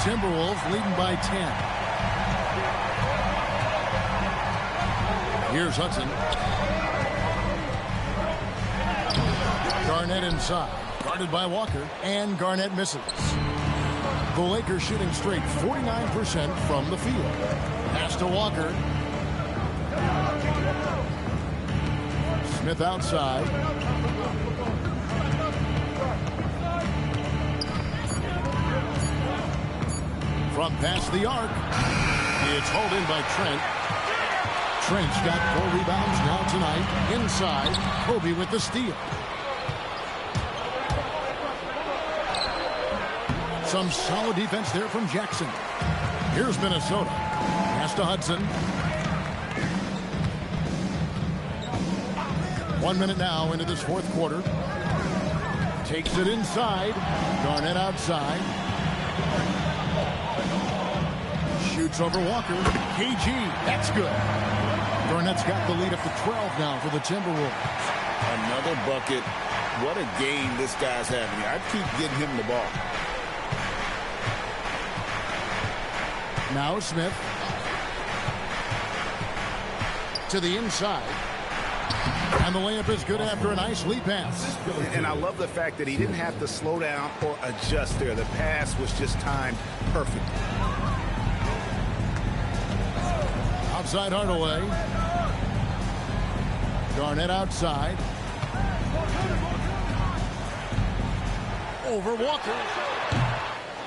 Timberwolves leading by 10. Here's Hudson. Garnett inside. Guarded by Walker. And Garnett misses. The Lakers shooting straight 49% from the field. Pass to Walker. Smith outside. From past the arc. It's hauled in by Trent. Trent's got 4 rebounds now tonight. Inside. Kobe with the steal. Some solid defense there from Jackson. Here's Minnesota. Pass to Hudson. 1 minute now into this fourth quarter. Takes it inside. Garnett outside. Shoots over Walker. KG. That's good. Garnett's got the lead up to 12 now for the Timberwolves. Another bucket. What a game this guy's having. I keep getting him the ball. Now Smith. To the inside. And the layup is good after a nice lead pass. And I love the fact that he didn't have to slow down or adjust there. The pass was just timed perfect. Outside Hardaway. Garnett outside. Over Walker.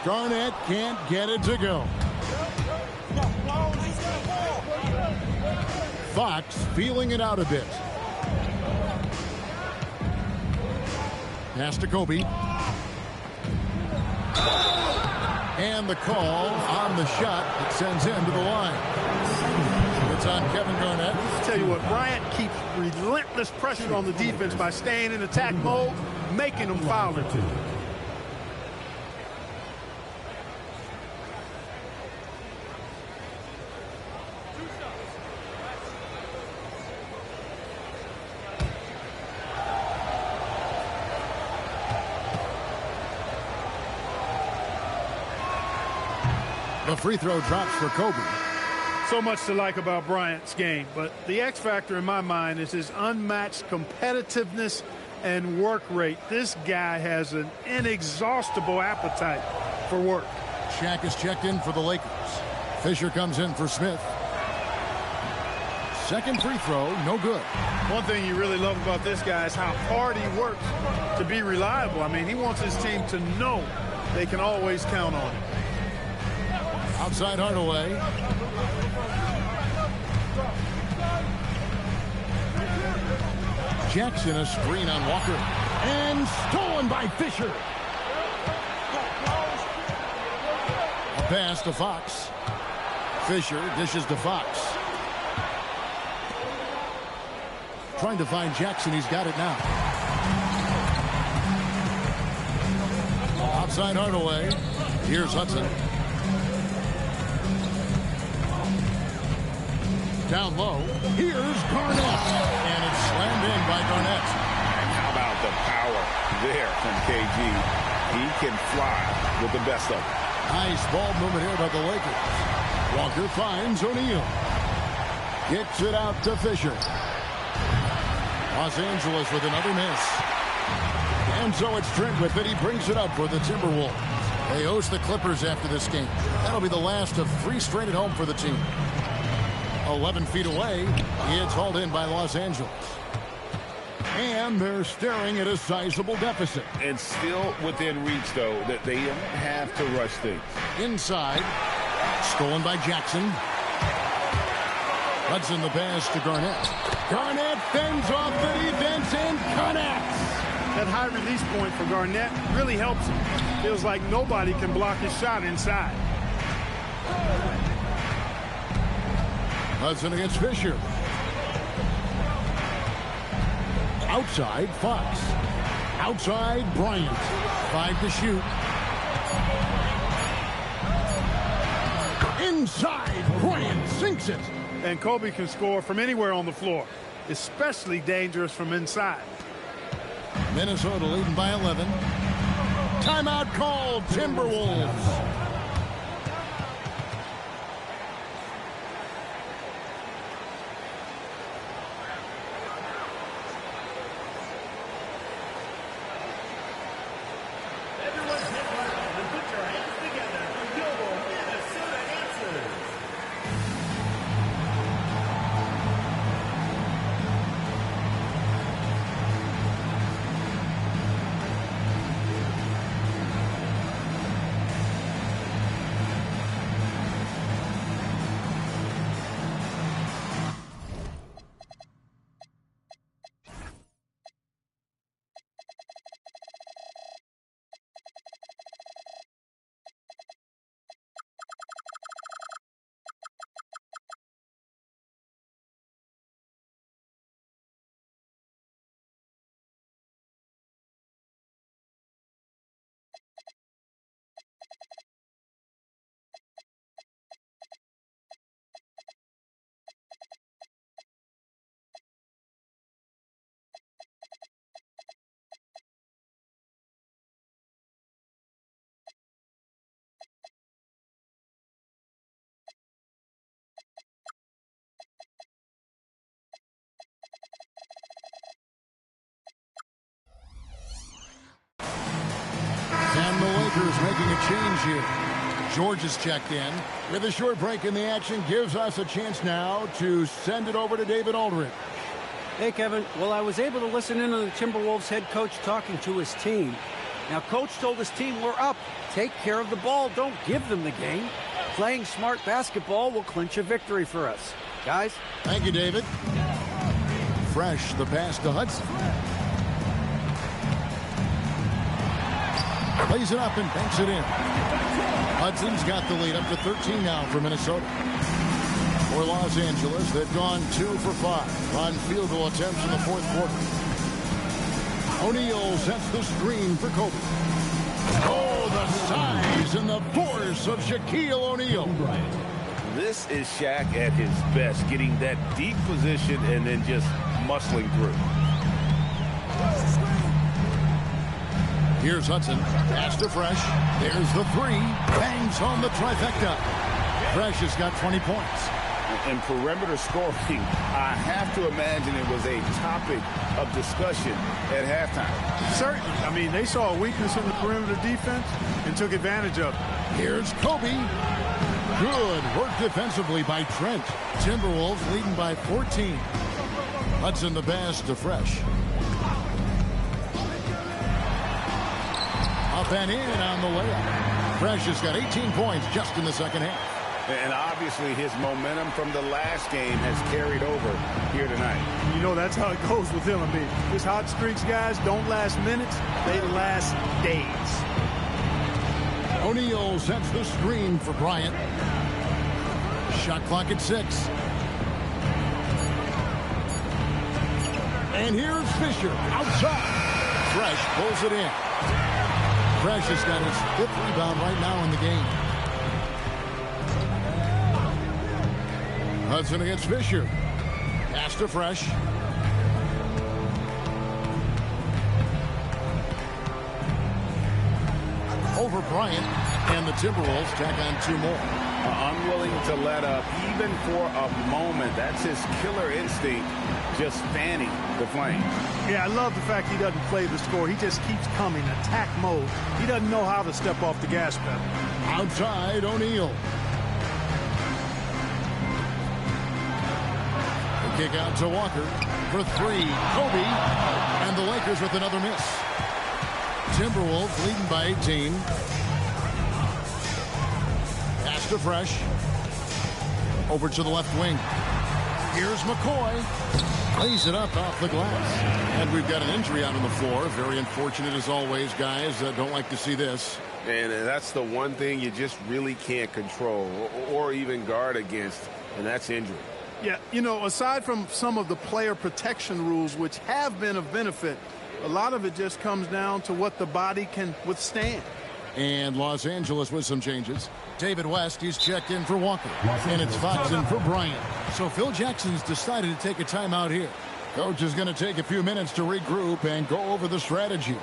Garnett can't get it to go. Fox feeling it out a bit. Pass to Kobe. And the call on the shot that sends him to the line. It's on Kevin Garnett. I'll tell you what, Bryant keeps relentless pressure on the defense by staying in attack mode, making them foul it. The free throw drops for Kobe. So much to like about Bryant's game, but the X factor in my mind is his unmatched competitiveness and work rate. This guy has an inexhaustible appetite for work. Shaq is checked in for the Lakers. Fisher comes in for Smith. Second free throw, no good. One thing you really love about this guy is how hard he works to be reliable. I mean, he wants his team to know they can always count on him. Outside Hardaway. Jackson a screen on Walker. And stolen by Fisher. A pass to Fox. Fisher dishes to Fox. Trying to find Jackson. He's got it now. Outside Hardaway. Here's Hudson. Down low. Here's Garnett. And it's slammed in by Garnett. And how about the power there from KG? He can fly with the best of them. Nice ball movement here by the Lakers. Walker finds O'Neal. Kicks it out to Fisher. Los Angeles with another miss. And so it's Trent with it. He brings it up for the Timberwolves. They host the Clippers after this game. That'll be the last of 3 straight at home for the team. 11 feet away, it's hauled in by Los Angeles. And they're staring at a sizable deficit. And still within reach, though, that they don't have to rush things. Inside, stolen by Jackson. Hudson the pass to Garnett. Garnett fends off the defense and connects. That high release point for Garnett really helps him. Feels like nobody can block his shot inside. Hudson against Fisher. Outside, Fox. Outside, Bryant. 5 to shoot. Inside, Bryant sinks it. And Kobe can score from anywhere on the floor, especially dangerous from inside. Minnesota leading by 11. Timeout called, Timberwolves. here. George is checked in. With a short break in the action, gives us a chance now to send it over to David Aldridge. Hey, Kevin. Well, I was able to listen in on the Timberwolves head coach talking to his team. Now, coach told his team, we're up. Take care of the ball. Don't give them the game. Playing smart basketball will clinch a victory for us. Guys? Thank you, David. Fresh, the pass to Hudson. Plays it up and banks it in. Hudson's got the lead up to 13 now for Minnesota. For Los Angeles, they've gone 2 for 5 on field goal attempts in the fourth quarter. O'Neal sets the screen for Kobe. Oh, the size and the force of Shaquille O'Neal. This is Shaq at his best, getting that deep position and then just muscling through. Here's Hudson. Pass to Fresh. There's the 3. Bangs home the trifecta. Fresh has got 20 points. In perimeter scoring, I have to imagine it was a topic of discussion at halftime. Certainly. I mean, they saw a weakness in the perimeter defense and took advantage of it. Here's Kobe. Good work defensively by Trent. Timberwolves leading by 14. Hudson the pass to Fresh. Up and in on the layup. Fresh has got 18 points just in the second half. And obviously his momentum from the last game has carried over here tonight. You know, that's how it goes with him. I mean, his hot streaks, guys, don't last minutes. They last days. O'Neal sets the screen for Bryant. Shot clock at 6. And here's Fisher outside. Fresh pulls it in. Fresh has got his 5th rebound right now in the game. Hudson against Fisher. Pass to Fresh. Over Bryant, and the Timberwolves tack on 2 more. Unwilling to let up even for a moment. That's his killer instinct, just fanning the flames. Yeah, I love the fact he doesn't play the score. He just keeps coming, attack mode. He doesn't know how to step off the gas pedal. Outside, O'Neal. The kick out to Walker for 3. Kobe, and the Lakers with another miss. Timberwolves leading by 18. Pass to Fresh. Over to the left wing. Here's McCoy. Plays it up off the glass. And we've got an injury out on the floor. Very unfortunate as always, guys. Don't like to see this. And that's the one thing you just really can't control or even guard against, and that's injury. Yeah, you know, aside from some of the player protection rules, which have been of benefit, a lot of it just comes down to what the body can withstand. And Los Angeles with some changes. David West, he's checked in for Walker. And it's Fox in for Bryant. So Phil Jackson's decided to take a timeout here. Coach is going to take a few minutes to regroup and go over the strategy.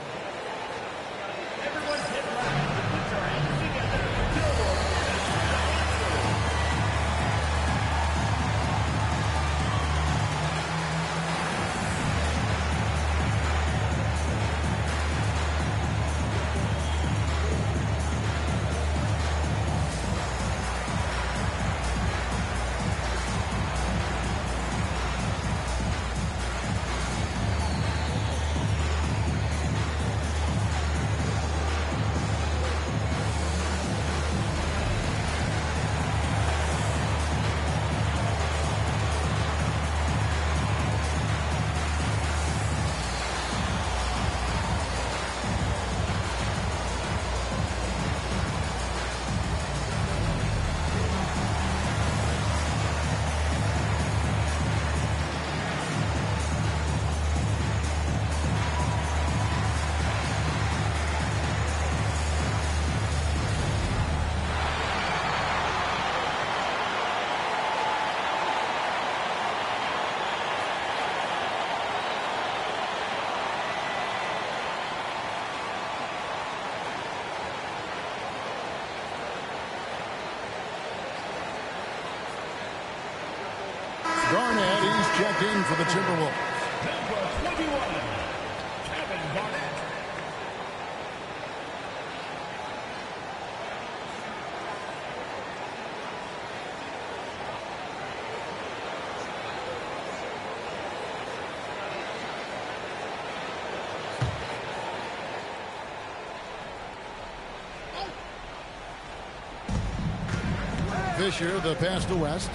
Garnett, he's checked in for the Timberwolves. Number 21, Kevin Garnett. Fisher, the pass to West.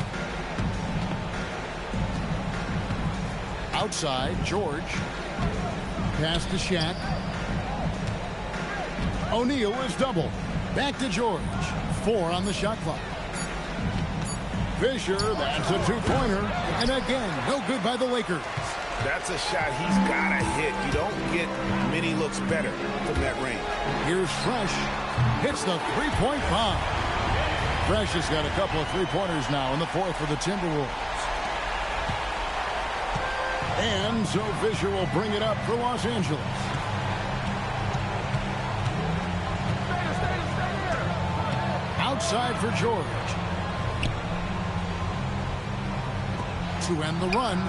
Outside, George. Pass to Shaq. O'Neal is double. Back to George. 4 on the shot clock. Fisher, that's a two-pointer. And again, no good by the Lakers. That's a shot he's got to hit. You don't get many looks better from that range. Here's Fresh. Hits the three-point bomb. Fresh has got a couple of three-pointers now in the fourth for the Timberwolves. And so Fisher will bring it up for Los Angeles. Outside for George. To end the run.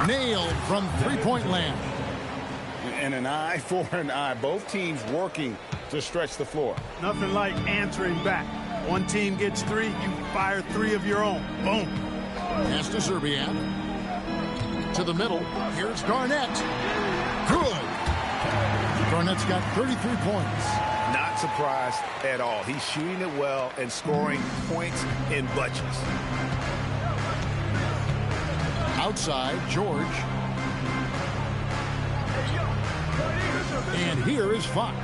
Nailed from three-point land. And an eye for an eye. Both teams working to stretch the floor. Nothing like answering back. One team gets 3, you fire 3 of your own. Boom. Pass to Serbian. To the middle. Here's Garnett. Good. Garnett's got 33 points. Not surprised at all. He's shooting it well and scoring points in bunches. Outside, George. And here is Fox.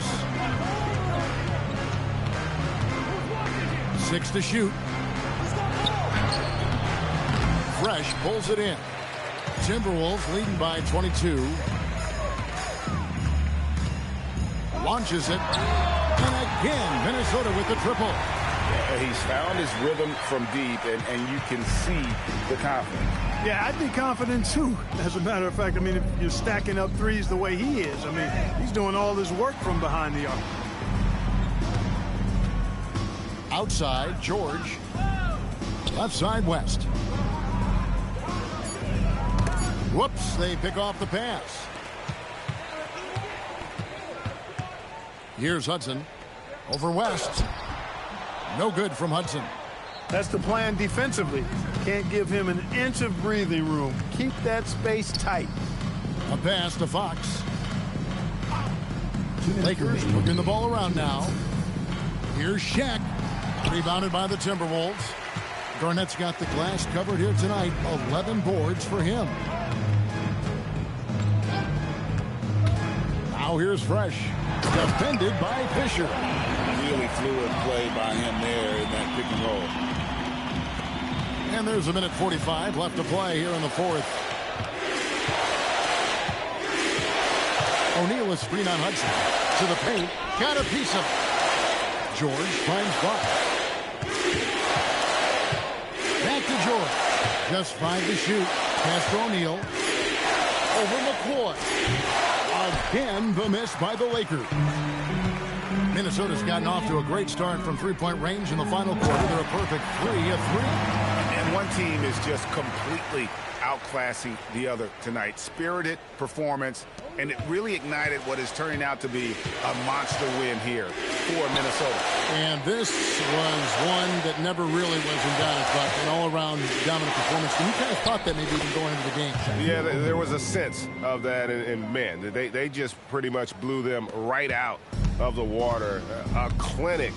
6 to shoot. Fresh pulls it in. Timberwolves leading by 22. Launches it. And again, Minnesota with the triple. He's found his rhythm from deep, and you can see the confidence. Yeah, I'd be confident too. As a matter of fact, I mean, if you're stacking up threes the way he is, I mean, he's doing all this work from behind the arc. Outside, George. Left side, West. Whoops, they pick off the pass. Here's Hudson. Over West. No good from Hudson. That's the plan defensively. Can't give him an inch of breathing room. Keep that space tight. A pass to Fox. Lakers working the ball around now. Here's Shaq. Rebounded by the Timberwolves. Garnett's got the glass covered here tonight. 11 boards for him. Now here's Fresh. Defended by Fisher. Really fluid play by him there in that pick and roll. And there's a minute 45 left to play here in the fourth. O'Neal is screen on Hudson. To the paint. Got a piece of it. George finds Fox. Back to George. Just 5 to shoot. Pass to O'Neal. Over McCoy. Again, the miss by the Lakers. Minnesota's gotten off to a great start from three-point range in the final quarter. They're a perfect 3 of 3. And one team is just completely outclassing the other tonight. Spirited performance, and it really ignited what is turning out to be a monster win here for Minnesota. And this was one that never really was in doubt, but an all-around dominant performance. And you kind of thought that maybe even going into the game. Yeah, there was a sense of that, and man, they just pretty much blew them right out of the water. A clinic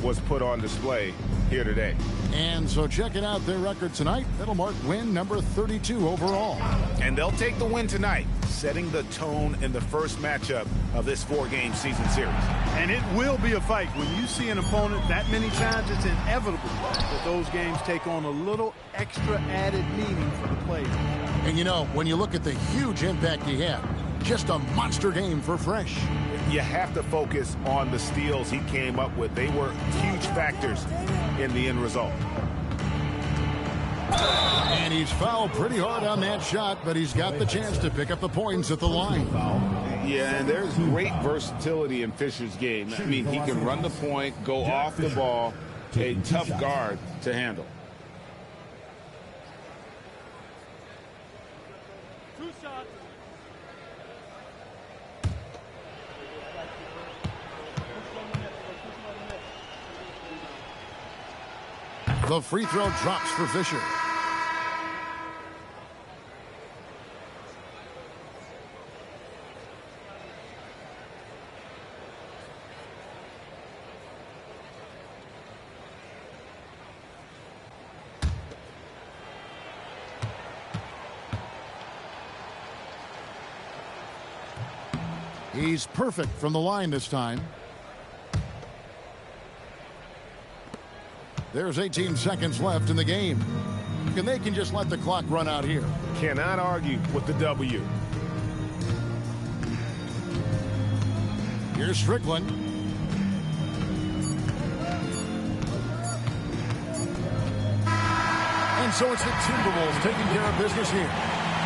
was put on display here today. And so checking out their record tonight, that'll mark win number 32 overall. And they'll take the win tonight, setting the tone in the first matchup of this 4-game season series. And it will be a fight. When you see an opponent that many times, it's inevitable that those games take on a little extra added meaning for the players. And you know, when you look at the huge impact he had, just a monster game for Fresh. You have to focus on the steals he came up with. They were huge factors in the end result. And he's fouled pretty hard on that shot, but he's got the chance to pick up the points at the line. Yeah, and there's great versatility in Fisher's game. I mean, he can run the point, go off the ball, a tough guard to handle. The free throw drops for Fisher. He's perfect from the line this time. There's 18 seconds left in the game. And they can just let the clock run out here. Cannot argue with the W. Here's Strickland. And so it's the Timberwolves taking care of business here.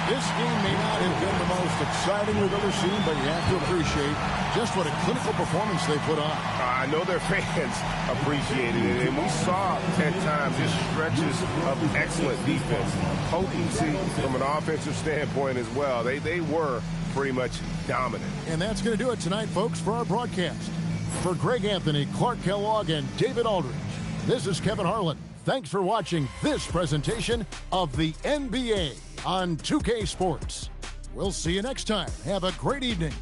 This game may not have been the most exciting we've ever seen, but you have to appreciate just what a clinical performance they put on. I know their fans appreciated it, and we saw at times just stretches of excellent defense, potency from an offensive standpoint as well. They were pretty much dominant. And that's going to do it tonight, folks, for our broadcast. For Greg Anthony, Clark Kellogg, and David Aldridge, this is Kevin Harlan. Thanks for watching this presentation of the NBA on 2K Sports. We'll see you next time. Have a great evening.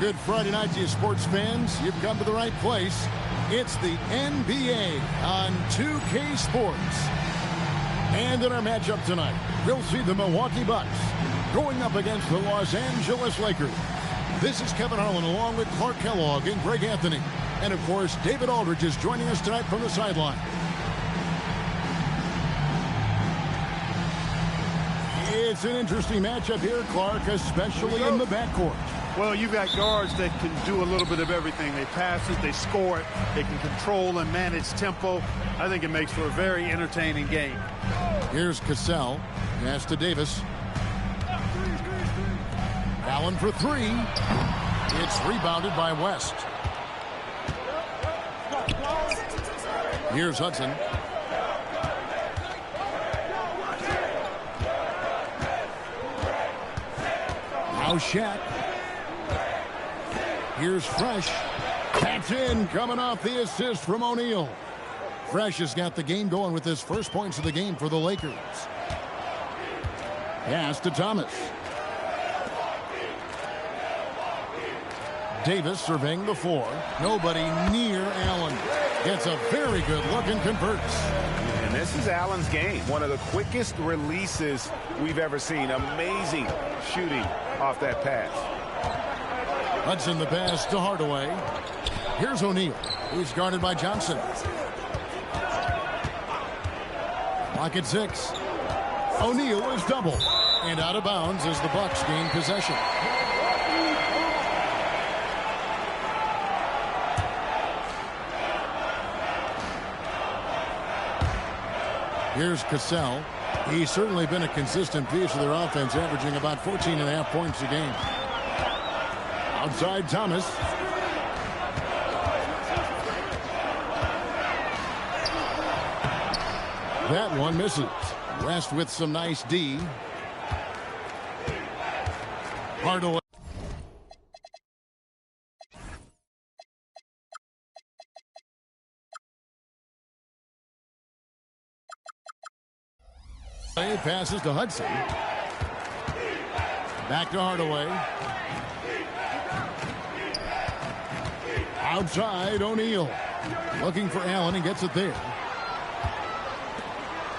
good Friday night to you sports fans. You've come to the right place. It's the NBA on 2K Sports. And in our matchup tonight, we'll see the Milwaukee Bucks going up against the Los Angeles Lakers. This is Kevin Harlan along with Clark Kellogg and Greg Anthony. And, of course, David Aldridge is joining us tonight from the sideline. It's an interesting matchup here, Clark, especially in the backcourt. Well, you've got guards that can do a little bit of everything. They pass it, they score it, they can control and manage tempo. I think it makes for a very entertaining game. Here's Cassell. Pass to Davis. Allen for three. It's rebounded by West. Here's Hudson. Now Shaq. Here's Fresh. That's in, coming off the assist from O'Neal. Fresh has got the game going with his first points of the game for the Lakers. Pass to Thomas. Davis surveying the floor. Nobody near Allen. Gets a very good look and converts. And this is Allen's game. One of the quickest releases we've ever seen. Amazing shooting off that pass. Hudson the pass to Hardaway. Here's O'Neal. He's guarded by Johnson. Clock at 6. O'Neal is double. And out of bounds as the Bucks gain possession. Here's Cassell. He's certainly been a consistent piece of their offense, averaging about 14.5 points a game. Outside Thomas. That one misses. West with some nice D. Hardaway. Passes to Hudson. Back to Hardaway. Outside O'Neal. Looking for Allen and gets it there.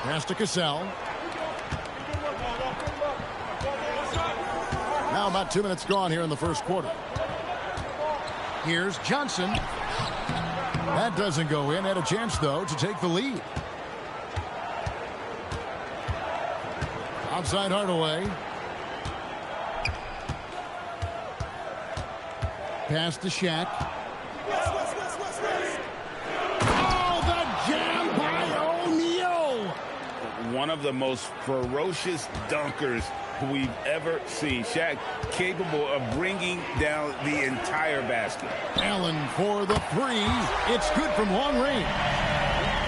Pass to Cassell. Now about 2 minutes gone here in the first quarter. Here's Johnson. That doesn't go in. Had a chance, though, to take the lead. Outside Hardaway. Pass to Shaq. Oh, the jam by O'Neal. One of the most ferocious dunkers we've ever seen. Shaq capable of bringing down the entire basket. Allen for the three. It's good from long range.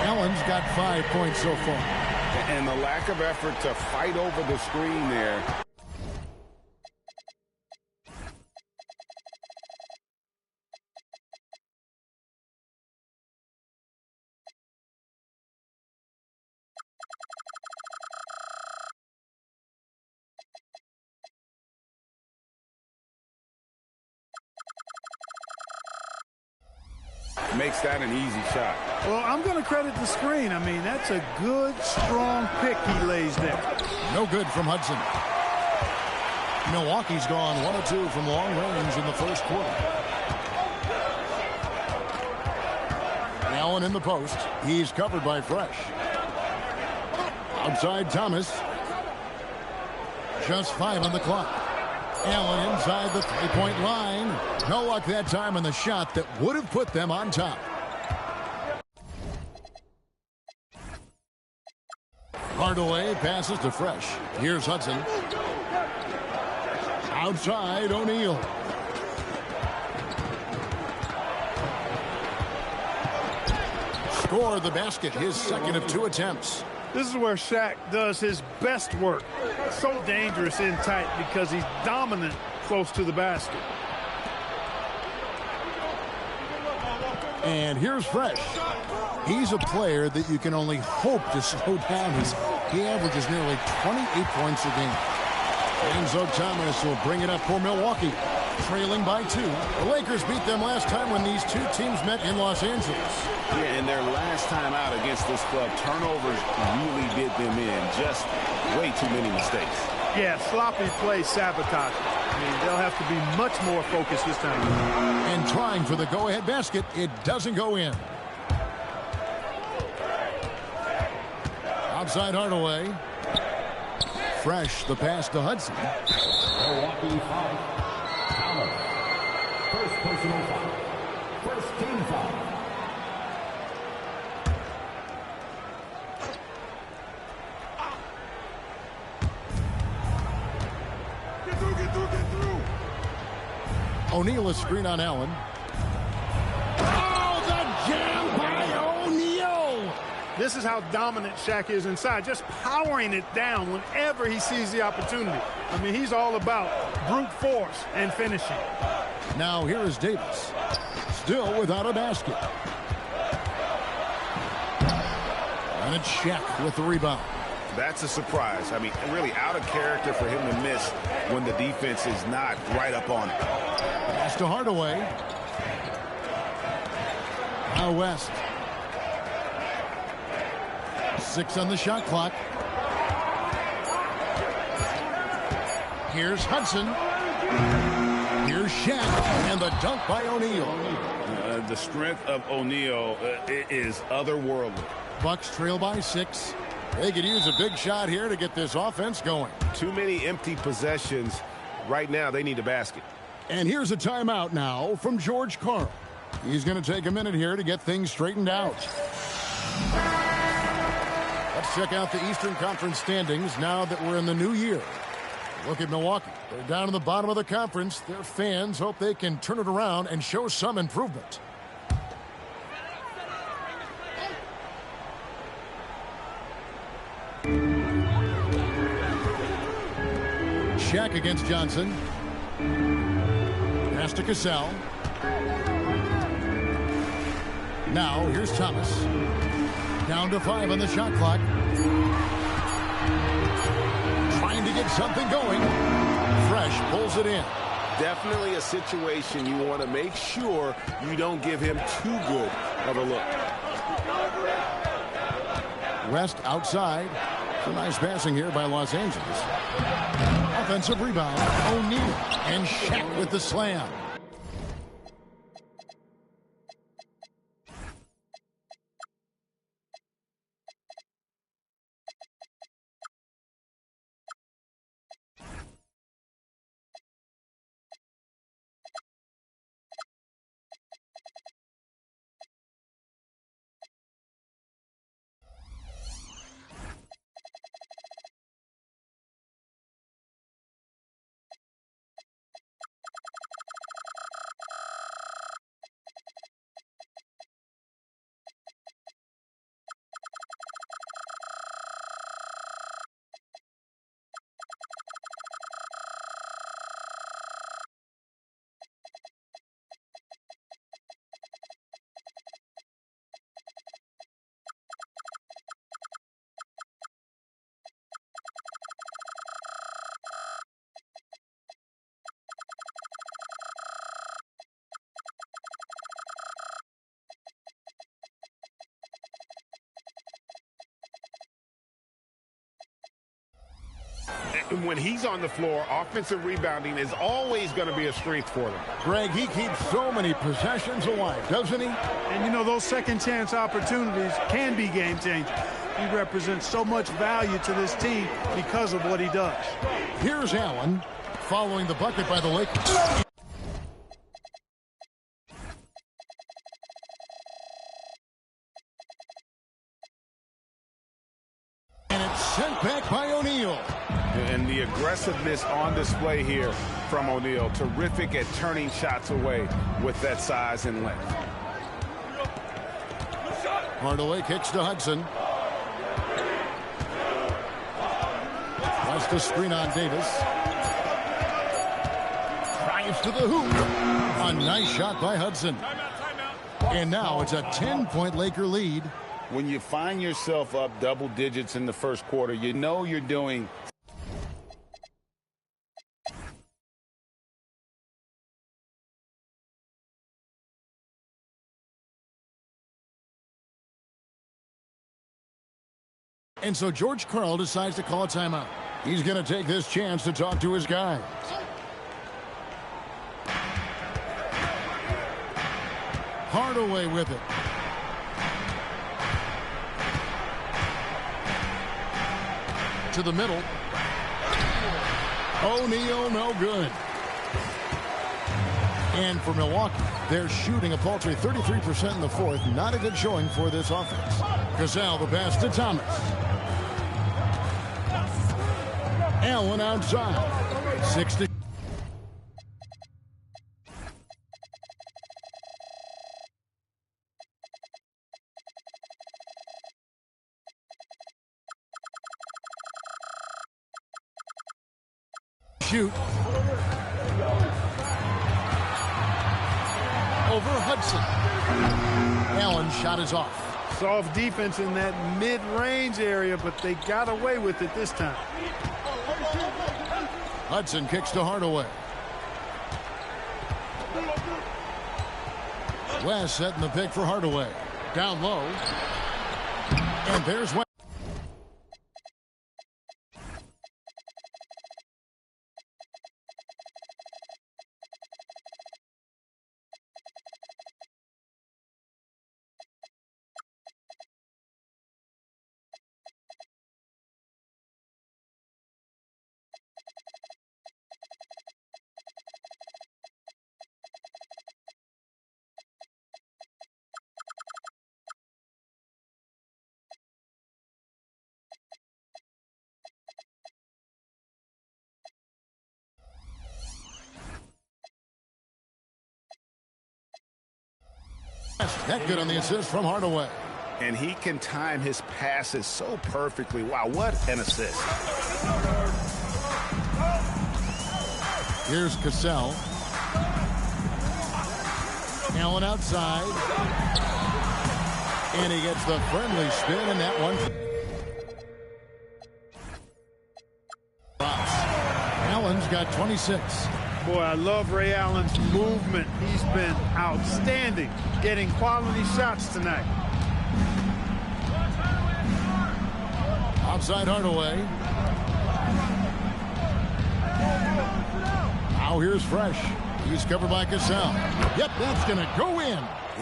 Allen's got 5 points so far. And the lack of effort to fight over the screen there. Makes that an easy shot. Well, I'm going to credit the screen. I mean, that's a good, strong pick he lays there. No good from Hudson. Milwaukee's gone 1 of 2 from long range in the first quarter. Allen in the post. He's covered by Fresh. Outside Thomas. Just 5 on the clock. Allen inside the three-point line. No luck that time on the shot that would have put them on top. Hardaway passes to Fresh. Here's Hudson. Outside O'Neal. Scored the basket, his second of 2 attempts. This is where Shaq does his best work. So dangerous in tight because he's dominant close to the basket. And here's Fresh. He's a player that you can only hope to slow down. He averages nearly 28 points a game. Enzo Thomas will bring it up for Milwaukee. trailing by 2. The Lakers beat them last time when these two teams met in Los Angeles. Yeah, and their last time out against this club, turnovers really did them in. Just way too many mistakes. Yeah, sloppy play sabotage. I mean, they'll have to be much more focused this time. And trying for the go-ahead basket, it doesn't go in. Outside Hardaway. Fresh, the pass to Hudson. Milwaukee foul. Allen. First personal foul. First team foul. Get through. O'Neal is screen on Allen. Oh, the jam by O'Neal! This is how dominant Shaq is inside, just powering it down whenever he sees the opportunity. I mean, he's all about brute force and finishing. Now here is Davis. Still without a basket. And it's Shaq with the rebound. That's a surprise. I mean, really out of character for him to miss when the defense is not right up on it. Pass to Hardaway. Now West. 6 on the shot clock. Here's Hudson. Here's Shaq. And the dunk by O'Neal. The strength of O'Neal is otherworldly. Bucks trail by 6. They could use a big shot here to get this offense going. Too many empty possessions. Right now, they need a basket. And here's a timeout now from George Karl. He's going to take a minute here to get things straightened out. Let's check out the Eastern Conference standings now that we're in the new year. Look at Milwaukee. They're down in the bottom of the conference. Their fans hope they can turn it around and show some improvement. Shaq against Johnson. Pass to Cassell. Now here's Thomas. Down to 5 on the shot clock. Trying to get something going. Fresh pulls it in. Definitely a situation you want to make sure you don't give him too good of a look. West outside. Some nice passing here by Los Angeles. Offensive rebound. O'Neal and Shaq with the slam. When he's on the floor, offensive rebounding is always going to be a strength for them. Greg, he keeps so many possessions alive, doesn't he? And, you know, those second chance opportunities can be game changers. He represents so much value to this team because of what he does. Here's Allen following the bucket by the Lakers. And it's sent back by O'Neal. And the aggressiveness on display here from O'Neal. Terrific at turning shots away with that size and length. Hardaway kicks to Hudson. Tries to screen on Davis. Drives to the hoop. A nice shot by Hudson. And now it's a 10-point Laker lead. When you find yourself up double digits in the first quarter, you know you're doing And so George Karl decides to call a timeout. He's going to take this chance to talk to his guys. Hardaway with it. To the middle. O'Neal, no good. And for Milwaukee, they're shooting a paltry 33% in the fourth. Not a good showing for this offense. Gasol, the pass to Thomas. Allen outside. 6 to shoot. Over Hudson. Allen's shot is off. Soft defense in that mid-range area, but they got away with it this time. Hudson kicks to Hardaway. West setting the pick for Hardaway. Down low. And there's West. That good on the assist from Hardaway. And he can time his passes so perfectly. Wow, what an assist. Here's Cassell. Allen outside. And he gets the friendly spin, and that one drops. Allen's got 26. Boy, I love Ray Allen's movement. He's been outstanding, getting quality shots tonight. Outside Hardaway. Now here's Fresh. He's covered by Cassell. Yep, that's going to go in.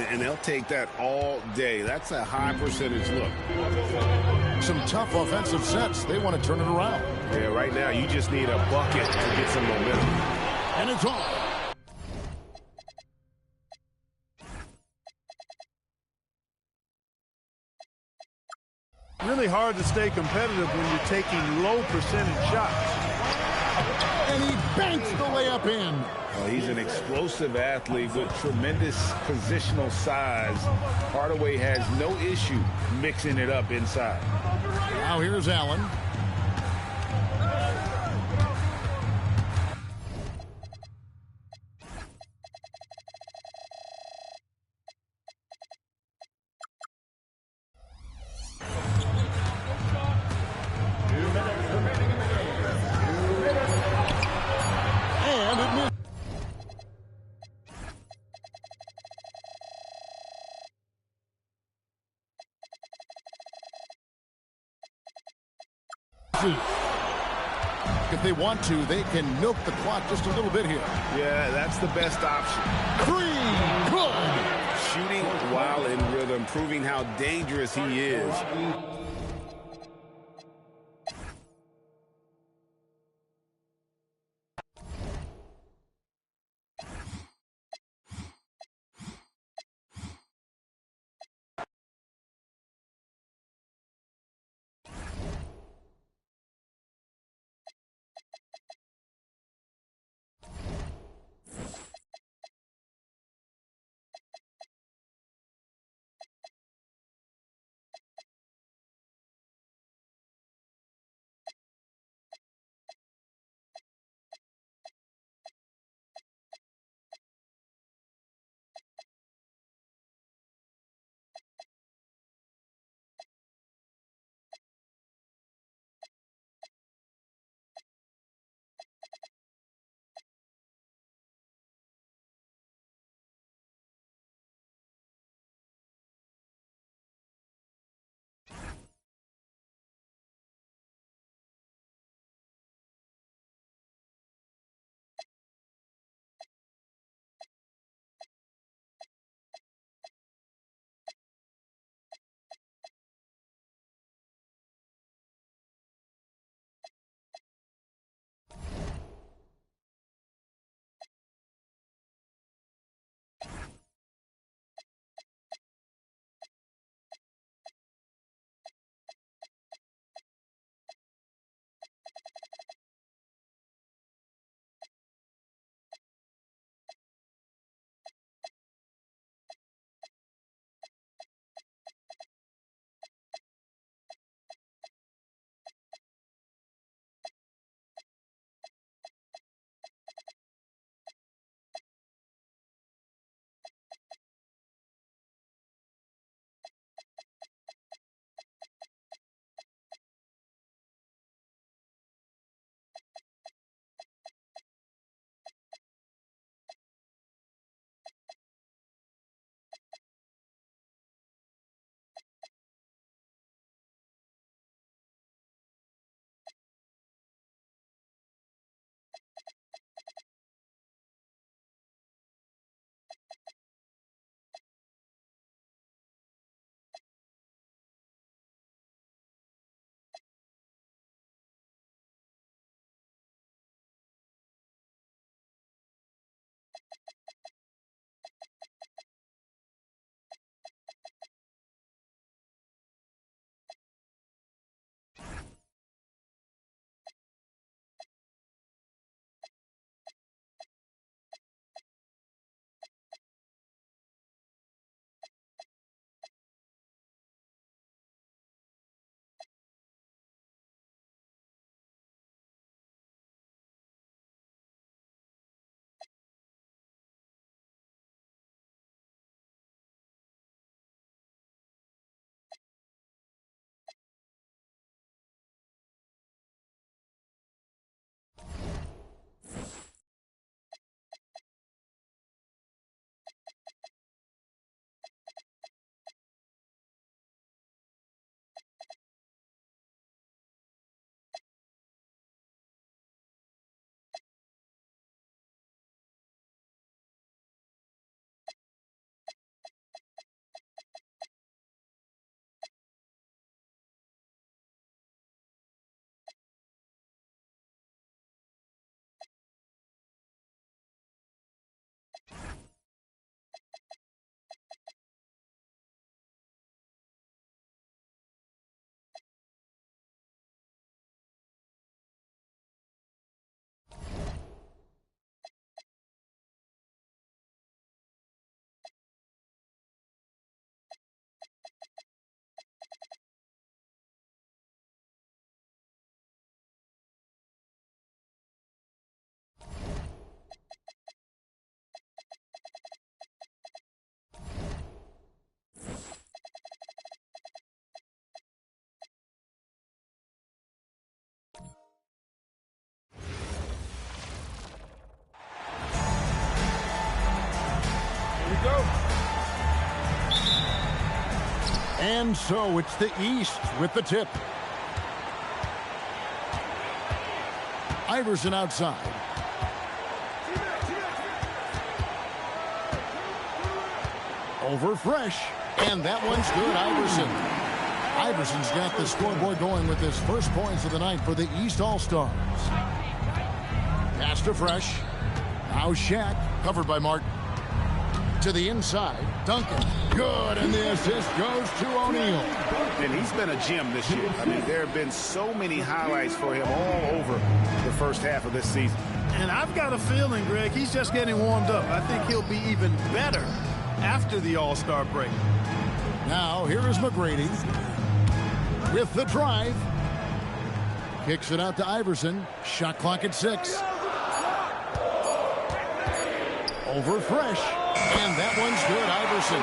And they'll take that all day. That's a high percentage look. Some tough offensive sets. They want to turn it around. Yeah, right now you just need a bucket to get some momentum. And it's off. Really hard to stay competitive when you're taking low percentage shots. And he banks the layup in. Well, he's an explosive athlete with tremendous positional size. Hardaway has no issue mixing it up inside. Now here's Allen. If they want to, they can milk the clock just a little bit here. Yeah, that's the best option. 3, good. Shooting while in rhythm, proving how dangerous he is. And so it's the East with the tip. Iverson outside. Over Fresh. And that one's good, Iverson. Iverson's got the scoreboard going with his first points of the night for the East All-Stars. Pass to Fresh. Now Shaq, covered by Martin. To the inside, Duncan. Good, and the assist goes to O'Neal. And he's been a gem this year. I mean, there have been so many highlights for him all over the first half of this season. And I've got a feeling, Greg, he's just getting warmed up. I think he'll be even better after the All-Star break. Now, here is McGrady with the drive. Kicks it out to Iverson. Shot clock at 6. Over Fresh. And that one's good, Iverson.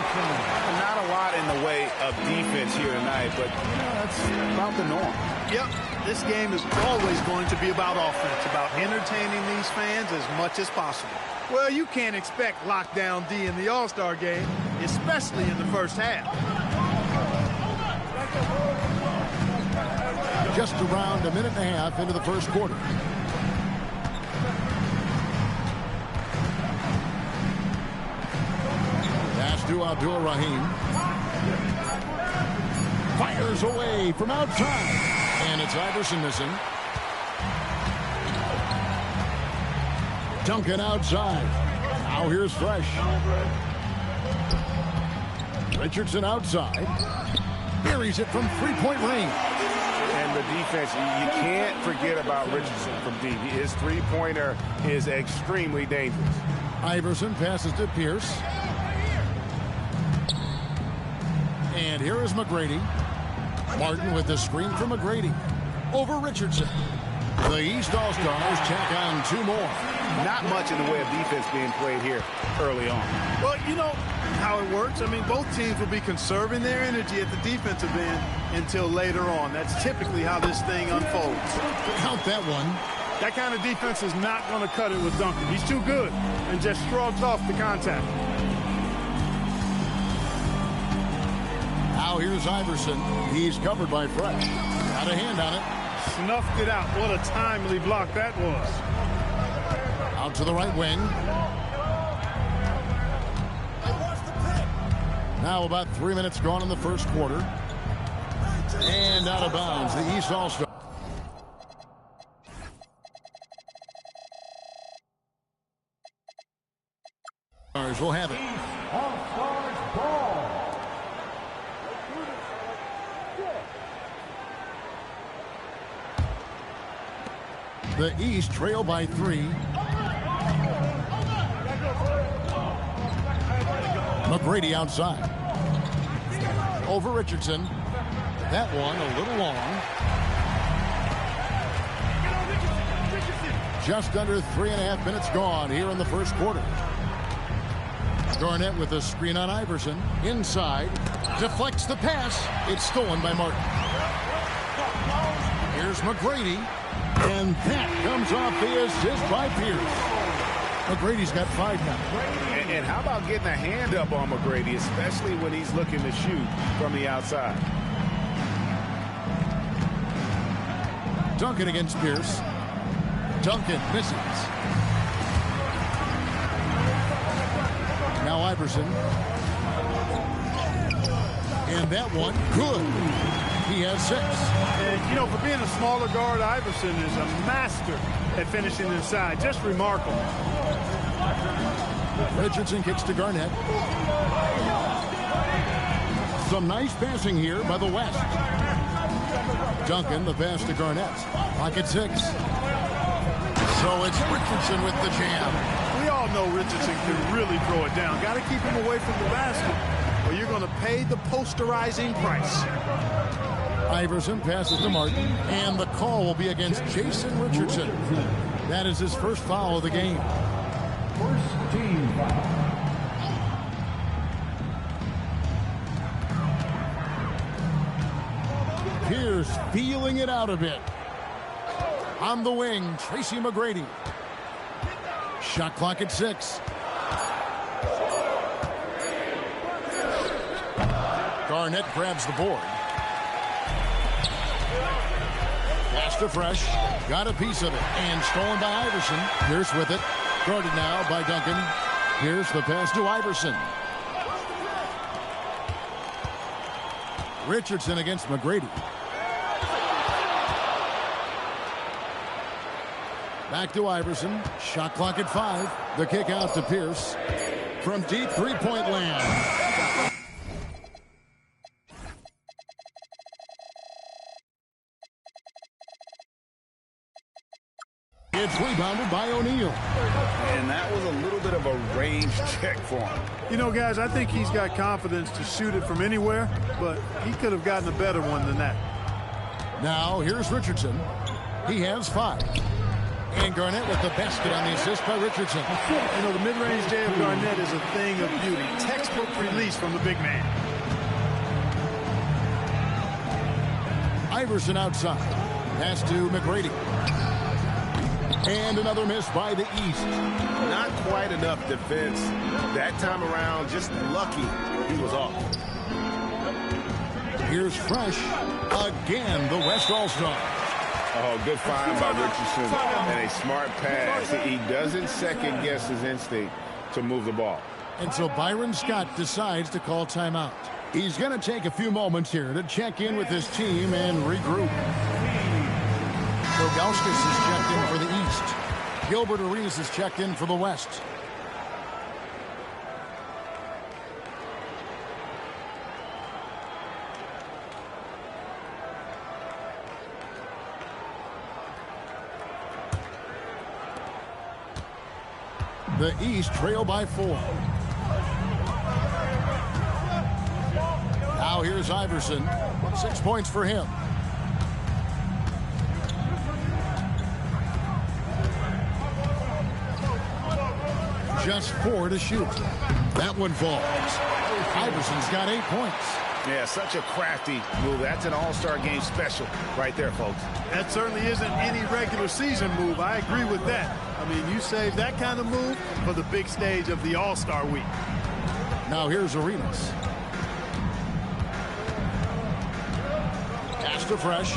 Not a lot in the way of defense here tonight, but that's about the norm. Yep, this game is always going to be about offense, about entertaining these fans as much as possible. Well, you can't expect lockdown D in the All-Star game, especially in the first half. Just around a minute and a half into the first quarter. Pass to Abdul-Rahim. Fires away from outside. And it's Iverson missing. Duncan outside. Now here's Fresh. Richardson outside. Buries it from three-point range. And the defense, you can't forget about Richardson from deep. His three-pointer is extremely dangerous. Iverson passes to Pierce. And here is McGrady. Martin with the screen from McGrady. Over Richardson. The East All-Stars tack on 2 more. Not much in the way of defense being played here early on. Well, you know how it works. I mean, both teams will be conserving their energy at the defensive end until later on. That's typically how this thing unfolds. Count that one. That kind of defense is not going to cut it with Duncan. He's too good and just shrugs off the contact. Now here's Iverson. He's covered by Fresh. Got a hand on it. Snuffed it out. What a timely block that was. Out to the right wing. Now about 3 minutes gone in the first quarter. And out of bounds, the East All-Star. Stars will have it. All-Stars ball. The East trail by 3. McGrady outside. Over Richardson. That one a little long. Just under 3.5 minutes gone here in the first quarter. Garnett with a screen on Iverson. Inside. Deflects the pass. It's stolen by Martin. Here's McGrady. And that comes off the assist by Pierce. McGrady's got 5 now. And how about getting a hand up on McGrady, especially when he's looking to shoot from the outside. Duncan against Pierce. Duncan misses. Now Iverson. And that one, good. He has 6. And, you know, for being a smaller guard, Iverson is a master at finishing inside. Just remarkable. Richardson kicks to Garnett. Some nice passing here by the West. Duncan, the pass to Garnett. Pocket 6. So it's Richardson with the jam. We all know Richardson can really throw it down. Got to keep him away from the basket, or you're going to pay the posterizing price. Iverson passes to Martin, and the call will be against Jason Richardson. That is his first foul of the game. First team foul. Pierce feeling it out a bit. On the wing, Tracy McGrady. Shot clock at 6. Garnett grabs the board. Pass to Fresh. Got a piece of it. And stolen by Iverson. Pierce with it. Guarded now by Duncan. Here's the pass to Iverson. Richardson against McGrady. Back to Iverson. Shot clock at 5. The kick out to Pierce. From deep three-point land. It's rebounded by O'Neal. And that was a little bit of a range check for him. You know, guys, I think he's got confidence to shoot it from anywhere, but he could have gotten a better one than that. Now, here's Richardson. He has 5. And Garnett with the basket on the assist by Richardson. You know, the mid-range game of Garnett is a thing of beauty. Textbook release from the big man. Iverson outside. Pass to McGrady. And another miss by the East. Not quite enough defense that time around. Just lucky he was off. Here's Fresh. Again, the West All-Star. Oh, good find by Richardson and a smart pass. He doesn't second-guess his instinct to move the ball. And so Byron Scott decides to call timeout. He's going to take a few moments here to check in with his team and regroup. Kogauskas is checked in for the East. Gilbert Arenas is checked in for the West. The East trail by 4. Now here's Iverson. 6 points for him. Just 4 to shoot. That one falls. Iverson's got 8 points. Yeah, such a crafty move. That's an all-star game special right there, folks. That certainly isn't any regular season move. I agree with that. I mean, you save that kind of move for the big stage of the All-Star week. Now here's Arenas. Pass to Fresh.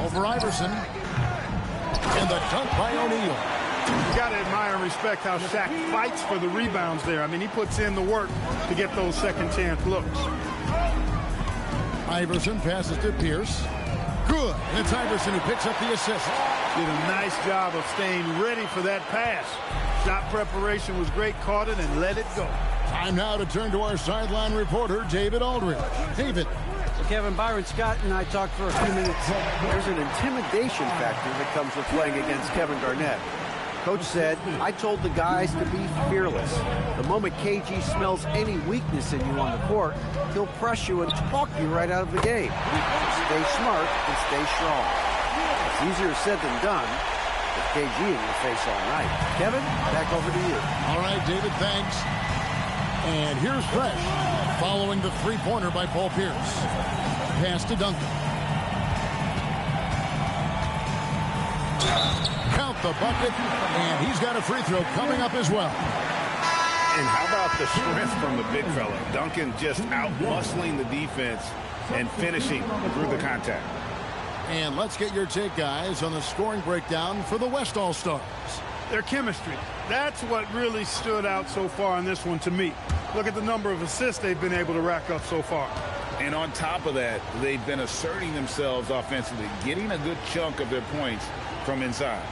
Over Iverson. And the dunk by O'Neal. You got to admire and respect how Shaq fights for the rebounds there. I mean, he puts in the work to get those second-chance looks. Iverson passes to Pierce. Good. It's Iverson who picks up the assist. Did a nice job of staying ready for that pass. Shot preparation was great. Caught it and let it go. Time now to turn to our sideline reporter, David Aldridge. David. Well, Kevin, Byron Scott and I talked for a few minutes. There's an intimidation factor that comes with playing against Kevin Garnett. Coach said, I told the guys to be fearless. The moment KG smells any weakness in you on the court, he'll press you and talk you right out of the game. Stay smart and stay strong. It's easier said than done with KG in your face all night. Kevin, back over to you. All right, David, thanks. And here's Fresh, following the three-pointer by Paul Pierce. Pass to Duncan. Count the bucket, and he's got a free throw coming up as well. And how about the strength from the big fella? Duncan just out-muscling the defense and finishing through the contact. And let's get your take, guys, on the scoring breakdown for the West All-Stars. Their chemistry. That's what really stood out so far in this one to me. Look at the number of assists they've been able to rack up so far. And on top of that, they've been asserting themselves offensively, getting a good chunk of their points from inside.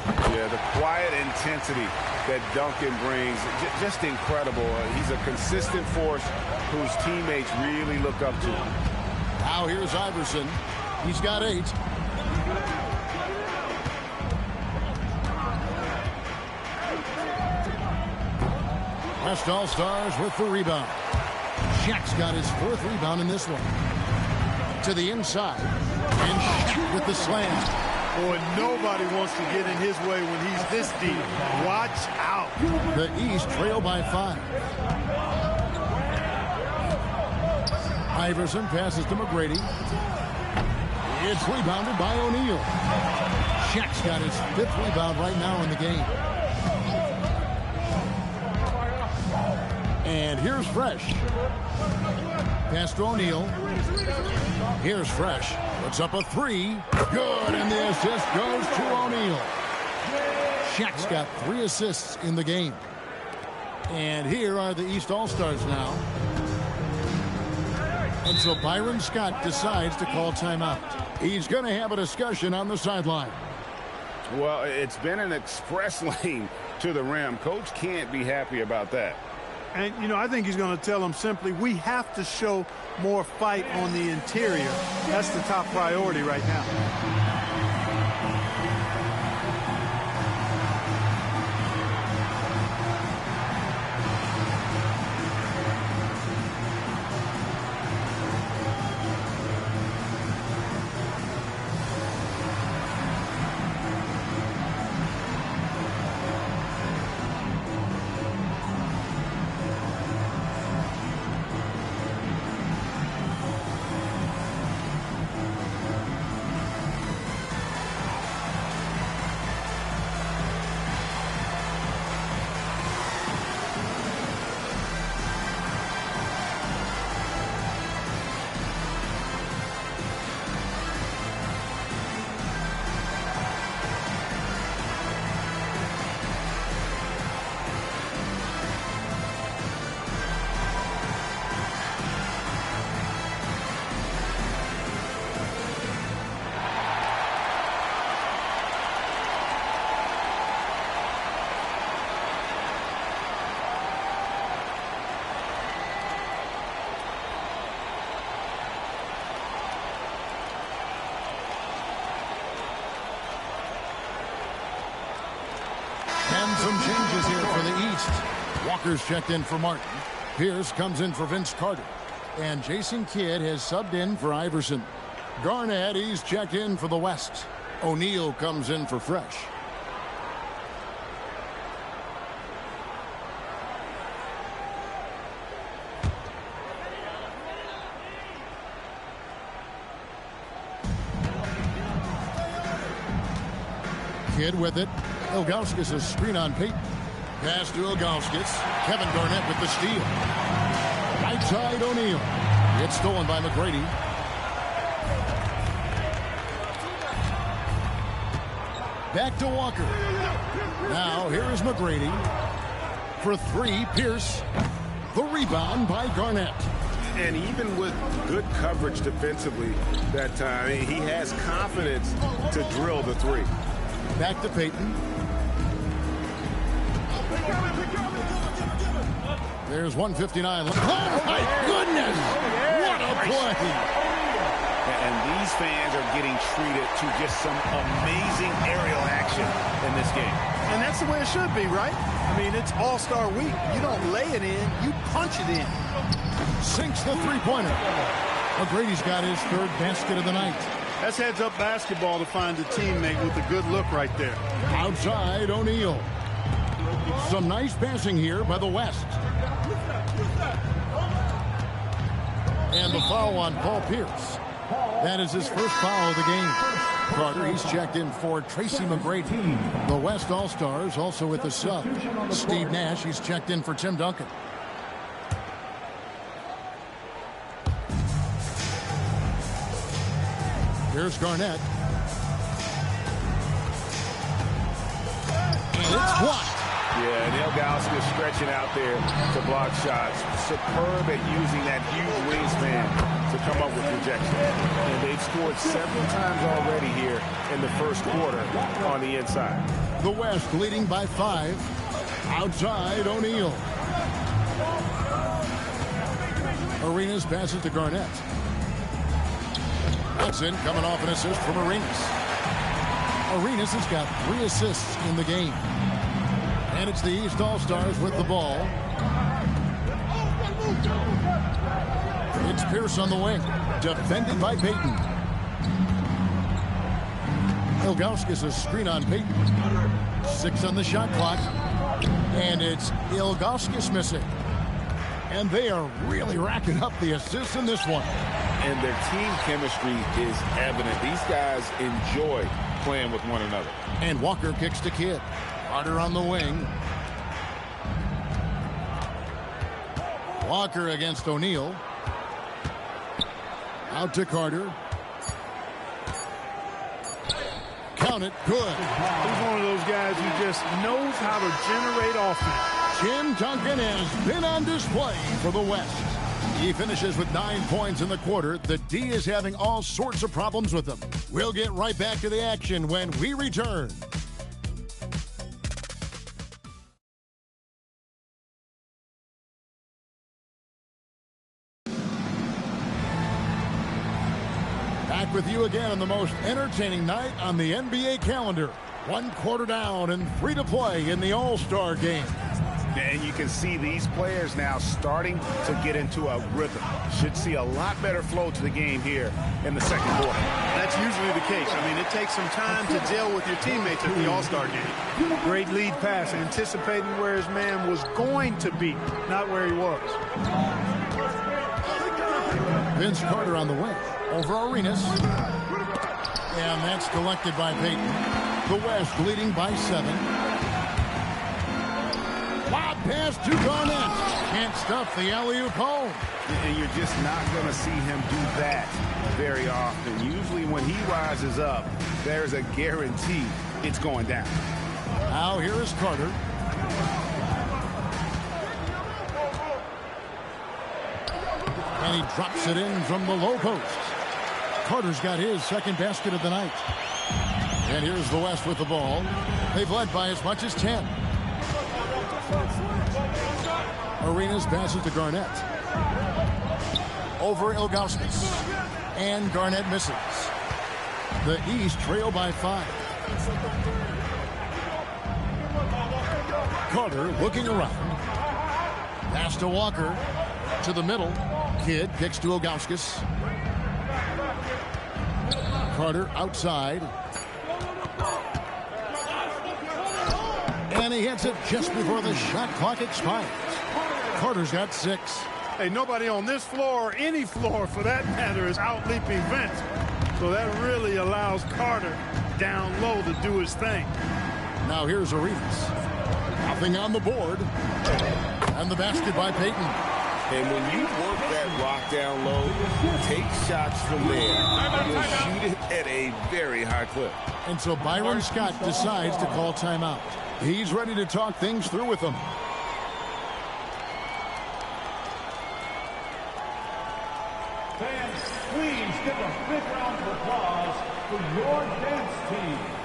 Yeah, the quiet intensity that Duncan brings, just incredible. He's a consistent force whose teammates really look up to. Now here's Iverson. He's got 8. West All-Stars with the rebound. Shaq's got his 4th rebound in this one. To the inside. And Shaq with the slam. Boy, nobody wants to get in his way when he's this deep. Watch out. The East trail by 5. Iverson passes to McGrady. It's rebounded by O'Neal. Shaq's got his 5th rebound right now in the game. And here's Fresh. Pass to O'Neal. Here's Fresh. Puts up a three. Good, and the assist goes to O'Neal. Shaq's got 3 assists in the game. And here are the East All-Stars now. And so Byron Scott decides to call timeout. He's going to have a discussion on the sideline. Well, it's been an express lane to the rim. Coach can't be happy about that. And, you know, I think he's going to tell them simply, we have to show more fight on the interior. That's the top priority right now. And some changes here for the East. Walker's checked in for Martin. Pierce comes in for Vince Carter. And Jason Kidd has subbed in for Iverson. Garnett, he's checked in for the West. O'Neal comes in for Fresh. Kidd with it. Ilgauskas a screen on Peyton. Pass to Ilgauskas. Kevin Garnett with the steal. Right side O'Neal. It's stolen by McGrady. Back to Walker. Now here is McGrady. For 3, Pierce. The rebound by Garnett. And even with good coverage defensively that time, he has confidence to drill the 3. Back to Peyton. There's 1:59 left. Oh, my goodness! What a play! And these fans are getting treated to just some amazing aerial action in this game. And that's the way it should be, right? I mean, it's All-Star Week. You don't lay it in, you punch it in. Sinks the three-pointer. McGrady's got his 3rd basket of the night. That's heads-up basketball to find a teammate with a good look right there. Outside, O'Neal. Some nice passing here by the West. And the foul on Paul Pierce. That is his first foul of the game. Carter, he's checked in for Tracy McGrady. The West All-Stars also with the sub. Steve Nash, he's checked in for Tim Duncan. Here's Garnett. And it's blocked. Yeah, and Ilgauskas stretching out there to block shots. Superb at using that huge wingspan to come up with projection. And they've scored several times already here in the first quarter on the inside. The West leading by 5. Outside, O'Neal. Arenas passes to Garnett. Hudson coming off an assist from Arenas. Arenas has got 3 assists in the game. And it's the East All-Stars with the ball. It's Pierce on the wing. Defended by Peyton. Ilgauskas a screen on Peyton. 6 on the shot clock. And it's Ilgauskas missing. And they are really racking up the assists in this one. And their team chemistry is evident. These guys enjoy playing with one another. And Walker kicks to Kidd. Carter on the wing. Walker against O'Neal. Out to Carter. Count it. Good. He's one of those guys who just knows how to generate offense. Jim Duncan has been on display for the West. He finishes with 9 points in the quarter. The D is having all sorts of problems with them. We'll get right back to the action when we return. Back with you again on the most entertaining night on the NBA calendar. 1 quarter down and 3 to play in the All-Star game. And you can see these players now starting to get into a rhythm. Should see a lot better flow to the game here in the second quarter. That's usually the case. I mean, it takes some time to gel with your teammates at the All-Star game. Great lead pass, anticipating where his man was going to be, not where he was. Vince Carter on the wing. Over Arenas. And that's collected by Payton. The West leading by 7. Lob pass to Garnett. Can't stuff the alley-oop home. And you're just not going to see him do that very often. Usually when he rises up, there's a guarantee it's going down. Now here is Carter. And he drops it in from the low post. Carter's got his second basket of the night. And here's the West with the ball. They've led by as much as 10. Arenas passes to Garnett. Over Ilgauskas. And Garnett misses. The East trail by 5. Carter looking around. Pass to Walker. To the middle. Kidd kicks to Ilgauskas. Carter outside. And he hits it just before the shot clock expires. Carter's got 6. Hey, nobody on this floor or any floor for that matter is out-leaping Vince. So that really allows Carter down low to do his thing. Now here's Arenas. Nothing on the board. And the basket by Payton. And when you work that rock down low, take shots from there. You'll shoot it at a very high clip. And so Byron Scott decides to call timeout. He's ready to talk things through with them. Fans, please give a big round of applause for your dance team.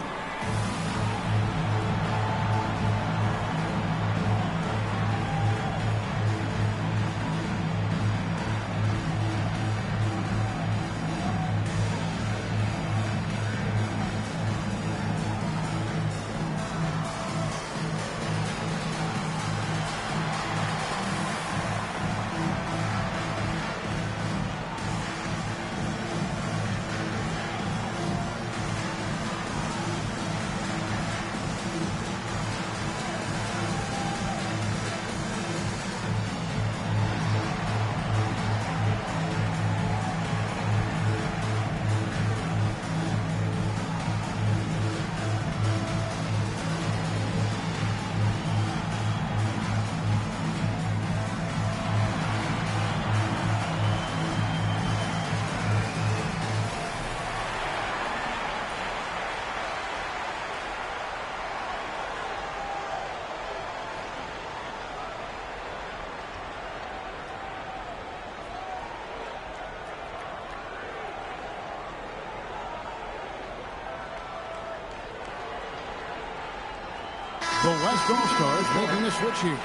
The West All-Stars making the switch here.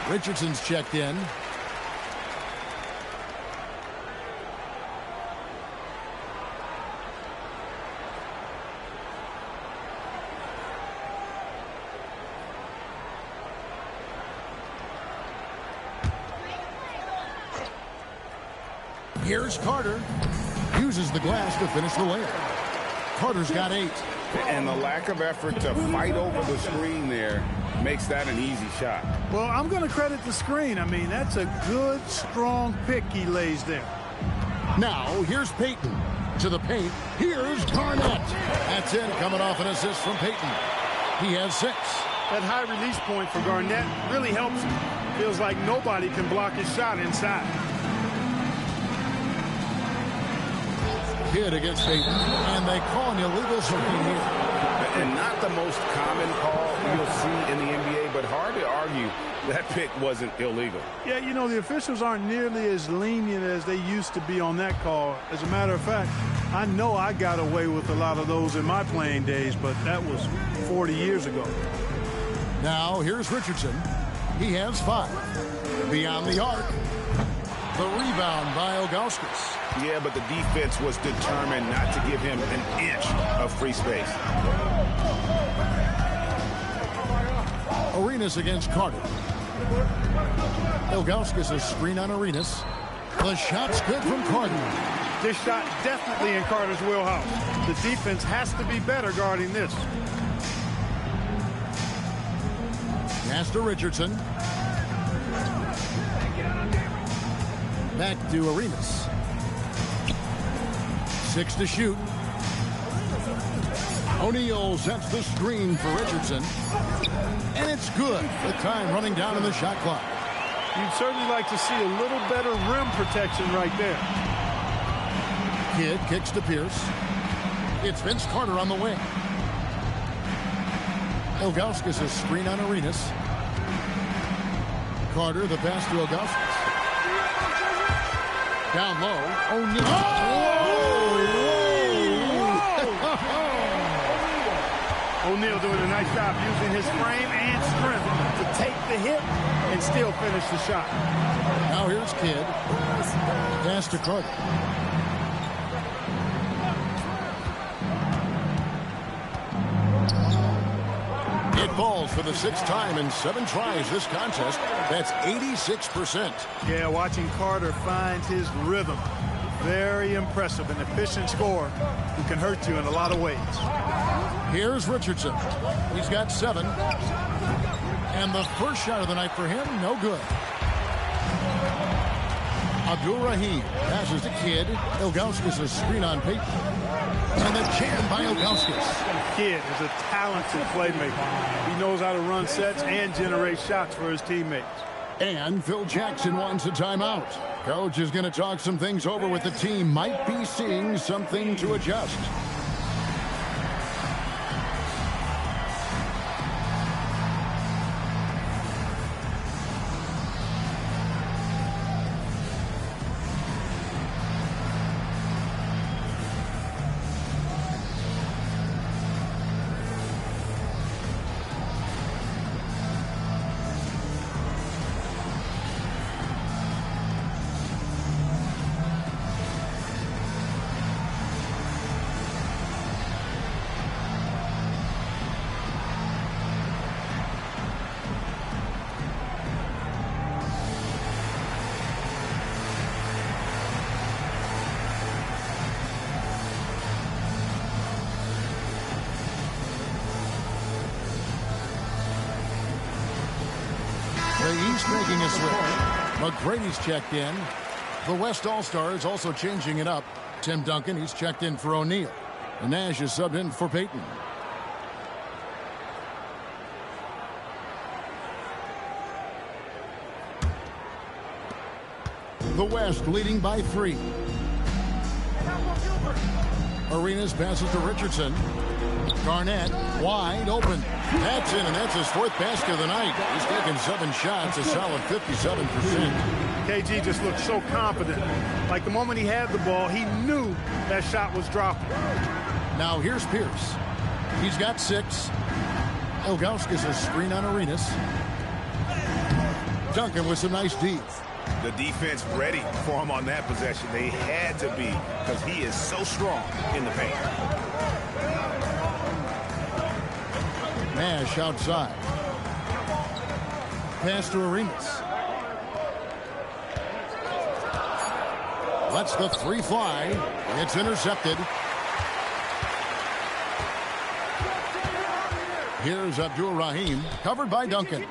Richardson's checked in. Here's Carter. Uses the glass to finish the layup. Carter's got 8. And the lack of effort to fight over the screen there makes that an easy shot. Well, I'm going to credit the screen. I mean, that's a good, strong pick he lays there. Now, here's Payton. To the paint. Here's Garnett. That's in, coming off an assist from Payton. He has 6. That high release point for Garnett really helps him. Feels like nobody can block his shot inside. Kidd against Peyton, and they call an illegal screen here. And not the most common call you'll see in the NBA, but hard to argue that pick wasn't illegal. Yeah, you know, the officials aren't nearly as lenient as they used to be on that call. As a matter of fact, I know I got away with a lot of those in my playing days, but that was 40 years ago. Now, here's Richardson. He has 5. Beyond the arc. The rebound by Ilgauskas. Yeah, but the defense was determined not to give him an inch of free space. Arenas against Carter. Ilgauskas a screen on Arenas. The shot's good from Carter. This shot definitely in Carter's wheelhouse. The defense has to be better guarding this. Pass to Richardson. Back to Arenas. 6 to shoot. O'Neal sets the screen for Richardson. And it's good. The time running down in the shot clock. You'd certainly like to see a little better rim protection right there. Kidd kicks to Pierce. It's Vince Carter on the wing. Ilgauskas a screen on Arenas. Carter, the pass to Ilgauskas. Down low. O'Neal. O'Neal doing a nice job using his frame and strength to take the hit and still finish the shot. Now here's Kidd. Pass to Carter. It falls for the 6th time in 7 tries this contest. That's 86%. Yeah, watching Carter find his rhythm. Very impressive, an efficient scorer who can hurt you in a lot of ways. Here's Richardson. He's got 7. And the first shot of the night for him, no good. Abdul-Rahim passes to Kidd. Ilgauskas a screen on Peyton. And the jam by Ilgauskas. Kidd is a talented playmaker. He knows how to run sets and generate shots for his teammates. And Phil Jackson wants a timeout. Coach is going to talk some things over with the team. Might be seeing something to adjust. The East making a switch. McGrady's checked in. The West All-Stars also changing it up. Tim Duncan, he's checked in for O'Neal. And Nash is subbed in for Peyton. The West leading by 3. Arenas passes to Richardson. Garnett wide open. That's in, and that's his 4th basket of the night. He's taken 7 shots, a solid 57%. KG just looked so confident. Like the moment he had the ball, he knew that shot was dropping. Now here's Pierce. He's got 6. Ilgauskas a screen on Arenas. Duncan with some nice D. The defense ready for him on that possession. They had to be, because he is so strong in the paint. Nash outside. Pass to Arenas. Lets the 3 fly. It's intercepted. Here's Abdul-Rahim, covered by Duncan.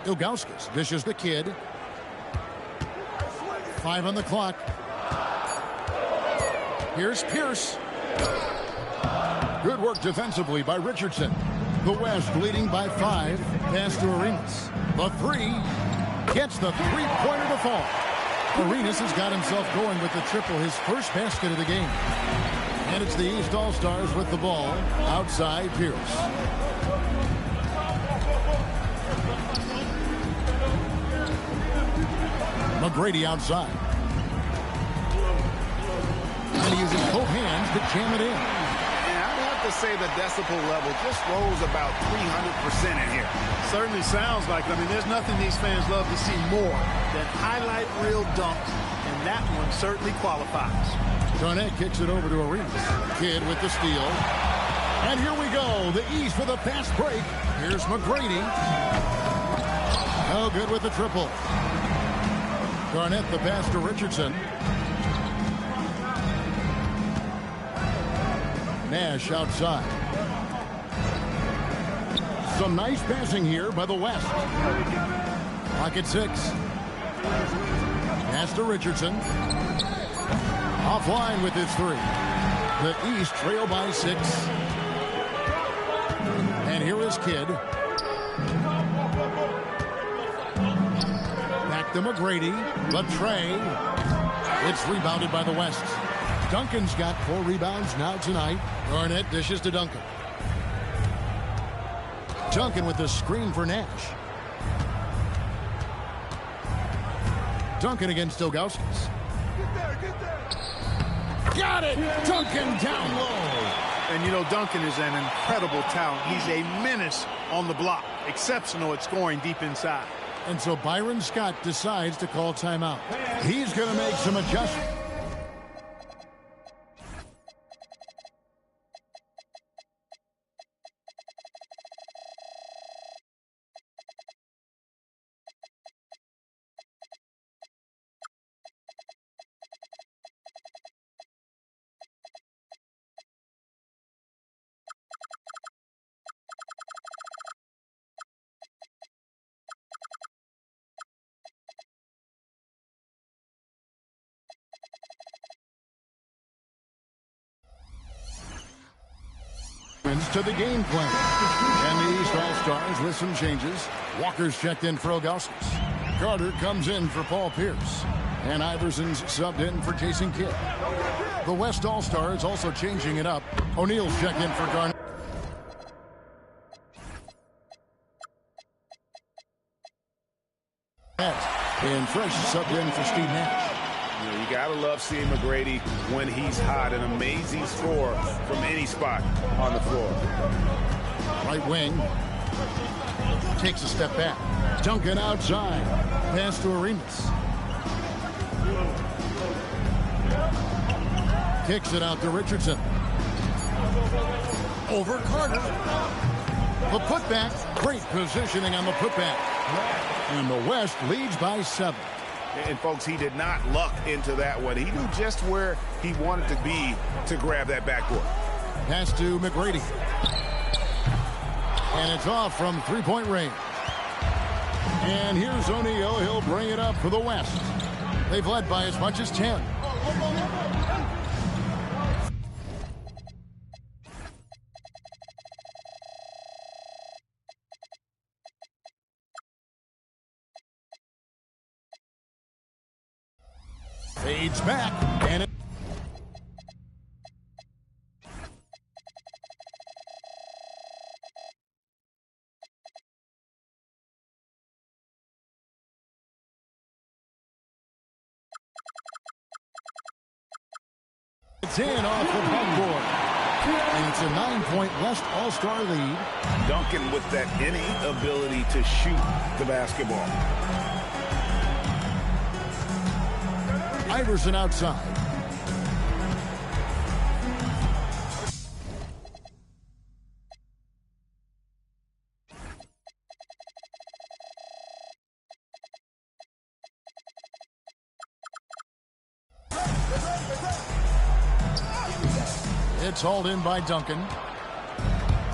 Ilgauskas dishes the Kidd. 5 on the clock. Here's Pierce. Good work defensively by Richardson. The West leading by 5. Pass to Arenas. The 3. Gets the three-pointer to fall. Arenas has got himself going with the triple, his first basket of the game. And it's the East All-Stars with the ball. Outside, Pierce. McGrady outside. And he uses both hands to jam it in. And I'd have to say the decibel level just rose about 300% in here. Certainly sounds like it. I mean, there's nothing these fans love to see more than highlight reel dunks, and that one certainly qualifies. Garnett kicks it over to Arenas. Kidd with the steal. And here we go. The East with a fast break. Here's McGrady. Oh, good with the triple. Garnett the pass to Richardson. Nash outside. Some nice passing here by the West. Clock at 6. Pass to Richardson. Offline with his 3. The East trail by 6. And here is Kidd. Back to McGrady. The tray. It's rebounded by the West. Duncan's got 4 rebounds now tonight. Garnett dishes to Duncan. Duncan with the screen for Nash. Duncan against Ilgauskas. Got it! Duncan down low. And you know, Duncan is an incredible talent. He's a menace on the block. Exceptional at scoring deep inside. And so Byron Scott decides to call timeout. He's going to make some adjustments. To the game plan. And the East All-Stars with some changes. Walker's checked in for Ilgauskas. Carter comes in for Paul Pierce. And Iverson's subbed in for Jason Kidd. The West All-Stars also changing it up. O'Neal's checked in for Garnett. And Fresh subbed in for Steve Nash. You gotta love seeing McGrady when he's hot. An amazing score from any spot on the floor. Right wing. Takes a step back. Duncan outside. Pass to Arenas. Kicks it out to Richardson. Over Carter. The putback. Great positioning on the putback. And the West leads by 7. And, folks, he did not luck into that one. He knew just where he wanted to be to grab that backboard. Pass to McGrady. And it's off from three-point range. And here's O'Neal. He'll bring it up for the West. They've led by as much as 10. Fades back, and it's in off the backboard. And it's a 9-point West All-Star lead. Duncan with that innate ability to shoot the basketball. Iverson outside. It's hauled in by Duncan.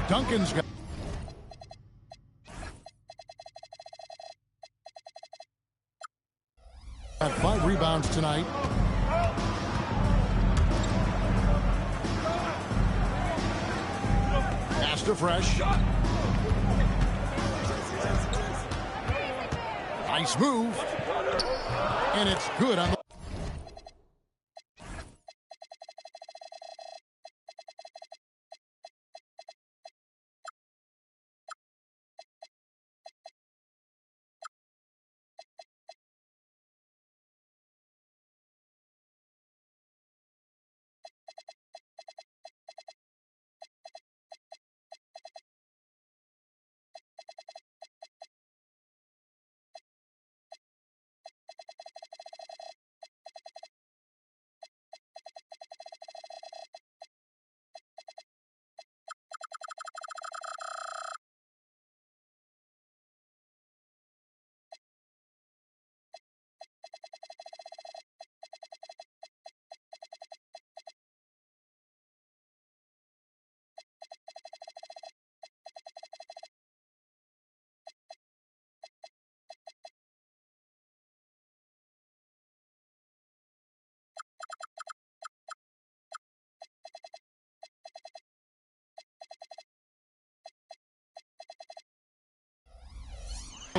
Duncan's got Got 5 rebounds tonight. Pass to Fresh. Nice move. And it's good on the...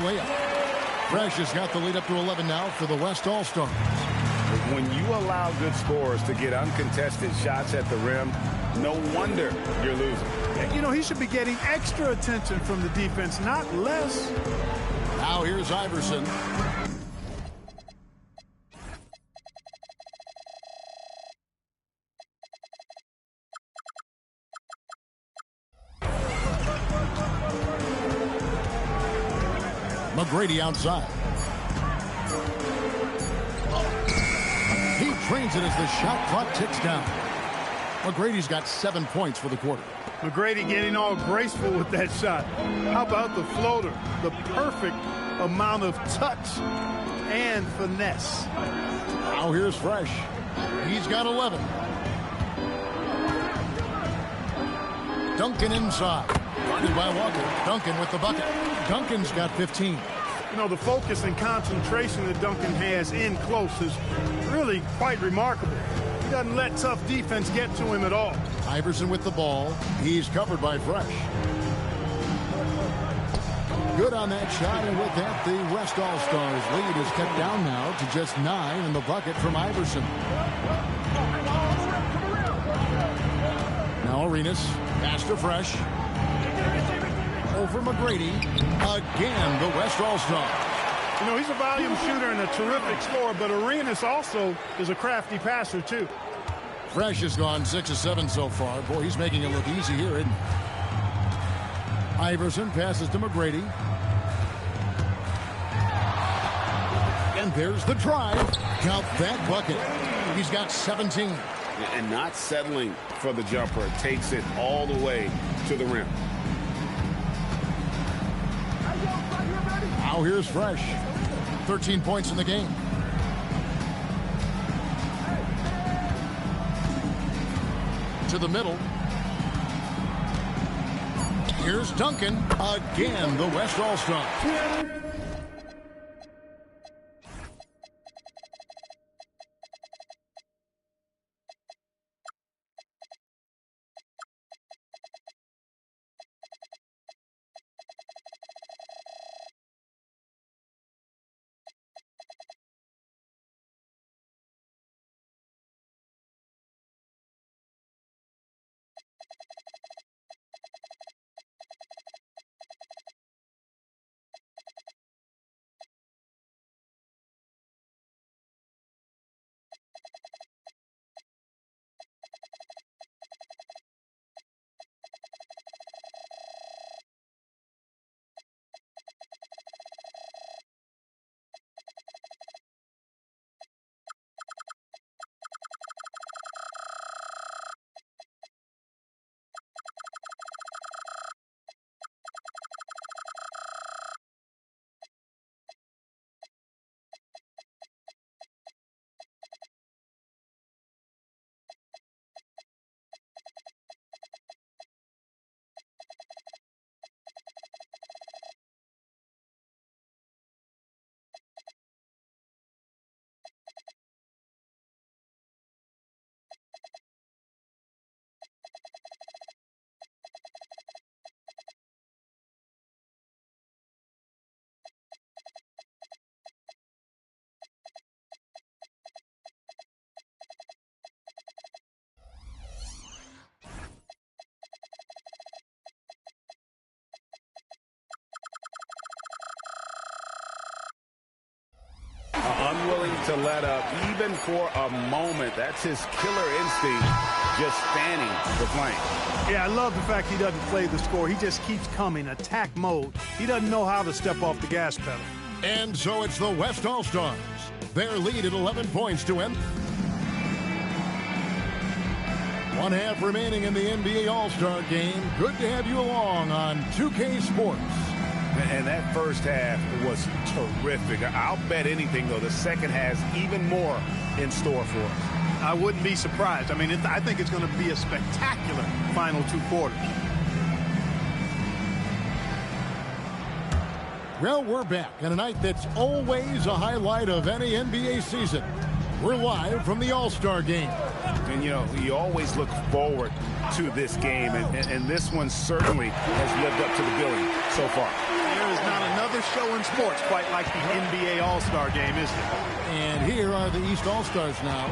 layup. Fresh has got the lead up to 11 now for the West All-Stars. When you allow good scorers to get uncontested shots at the rim, no wonder you're losing. You know, he should be getting extra attention from the defense, not less. Now here's Iverson. McGrady outside. He trains it as the shot clock ticks down. McGrady's got 7 points for the quarter. McGrady getting all graceful with that shot. How about the floater? The perfect amount of touch and finesse. Now here's Fresh. He's got 11. Duncan inside. Guarded by Walker. Duncan with the bucket. Duncan's got 15. You know, the focus and concentration that Duncan has in close is really quite remarkable. He doesn't let tough defense get to him at all. Iverson with the ball. He's covered by Fresh. Good on that shot, and with that, the West All-Stars lead is kept down now to just 9 in the bucket from Iverson. Now Arenas, pass to Fresh. Over McGrady. Again, the West All-Stars. You know, he's a volume shooter and a terrific scorer, but Arenas also is a crafty passer, too. Fresh has gone 6 of 7 so far. Boy, he's making it look easy here, isn't he? Iverson passes to McGrady. And there's the drive. Count that bucket. He's got 17. And not settling for the jumper. Takes it all the way to the rim. Now here's Fresh. 13 points in the game. To the middle. Here's Duncan. Again, the West All-Stars. to let up, even for a moment. That's his killer instinct, just fanning the flank. Yeah, I love the fact he doesn't play the score. He just keeps coming, attack mode. He doesn't know how to step off the gas pedal. And so it's the West All-Stars. Their lead at 11 points to end. 1/2 remaining in the NBA All-Star game. Good to have you along on 2K Sports. And that first half was terrific. I'll bet anything, though, the second has even more in store for us. I wouldn't be surprised. I mean, I think it's going to be a spectacular final 2 quarters. Well, we're back on a night that's always a highlight of any NBA season. We're live from the All-Star game. And, you know, you always look forward to this game, and this one certainly has lived up to the billing so far. There is not another show in sports quite like the NBA All-Star game, is there? And here are the East All-Stars now,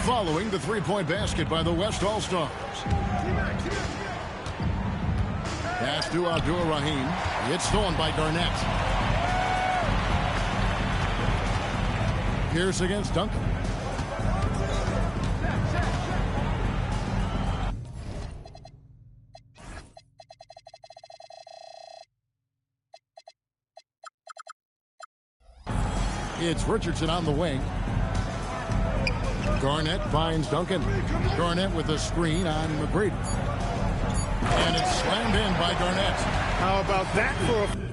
following the three-point basket by the West All-Stars. Pass to Abdur-Rahim. It's stolen by Garnett. Pierce against Duncan. It's Richardson on the wing. Garnett finds Duncan. Garnett with a screen on McGrady. And it's slammed in by Garnett. How about that for a...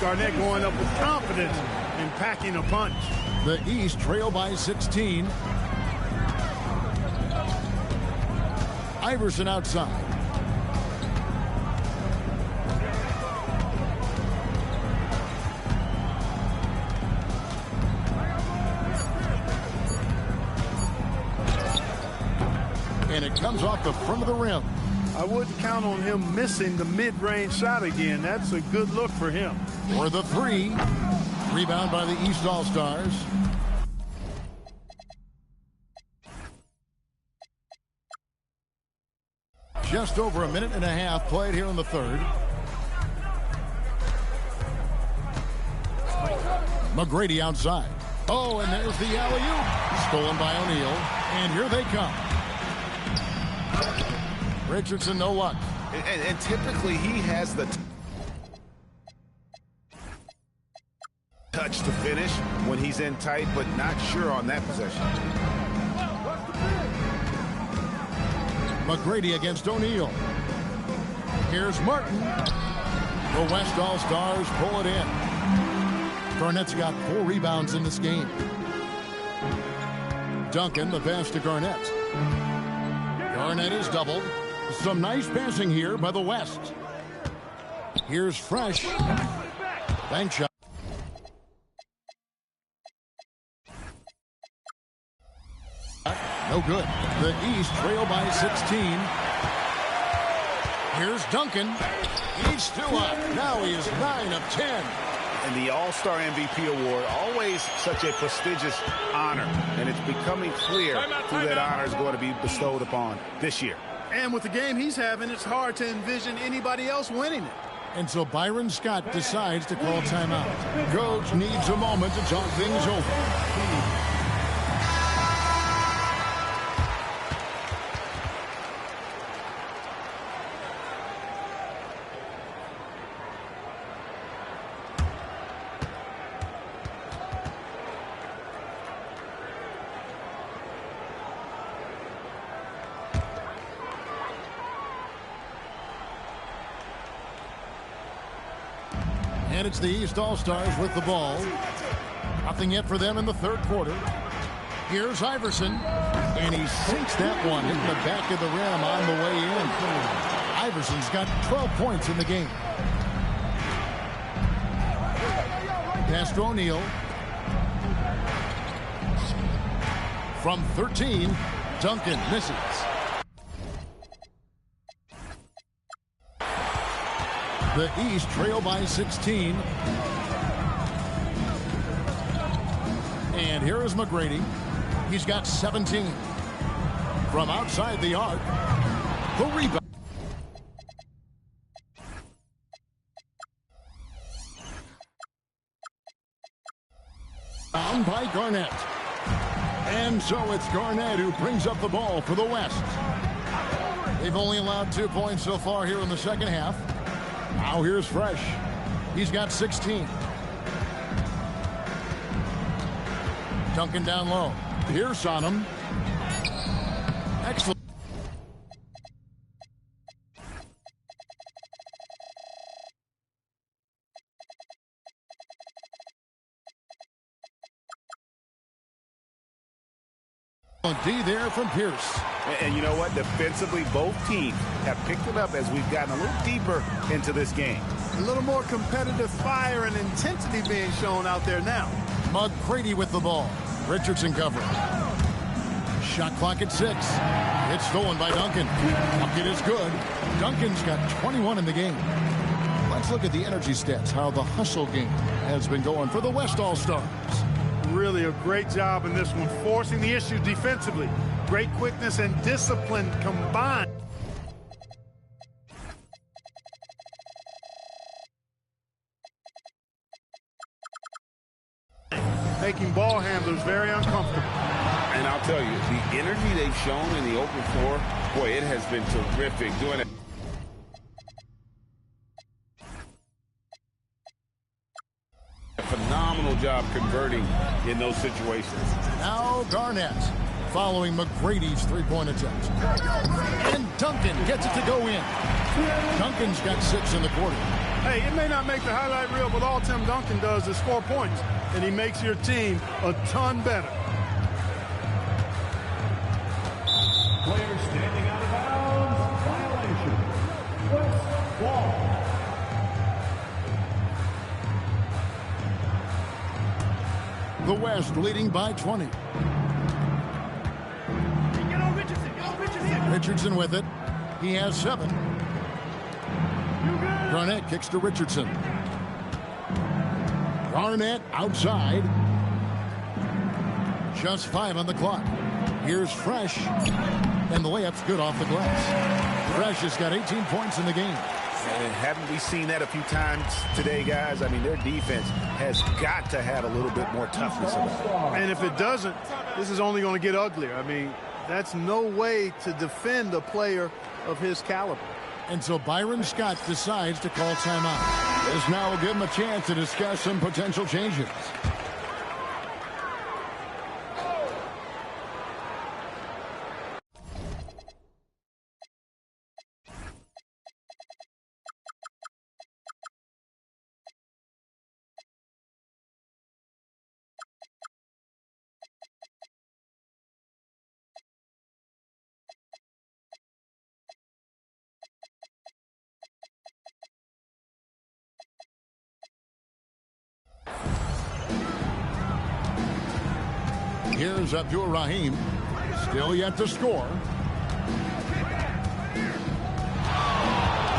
Garnett going up with confidence and packing a punch. The East trail by 16. Iverson outside. And it comes off the front of the rim. I wouldn't count on him missing the mid-range shot again. That's a good look for him. For the three. Rebound by the East All-Stars. Just over a minute and a half played here in the third. McGrady outside. Oh, and there's the alley-oop. Stolen by O'Neal. And here they come. Richardson, no luck. And typically he has the touch to finish when he's in tight, but not sure on that possession. McGrady against O'Neal. Here's Martin. The West All-Stars pull it in. Garnett's got 4 rebounds in this game. Duncan, the pass to Garnett. Garnett is doubled. Some nice passing here by the West. Here's Fresh. Bank shot. No good. The East trail by 16. Here's Duncan. He's still up. Now he is 9 of 10. And the All-Star MVP award, always such a prestigious honor. And it's becoming clear who that honor is going to be bestowed upon this year. And with the game he's having, it's hard to envision anybody else winning it. And so Byron Scott decides to call timeout. Coach needs a moment to talk things over. And it's the East All-Stars with the ball. Nothing yet for them in the third quarter. Here's Iverson. And he sinks that one, hitting the back of the rim on the way in. Iverson's got 12 points in the game. Pass to O'Neal. From 13, Duncan misses. The East trail by 16. And here is McGrady. He's got 17. From outside the arc, the rebound. Down by Garnett. And so it's Garnett who brings up the ball for the West. They've only allowed 2 points so far here in the second half. Now here's Fresh. He's got 16. Duncan down low. Pierce on him. Excellent. D there from Pierce. And you know what? Defensively, both teams have picked it up as we've gotten a little deeper into this game. A little more competitive fire and intensity being shown out there now. McGrady with the ball. Richardson covering. Shot clock at 6. It's stolen by Duncan. Bucket is good. Duncan's got 21 in the game. Let's look at the energy stats, how the hustle game has been going for the West All-Stars. Really a great job in this one, forcing the issues defensively. Great quickness and discipline combined. Making ball handlers very uncomfortable. And I'll tell you, the energy they've shown in the open floor, boy, it has been terrific doing it. A phenomenal job converting in those situations. Now Garnett following McGrady's three-point attempt. And Duncan gets it to go in. Duncan's got 6 in the quarter. Hey, it may not make the highlight reel, but all Tim Duncan does is score points, and he makes your team a ton better. Player standing out of bounds. Violation. West ball. The West leading by 20. Richardson with it. He has 7. Garnett kicks to Richardson. Garnett outside. Just 5 on the clock. Here's Fresh. And the layup's good off the glass. Fresh has got 18 points in the game. And haven't we seen that a few times today, guys? I mean, their defense has got to have a little bit more toughness about it. And if it doesn't, this is only going to get uglier. I mean, that's no way to defend a player of his caliber. And so Byron Scott decides to call timeout. This now will give him a chance to discuss some potential changes. Here's Abdul-Rahim. Still yet to score.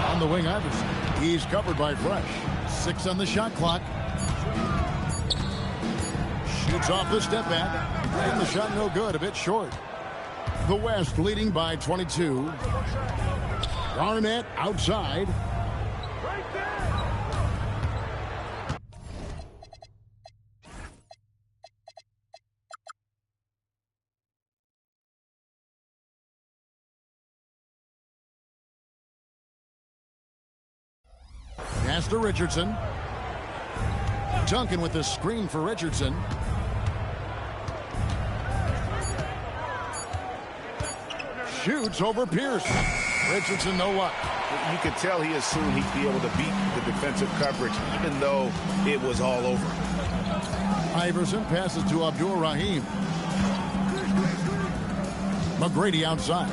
On the wing, Iverson. He's covered by Fresh. 6 on the shot clock. Shoots off the step back. And the shot no good, a bit short. The West leading by 22. Garnett outside. Pass to Richardson. Duncan with the screen for Richardson. Shoots over Pierce. Richardson, no luck. You could tell he assumed he'd be able to beat the defensive coverage, even though it was all over. Iverson passes to Abdul-Rahim. McGrady outside.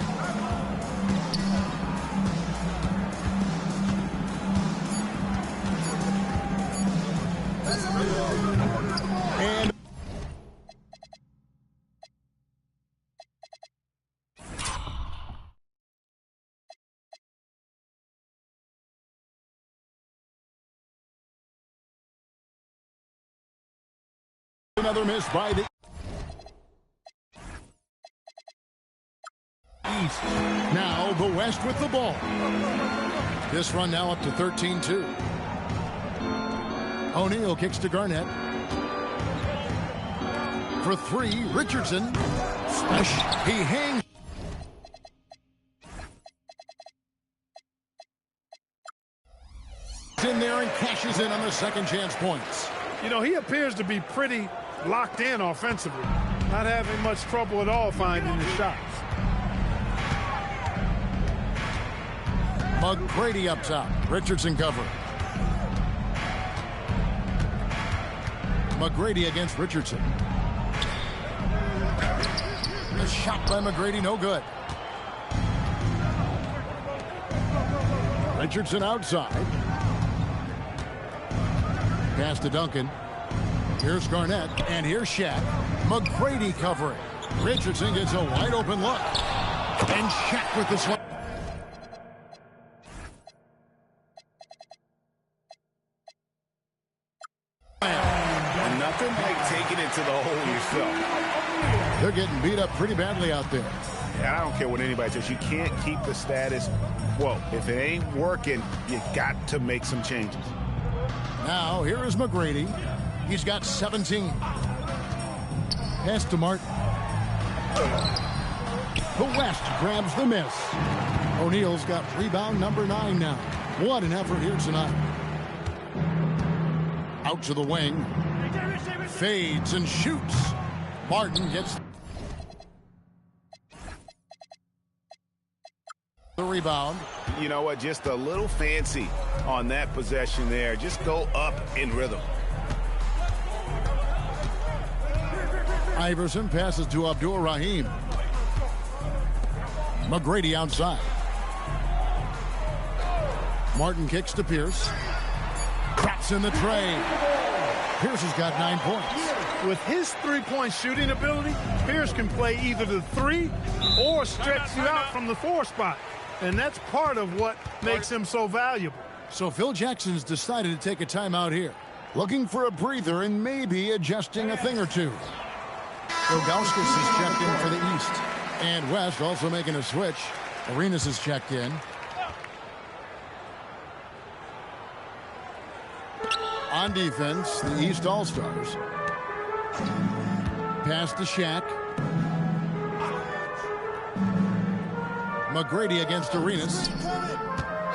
another miss by the East. Now the West with the ball. This run now up to 13-2. O'Neal kicks to Garnett. For three, Richardson. He hangs in there and cashes in on the second chance points. You know, he appears to be pretty locked in offensively. Not having much trouble at all finding the shots. McGrady up top. Richardson cover. McGrady against Richardson. The shot by McGrady, no good. Richardson outside. Pass to Duncan. Here's Garnett, and here's Shaq. McGrady covering. Richardson gets a wide open look. And Shaq with the swing. And nothing like taking it to the hole yourself. They're getting beat up pretty badly out there. And I don't care what anybody says. You can't keep the status quo. If it ain't working, you got to make some changes. Now, here is McGrady. He's got 17. Pass to Martin. The West grabs the miss. O'Neal's got rebound number 9 now. What an effort here tonight. Out to the wing. Fades and shoots. Martin gets the rebound. You know what? Just a little fancy on that possession there. Just go up in rhythm. Iverson passes to Abdul Rahim. McGrady outside. Martin kicks to Pierce. Drops in the tray. Pierce has got 9 points. With his three-point shooting ability, Pierce can play either the 3 or stretch you out from the 4 spot. And that's part of what makes him so valuable. So Phil Jackson's decided to take a timeout here. Looking for a breather and maybe adjusting a thing or two. Ilgauskas is checked in for the East. And West also making a switch. Arenas is checked in. On defense, the East All-Stars. Pass to Shaq. McGrady against Arenas.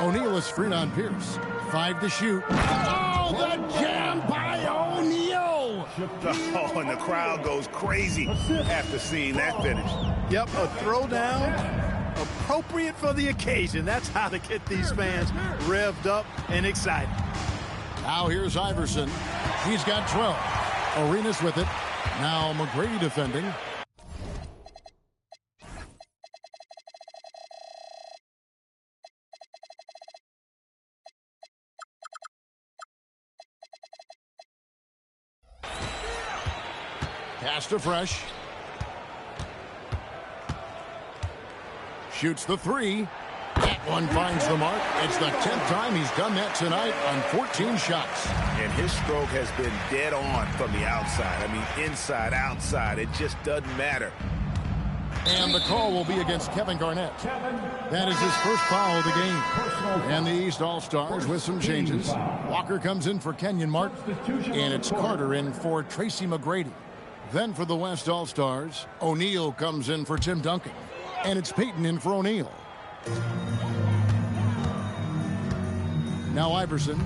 O'Neal is freed on Pierce. 5 to shoot. Oh, the jam by O'Neal! Oh, and the crowd goes crazy after seeing that finish. Yep, a throwdown appropriate for the occasion. That's how to get these fans revved up and excited. Now here's Iverson. He's got 12. Arenas with it. Now McGrady defending. Pass to Fresh. Shoots the 3. That one finds the mark. It's the 10th time he's done that tonight on 14 shots. And his stroke has been dead on from the outside. I mean, inside, outside, it just doesn't matter. And the call will be against Kevin Garnett. That is his first foul of the game. And the East All-Stars with some changes. Walker comes in for Kenyon Martin. And it's Carter in for Tracy McGrady. Then for the West All-Stars, O'Neal comes in for Tim Duncan. And it's Peyton in for O'Neal. Now Iverson.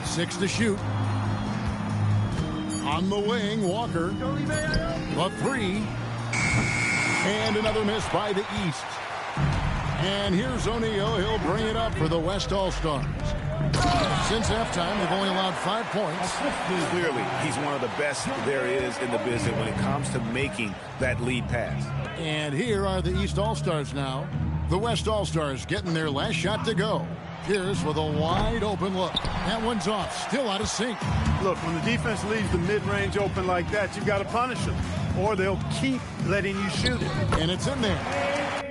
6 to shoot. On the wing, Walker. The 3. And another miss by the East. And here's O'Neal. He'll bring it up for the West All-Stars. Since halftime, they've only allowed 5 points. Clearly, he's one of the best there is in the business when it comes to making that lead pass. And here are the East All-Stars now. The West All-Stars getting their last shot to go. Pierce with a wide open look. That one's off. Still out of sync. Look, when the defense leaves the mid-range open like that, you've got to punish them, or they'll keep letting you shoot it. And it's in there.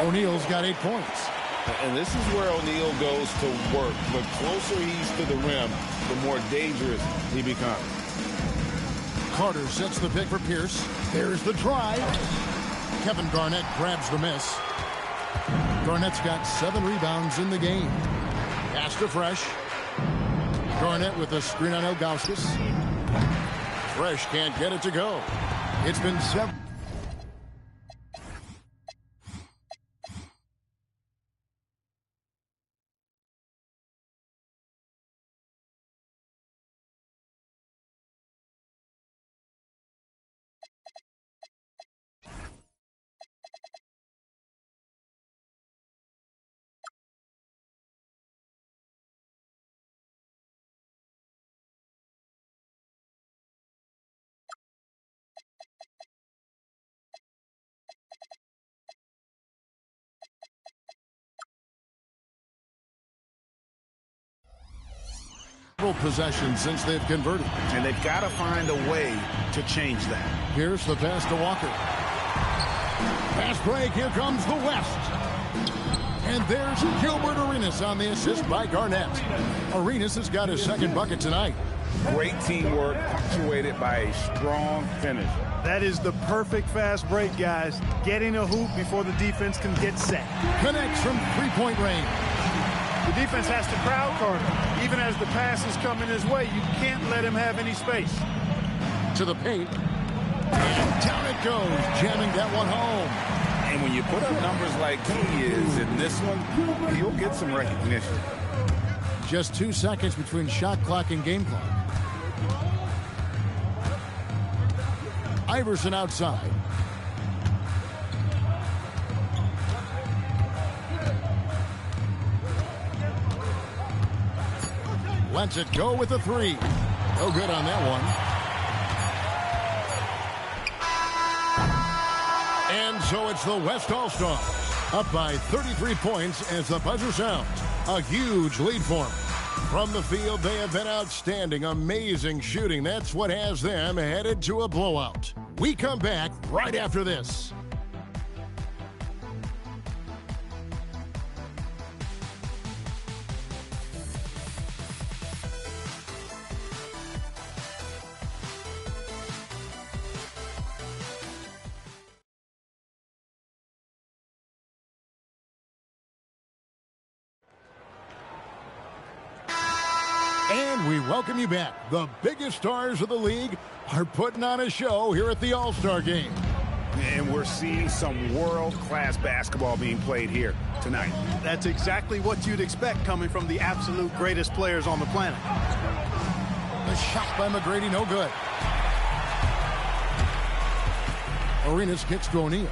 O'Neal's got 8 points. And this is where O'Neal goes to work. The closer he's to the rim, the more dangerous he becomes. Carter sets the pick for Pierce. There's the drive. Kevin Garnett grabs the miss. Garnett's got 7 rebounds in the game. Pass to Fresh. Garnett with a screen on Ilgauskas. Fresh can't get it to go. It's been 7. Possessions since they've converted. And they've got to find a way to change that. Here's the pass to Walker. Pass break. Here comes the West. And there's Gilbert Arenas on the assist by Garnett. Arenas has got his 2nd bucket tonight. Great teamwork punctuated by a strong finish. That is the perfect fast break, guys. Getting a hoop before the defense can get set. Connects from 3-point range. The defense has to crowd Carter. Even as the pass is coming his way, you can't let him have any space. To the paint. And down it goes, jamming that one home. And when you put up numbers like he is in this one, he'll get some recognition. Just 2 seconds between shot clock and game clock. Iverson outside. Lets it go with a 3. No good on that one. And so it's the West All-Stars up by 33 points as the buzzer sounds. A huge lead for them. From the field, they have been outstanding. Amazing shooting. That's what has them headed to a blowout. We come back right after this. And we welcome you back. The biggest stars of the league are putting on a show here at the All-Star Game. And we're seeing some world-class basketball being played here tonight. That's exactly what you'd expect coming from the absolute greatest players on the planet. The shot by McGrady, no good. Arenas kicks to O'Neal.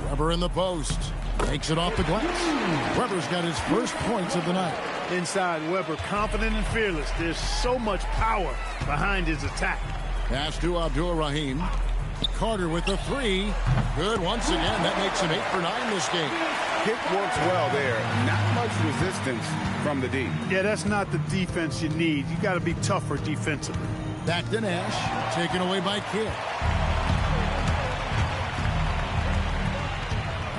Weber in the post. Takes it off the glass. Weber's got his first points of the night. Inside, Weber confident and fearless. There's so much power behind his attack. Pass to Abdul-Rahim. Carter with the 3. Good once again. That makes him 8 for 9 this game. Kick works well there. Not much resistance from the D. Yeah, that's not the defense you need. You got to be tougher defensively. Back to Nash. Taken away by Kidd.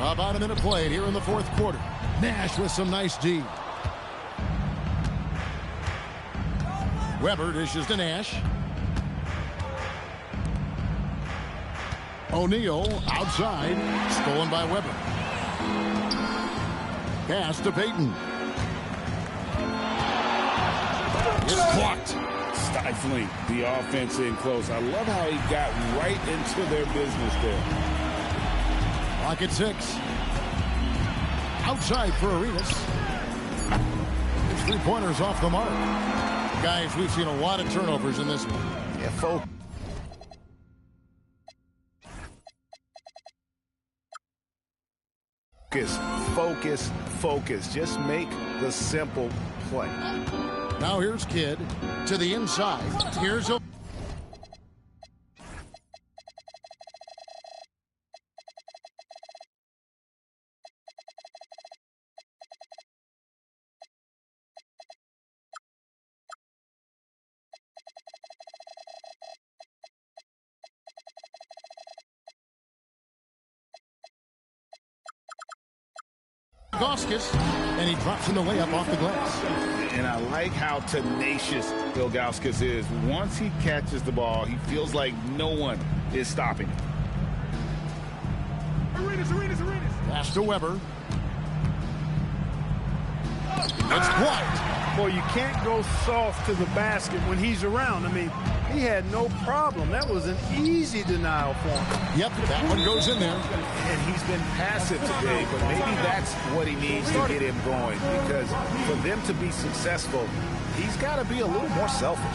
About a minute played here in the 4th quarter. Nash with some nice D. Weber dishes to Nash. O'Neal outside. Stolen by Weber. Pass to Payton. It's blocked. Stifling the offense in close. I love how he got right into their business there. Clock at 6. Outside for Arenas. His 3-pointers off the mark. Guys, we've seen a lot of turnovers in this one. Yeah, folks. Focus, focus. Just make the simple play. Now here's Kidd to the inside. Here's a Ilgauskas, and he drops in the layup off the glass. And I like how tenacious Ilgauskas is. Once he catches the ball, he feels like no one is stopping him. Pass to Weber. It's blocked. Boy, you can't go soft to the basket when he's around. I mean, he had no problem. That was an easy denial for him. Yep, that one goes in there. And he's been passive today, but maybe that's what he needs to get him going. Because for them to be successful, he's got to be a little more selfish.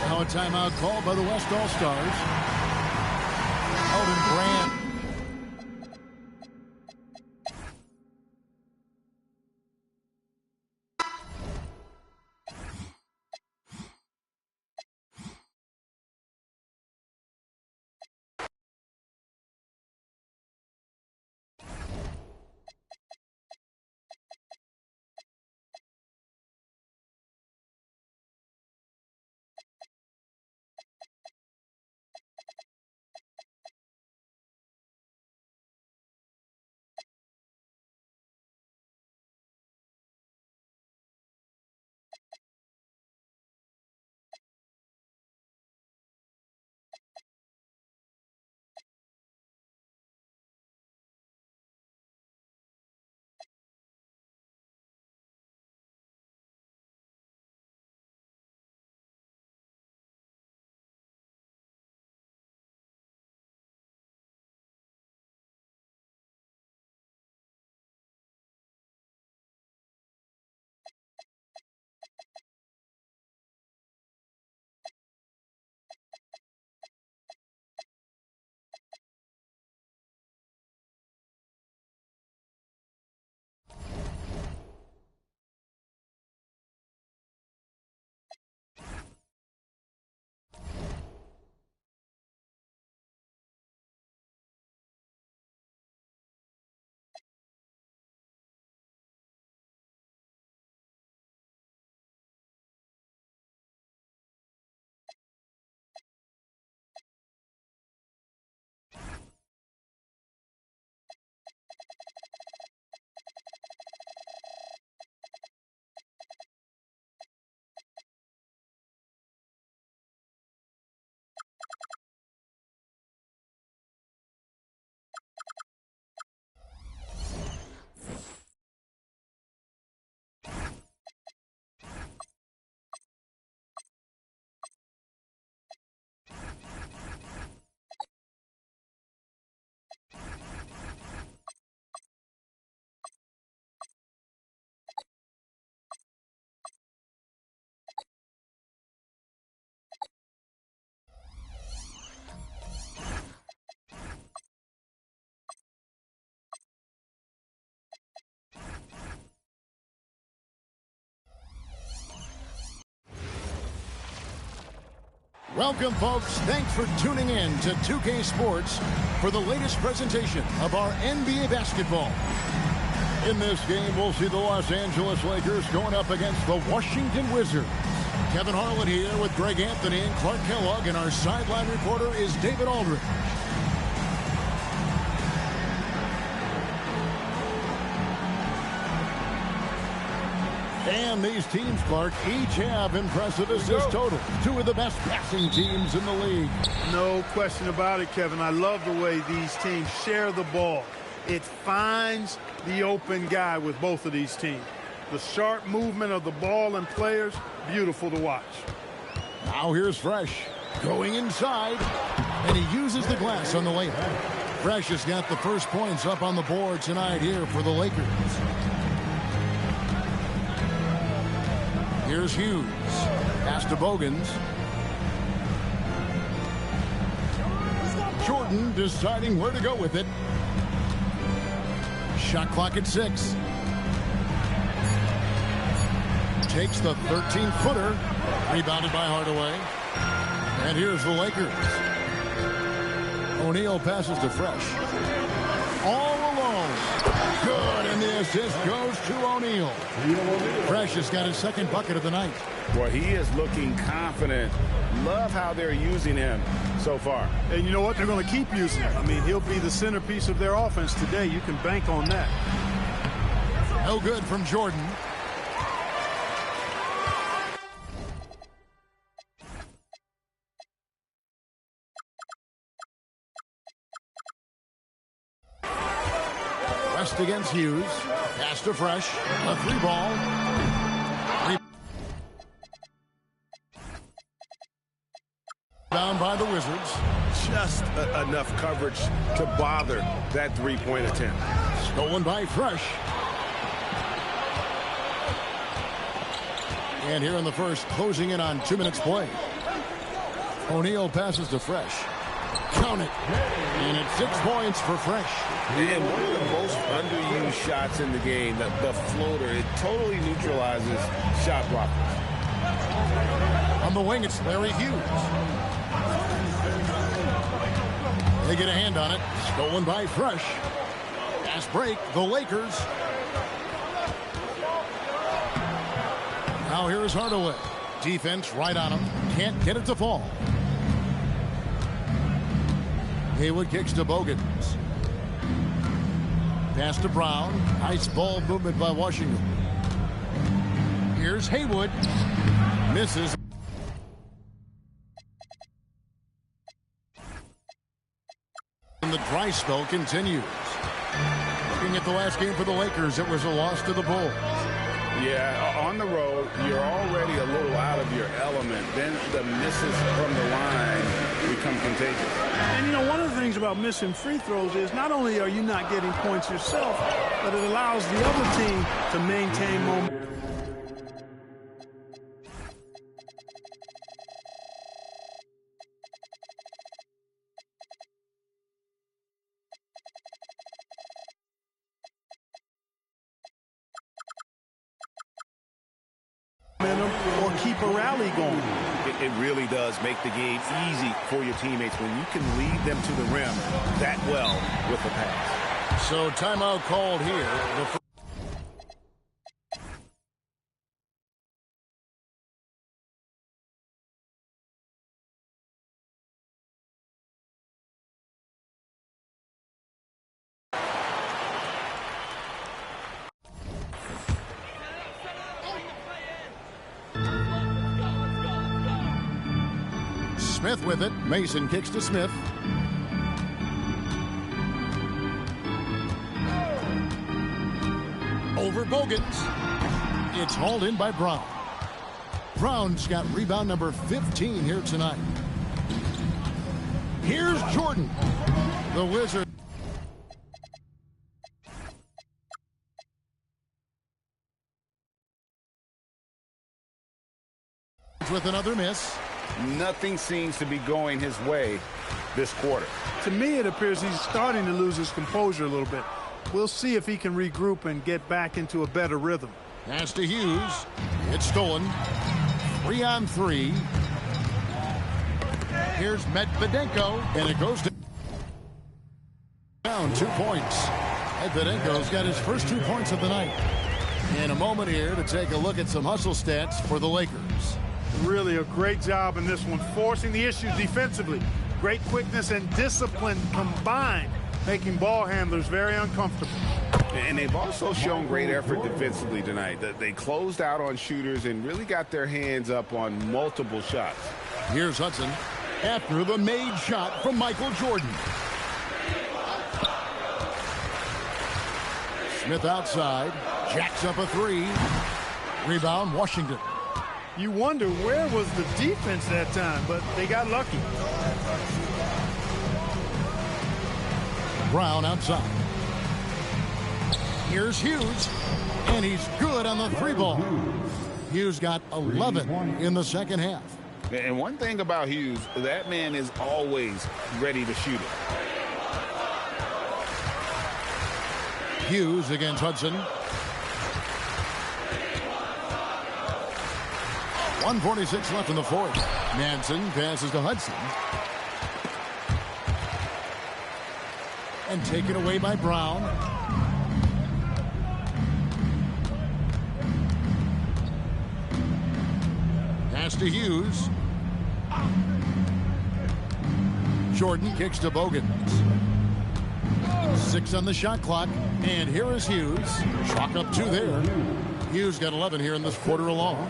Now a timeout called by the West All-Stars. Elton Brand. Welcome, folks. Thanks for tuning in to 2K Sports for the latest presentation of our NBA basketball. In this game, we'll see the Los Angeles Lakers going up against the Washington Wizards. Kevin Harlan here with Greg Anthony and Clark Kellogg, and our sideline reporter is David Aldridge. And these teams, Clark, each have impressive assist totals. Two of the best passing teams in the league. No question about it, Kevin. I love the way these teams share the ball. It finds the open guy with both of these teams. The sharp movement of the ball and players, beautiful to watch. Now here's Fresh going inside, and he uses the glass on the layup. Fresh has got the first points up on the board tonight here for the Lakers. Here's Hughes. Pass to Bogans. Jordan deciding where to go with it. Shot clock at 6. Takes the 13-footer. Rebounded by Hardaway. And here's the Lakers. O'Neal passes to Fresh. All alone. Good, and the assist goes to O'Neal. Fresh has got his second bucket of the night. Boy, he is looking confident. Love how they're using him so far. And you know what? They're going to keep using him. I mean, he'll be the centerpiece of their offense today. You can bank on that. No good from Jordan. West against Hughes. Pass to Fresh. A 3-ball. Down by the Wizards. Just enough coverage to bother that three-point attempt. Stolen by Fresh. And here in the first, closing in on 2 minutes play. O'Neal passes to Fresh. Count it. And it's 6 points for Fresh. And one of the most underused shots in the game, the floater, it totally neutralizes shot blockers. On the wing, it's Larry Hughes. They get a hand on it. Stolen by Fresh. Fast break, the Lakers. Now here's Hardaway. Defense right on him. Can't get it to fall. Haywood kicks to Bogans. Pass to Brown. Nice ball movement by Washington. Here's Haywood. Misses. And the dry spell continues. Looking at the last game for the Lakers, it was a loss to the Bulls. Yeah, on the road, you're already a little out of your element. Then the misses from the line become contagious. And, you know, one of the things about missing free throws is not only are you not getting points yourself, but it allows the other team to maintain momentum. Or keep a rally going. It really does make the game easy for your teammates when you can lead them to the rim that well with the pass. So timeout called here. Smith with it. Mason kicks to Smith. Over Bogans. It's hauled in by Brown. Brown's got rebound number 15 here tonight. Here's Jordan. The Wizard. With another miss. Nothing seems to be going his way this quarter. To me, it appears he's starting to lose his composure a little bit. We'll see if he can regroup and get back into a better rhythm. Pass to Hughes. It's stolen. 3-on-3. Here's Medvedenko, and it goes down 2 points. Medvedenko's got his first 2 points of the night. In a moment here to take a look at some hustle stats for the Lakers. Really a great job in this one, forcing the issues defensively. Great quickness and discipline combined, making ball handlers very uncomfortable. And they've also shown great effort defensively tonight. They closed out on shooters and really got their hands up on multiple shots. Here's Hudson after the made shot from Michael Jordan. Smith outside, jacks up a 3. Rebound, Washington. You wonder where was the defense that time, but they got lucky. Brown outside. Here's Hughes, and he's good on the 3-ball. Hughes got 11 in the second half. And one thing about Hughes, that man is always ready to shoot it. Hughes against Hudson. 1:46 left in the fourth. Manson passes to Hudson. And taken away by Brown. Pass to Hughes. Jordan kicks to Bogans. 6 on the shot clock. And here is Hughes. Chalk up 2 there. Hughes got 11 here in this quarter alone.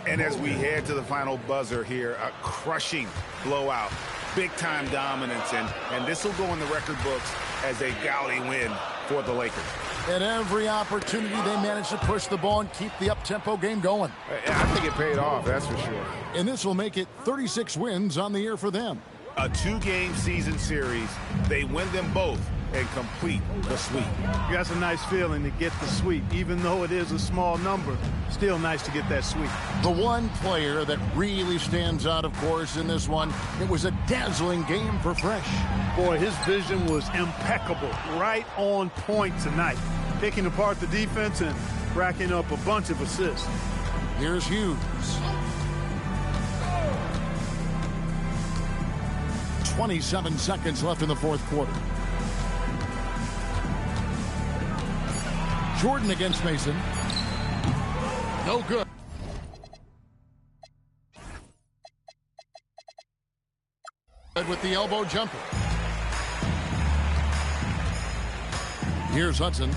And as we head to the final buzzer here, a crushing blowout. Big-time dominance, and this will go in the record books as a gaudy win for the Lakers. At every opportunity, they managed to push the ball and keep the up-tempo game going. I think it paid off, that's for sure. And this will make it 36 wins on the year for them. A 2-game season series. They win them both and complete the sweep. That's a nice feeling to get the sweep. Even though it is a small number, still nice to get that sweep. The one player that really stands out, of course, in this one, it was a dazzling game for Fresh. Boy, his vision was impeccable, right on point tonight. Picking apart the defense and racking up a bunch of assists. Here's Hughes. 27 seconds left in the fourth quarter. Jordan against Mason. No good. With the elbow jumper. Here's Hudson.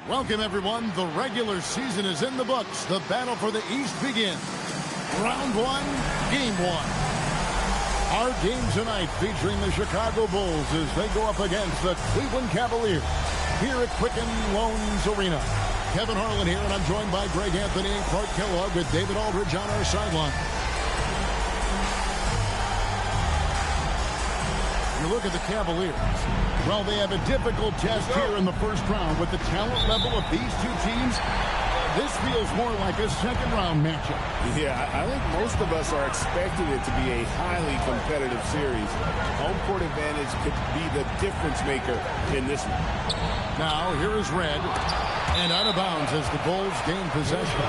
Welcome, everyone. The regular season is in the books. The battle for the East begins. Round one, game one. Our game tonight featuring the Chicago Bulls as they go up against the Cleveland Cavaliers here at Quicken Loans Arena. Kevin Harlan here, and I'm joined by Greg Anthony and Clark Kellogg with David Aldridge on our sideline. You look at the Cavaliers. Well, they have a difficult test here in the first round. With the talent level of these two teams, this feels more like a second-round matchup. Yeah, I think most of us are expecting it to be a highly competitive series. Home court advantage could be the difference maker in this one. Now, here is Red, and out of bounds as the Bulls gain possession.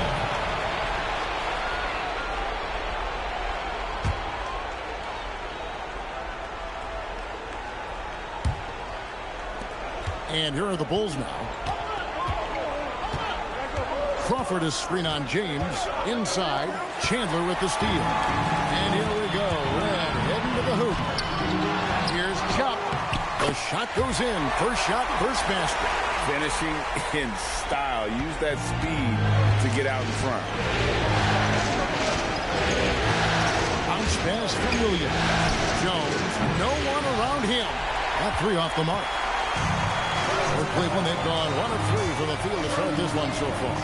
And here are the Bulls now. Crawford is screen on James. Inside, Chandler with the steal. And here we go. Red heading to the hoop. Here's Chop. The shot goes in. First shot, first basket. Finishing in style. Use that speed to get out in front. Bounce pass from Williams. Jones, no one around him. That three off the mark. For Cleveland, they've gone 1 of 3 from the field to start this one so far.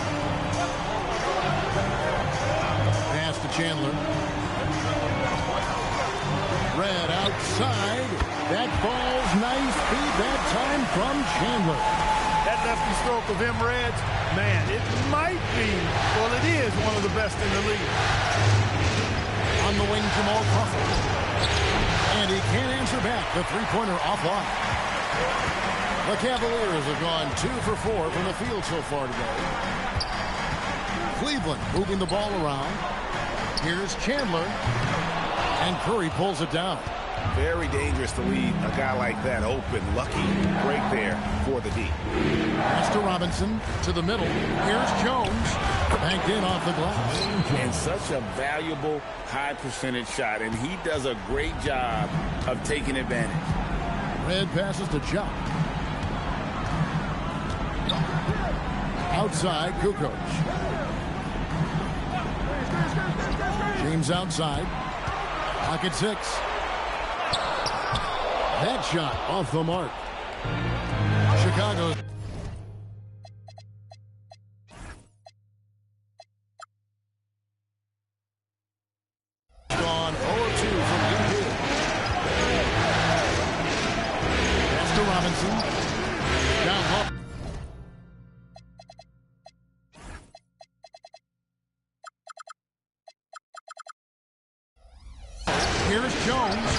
Pass to Chandler. Red outside. That falls nice feed that time from Chandler. That lefty stroke of him, Reds, man, it might be, well, it is one of the best in the league. On the wing, Jamal Crawford. And he can't answer back. The three-pointer offline. The Cavaliers have gone 2 for 4 from the field so far today. Cleveland moving the ball around. Here's Chandler. And Curry pulls it down. Very dangerous to leave a guy like that open. Lucky break there for the D. Pass to Robinson to the middle. Here's Jones. Banked in off the glass. And such a valuable high percentage shot. And he does a great job of taking advantage. Red passes to Jock. Outside, Kukoc. James outside. Pocket 6. That shot off the mark. Chicago. Gone 0-2 from UP. Pass to Robinson. Down low. Here's Jones.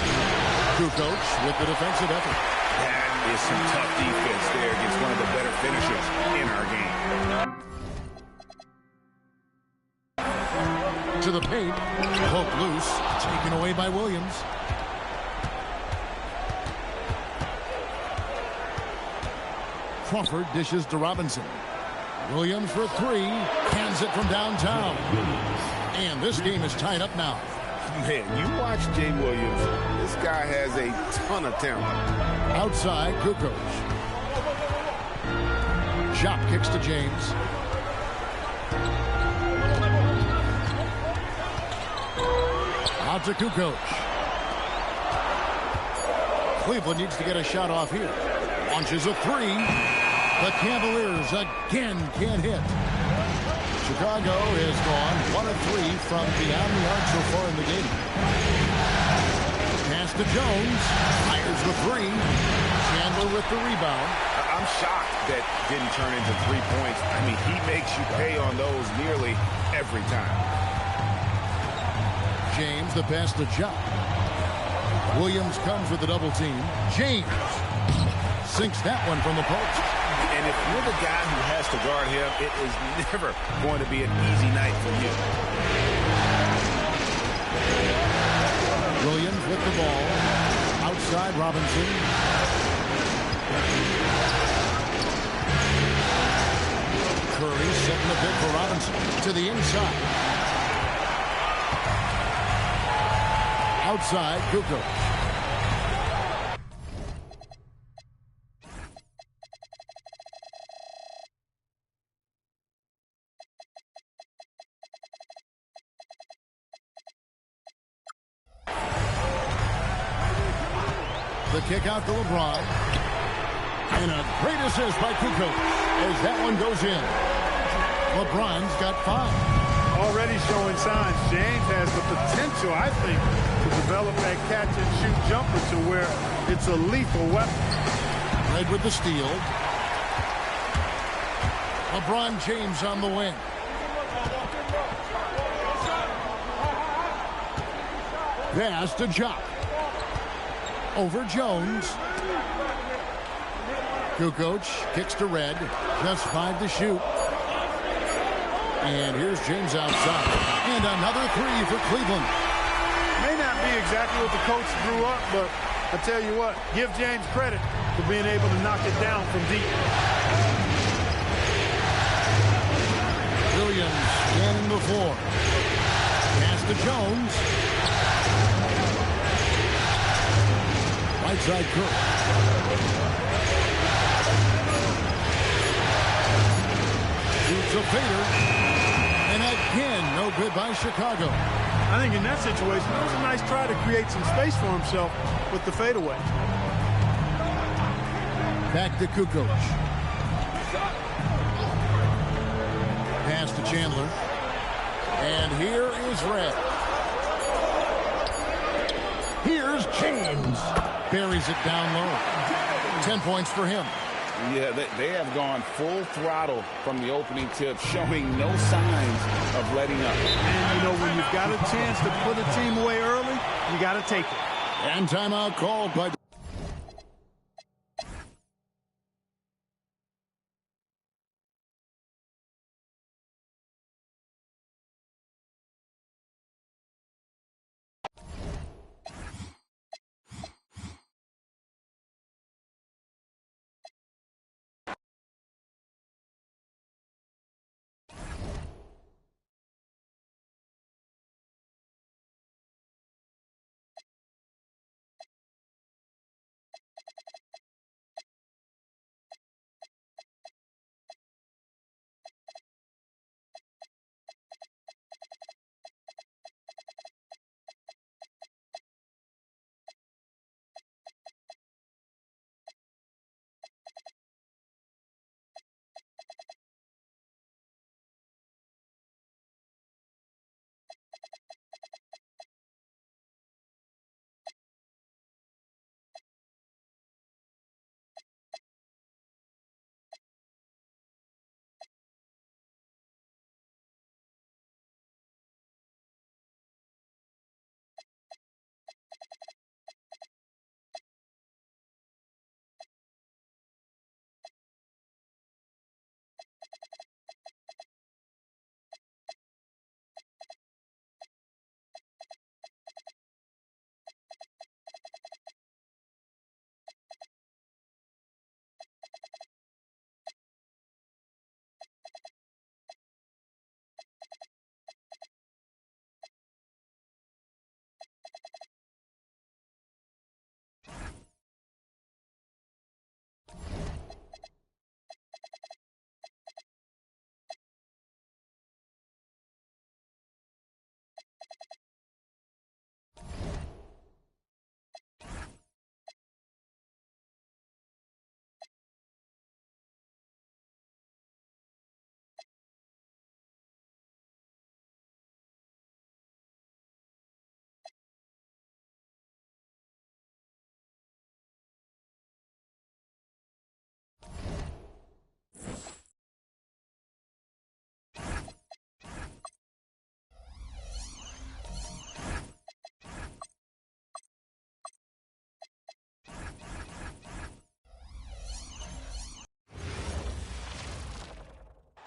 Kukoc with the defensive effort. That is some tough defense there against one of the better finishers in our game. To the paint. Hook loose. Taken away by Williams. Crawford dishes to Robinson. Williams for 3. Hands it from downtown. And this game is tied up now. Man, you watch Jay Williams. This guy has a ton of talent. Outside, Kukoc. Shot kicks to James. Out to Kukoc. Cleveland needs to get a shot off here. Launches a 3. The Cavaliers again can't hit. Chicago has gone 1 of 3 from beyond the arc so far in the game. Pass to Jones. Fires the 3. Chandler with the rebound. I'm shocked that didn't turn into 3 points. I mean, he makes you pay on those nearly every time. James, the pass to Jock. Williams comes with the double team. James sinks that one from the post. And if you're the guy who has to guard him, it is never going to be an easy night for you. Williams with the ball. Outside Robinson. Curry setting the pick for Robinson. To the inside. Outside, Kukoc. The kick out to LeBron. And a great assist by Kukoc as that one goes in. LeBron's got 5. Already showing signs. James has the potential, I think, to develop that catch-and-shoot jumper to where it's a lethal weapon. Red with the steal. LeBron James on the wing. Pass to Jock. Over Jones. Kukoc kicks to Red. Just 5 to shoot. And here's James outside. And another 3 for Cleveland. May not be exactly what the coach drew up, but I tell you what, give James credit for being able to knock it down from deep. Williams scanning the floor. Pass to Jones. Right side Kirk. Shoots a fader. And again, no good by Chicago. I think in that situation, it was a nice try to create some space for himself with the fadeaway. Back to Kukoc. Pass to Chandler. And here is Red. Here's James. Buries it down low. 10 points for him. Yeah, they have gone full throttle from the opening tip, showing no signs of letting up. And, you know, when you've got a chance to put a team away early, you got to take it. And timeout called by...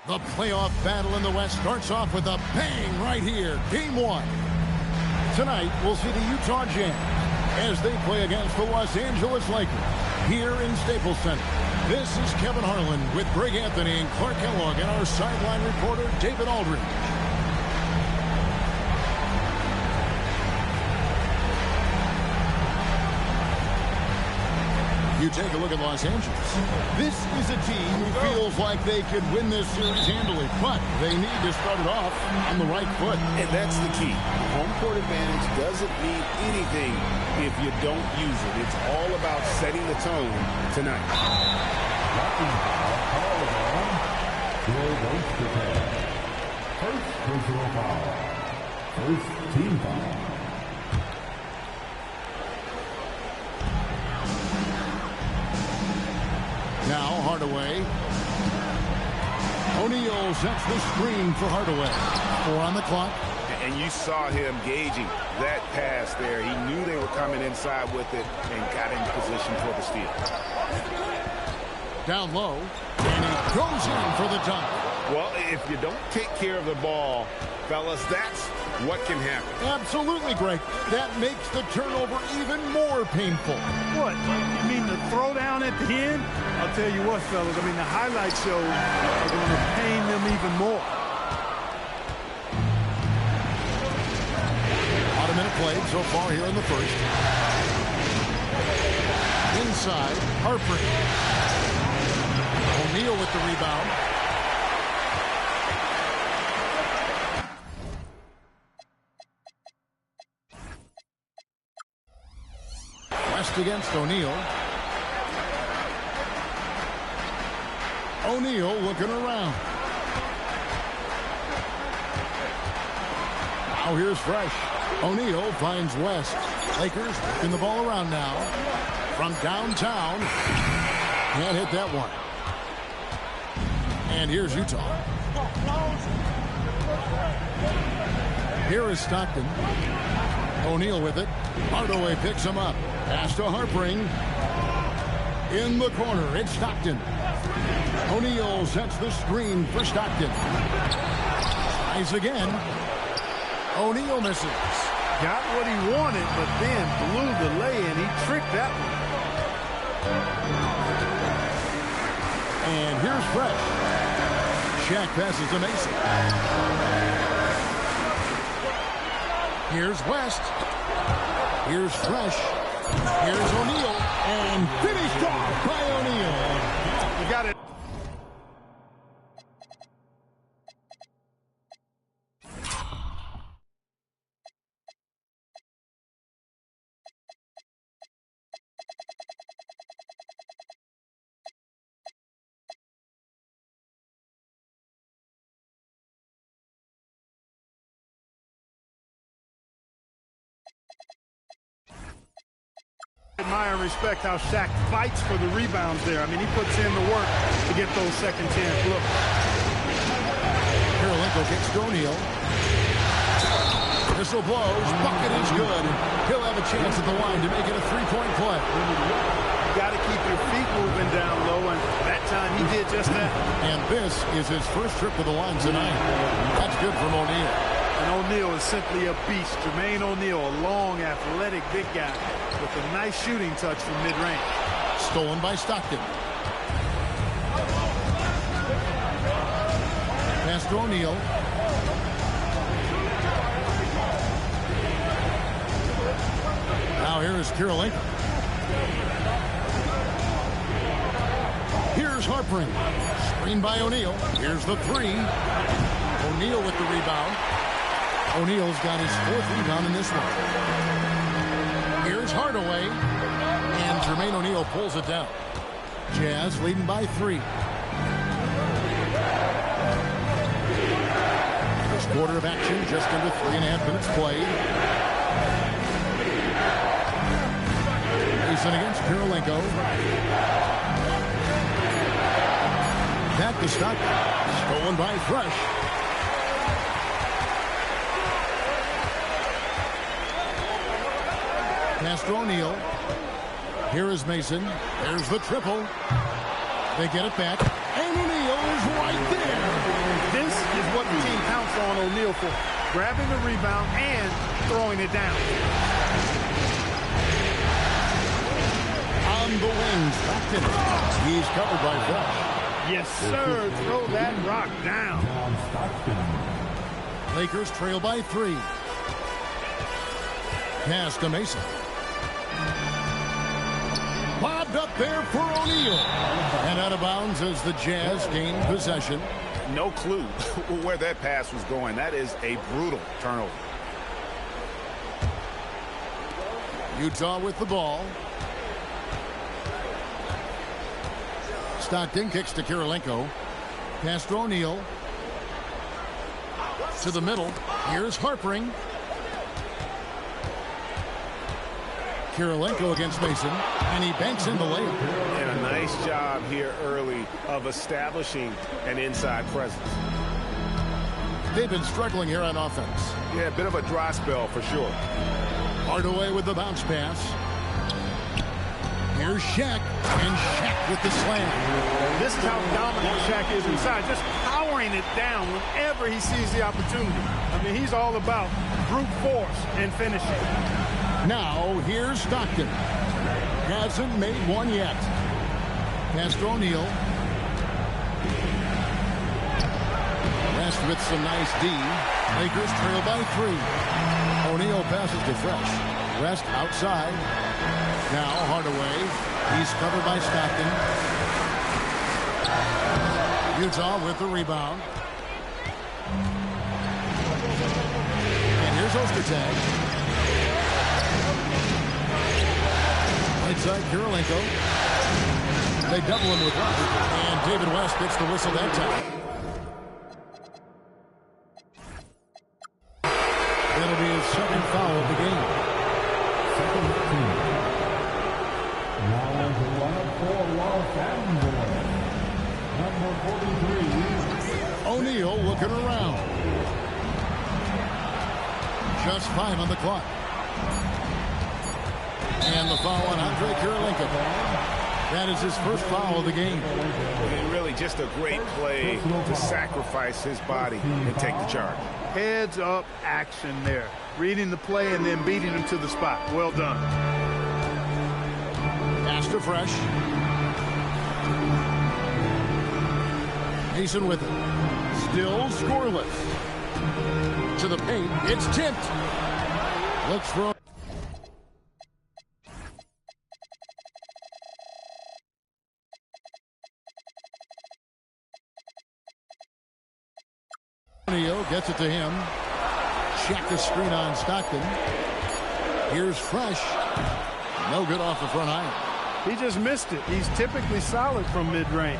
The playoff battle in the West starts off with a bang right here. Game 1. Tonight, we'll see the Utah Jazz as they play against the Los Angeles Lakers here in Staples Center. This is Kevin Harlan with Greg Anthony and Clark Kellogg and our sideline reporter, David Aldridge. You take a look at Los Angeles. This is a team who feels like they could win this series handily, but they need to start it off on the right foot. And that's the key. Home court advantage doesn't mean anything if you don't use it. It's all about setting the tone tonight. First personal foul. First team foul. Now Hardaway. O'Neal sets the screen for Hardaway. 4 on the clock. And you saw him gauging that pass there. He knew they were coming inside with it and got in position for the steal. Down low. And he goes in for the dunk. Well, if you don't take care of the ball, fellas, that's what can happen. Absolutely, Greg. That makes the turnover even more painful. What? You mean the throwdown at the end? I'll tell you what, fellas. I mean, the highlight shows are going to pain them even more. About a minute played so far here in the first. Inside, Harper. O'Neal with the rebound. West against O'Neal. O'Neal looking around. Now here's Fresh. O'Neal finds West. Lakers working the ball around now. From downtown. Can't hit that one. And here's Utah. Here is Stockton. O'Neal with it. Hardaway picks him up. Pass to Harpering. In the corner, it's Stockton. O'Neal sets the screen for Stockton. Tries again. O'Neal misses. Got what he wanted, but then blew the lay-in. He tricked that one. And here's Fresh. Shaq passes to Mason. Here's West. Here's Fresh. Here's O'Neal. And finished off by O'Neal. You got it. Admire and respect how Shaq fights for the rebounds there. I mean, he puts in the work to get those second chance looks. Kirilenko kicks to O'Neal. Whistle blows. Bucket is good. He'll have a chance at the line to make it a three-point play. You got to keep your feet moving down low, and that time he did just that. And this is his first trip to the line tonight. That's good from O'Neal. And O'Neal is simply a beast. Jermaine O'Neal, a long, athletic, big guy with a nice shooting touch from mid-range. Stolen by Stockton. Pass to O'Neal. Now here is Kirilenko. Here's Harpering. Screen by O'Neal. Here's the three. O'Neal with the rebound. O'Neal's got his fourth rebound in this one. Here's Hardaway. And Jermaine O'Neal pulls it down. Jazz leading by 3. First quarter of action, just under 3.5 minutes played. Mason against Kirilenko. Back to Stockton. Stolen by Fresh. Pass to O'Neal. Here is Mason. There's the triple. They get it back. And O'Neal is right there. This is what the team counts on O'Neal for. Grabbing the rebound and throwing it down. On the wings. Stockton. He's covered by Fresh. Yes, sir. Throw that rock down. Lakers trail by 3. Pass to Mason. Bobbed up there for O'Neal. And out of bounds as the Jazz gain possession. No clue where that pass was going. That is a brutal turnover. Utah with the ball. Stockton kicks to Kirilenko. Pass to O'Neal. To the middle. Here's Harpering. Kirilenko against Mason, and he banks in the layup. And a nice job here early of establishing an inside presence. They've been struggling here on offense. Yeah, a bit of a dry spell for sure. Hardaway with the bounce pass. Here's Shaq, and Shaq with the slam. This is how dominant Shaq is inside, just powering it down whenever he sees the opportunity. I mean, he's all about brute force and finishing. Now, here's Stockton. Hasn't made one yet. Pass to O'Neal. West with some nice D. Lakers trail by 3. O'Neal passes to Fresh. West outside. Now Hardaway. He's covered by Stockton. Utah with the rebound. And here's Ostertag. Right side, Kirilenko. They double him with West. And David West gets the whistle that time. That'll be his second foul of the game. Second team. Now on the lineup for Los Angeles. Number 43. O'Neal looking around. Just 5 on the clock. And the foul on Andre Kirilenko. That is his first foul of the game. And really just a great play to sacrifice his body and take the charge. Heads up action there. Reading the play and then beating him to the spot. Well done. Pass to Fresh. Mason with it. Still scoreless. To the paint. It's tipped. Looks for... Gets it to him. Check the screen on Stockton. Here's Fresh. No good off the front iron. He just missed it. He's typically solid from mid-range.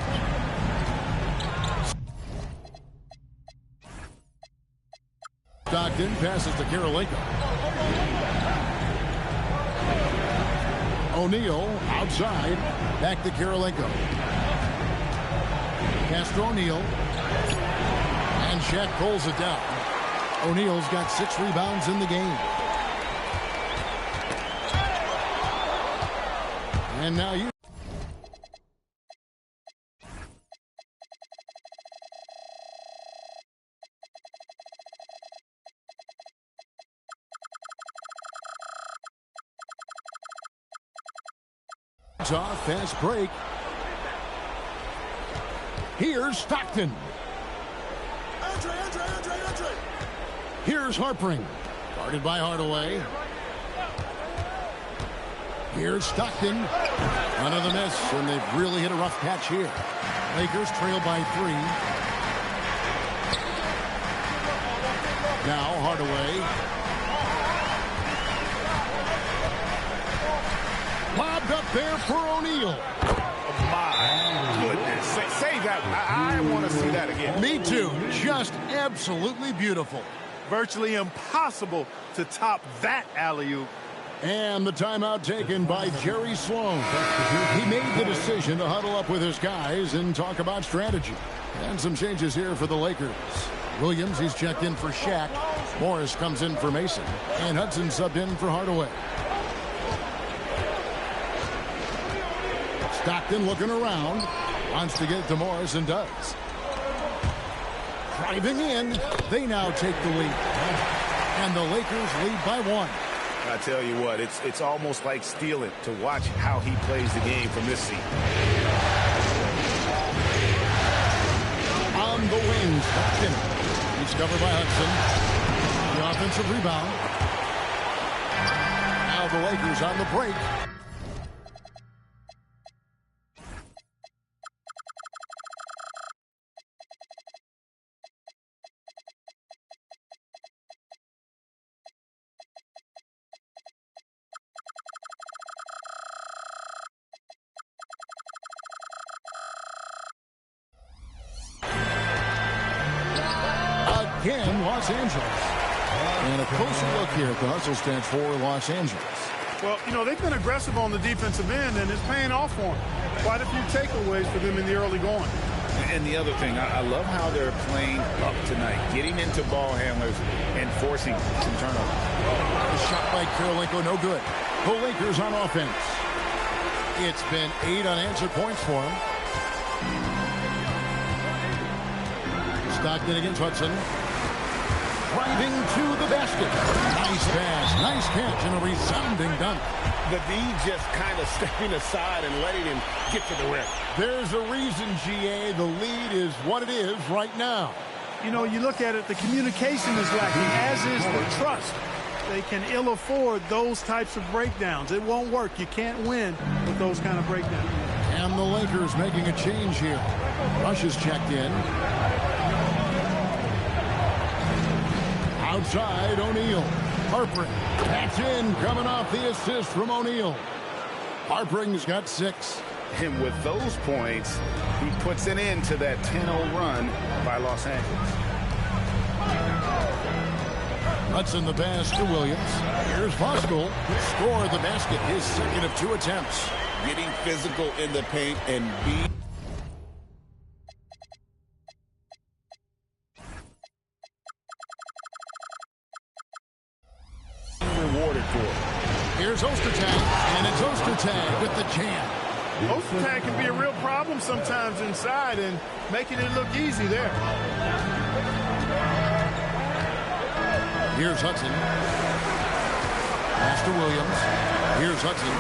Stockton passes to Kirilenko. O'Neal outside. Back to Kirilenko. Pass to O'Neal. And Shaq pulls it down. O'Neal's got 6 rebounds in the game. And now you... Off, fast break. Here's Stockton. Andre. Here's Harpering. Guarded by Hardaway. Here's Stockton. Another miss, and they've really hit a rough patch here. Lakers trail by 3. Now Hardaway. Lobbed up there for O'Neal. My goodness. Say that. I want to see that again. Me too. Just absolutely beautiful. Virtually impossible to top that alley-oop. And the timeout taken by Jerry Sloan. He made the decision to huddle up with his guys and talk about strategy. And some changes here for the Lakers. Williams, he's checked in for Shaq. Morris comes in for Mason. And Hudson subbed in for Hardaway. Stockton looking around. Wants to get it to Morris and does. Driving in. They now take the lead. And the Lakers lead by 1. I tell you what, it's almost like stealing to watch how he plays the game from this seat. On the wing, Stockton. He's covered by Hudson. The offensive rebound. Now the Lakers on the break. again, Los Angeles. And a closer look here at the hustle stats for Los Angeles. Well, you know, they've been aggressive on the defensive end, and it's paying off for them. Quite a few takeaways for them in the early going. And the other thing, I love how they're playing up tonight, getting into ball handlers and forcing some turnovers. The shot by Kirilenko, no good. The Lakers on offense. It's been 8 unanswered points for him. Stockton against Hudson. Driving to the basket. Nice pass, nice catch, and a resounding dunk. The D just kind of stepping aside and letting him get to the rim. There's a reason, GA, the lead is what it is right now. You know, you look at it, the communication is lacking, as is the trust. They can ill afford those types of breakdowns. It won't work. You can't win with those kind of breakdowns. And the Lakers making a change here. Rush is checked in. Outside, O'Neal. Harper. That's in, coming off the assist from O'Neal. Harpering's got 6. And with those points, he puts an end to that 10-0 run by Los Angeles. Hudson the pass to Williams. Here's Voskuhl. Score the basket, his second of 2 attempts. Getting physical in the paint and being rewarded for it. Here's Ostertag, and it's Ostertag with the jam. Ostertag can be a real problem sometimes inside and making it look easy there. Here's Hudson. Pass to Williams. Here's Hudson.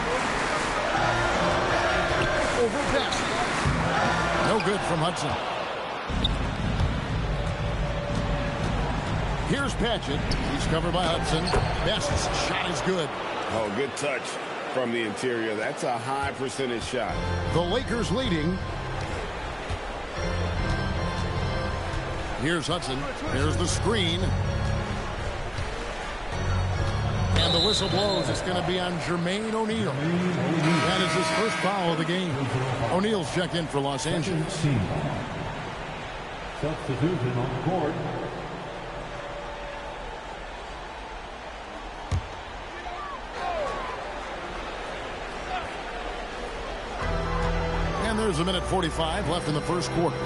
Over pass. No good from Hudson. Here's Patchett. He's covered by Hudson. Best's shot is good. Oh, good touch from the interior. That's a high percentage shot. The Lakers leading. Here's Hudson. There's the screen. And the whistle blows. It's going to be on Jermaine O'Neal. That is his first foul of the game. O'Neal's checked in for Los Angeles. Substitution on the court. And there's a minute 45 left in the first quarter.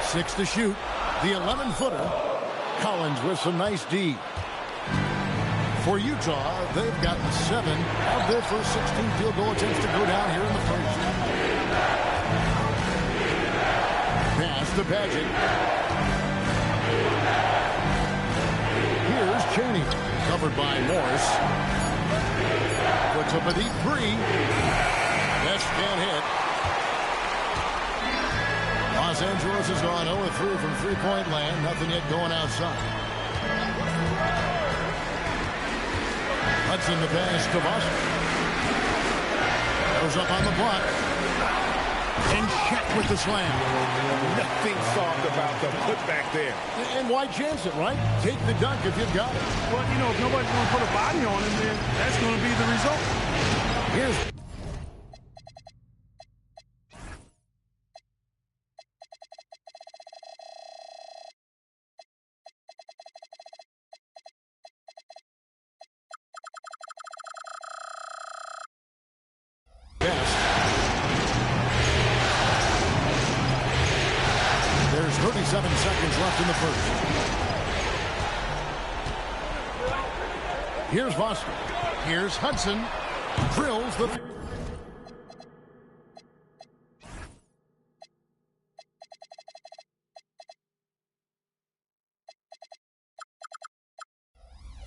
6 to shoot. The 11-footer. Collins with some nice D. For Utah, they've gotten 7 of their first 16 field goal attempts to go down here in the first. Pass to Patchett. Here's Chaney. Covered by Morris. Puts up a deep 3. Best can't hit. Los Angeles has gone 0-3 from three-point land. Nothing yet going outside. Hudson the pass to Boston. Goes up on the block. And Shaq with the slam. Nothing soft about the putback there. And why chance it, right? Take the dunk if you've got it. Well, you know, if nobody's going to put a body on him, then that's going to be the result. Here's Best. There's 37 seconds left in the first. Here's Voskuhl. Here's Hudson. Drills the...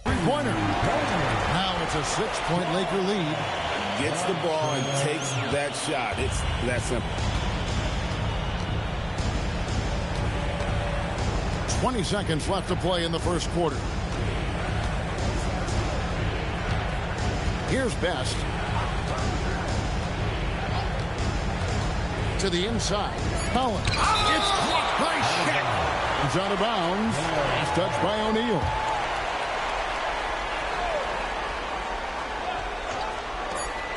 three-pointer. Now it's a 6-point Laker lead. Gets the ball and takes that shot. It's that simple. 20 seconds left to play in the first quarter. Here's Best. To the inside. Collins. It's blocked by Shaq. He's out of bounds. He's touched by O'Neal.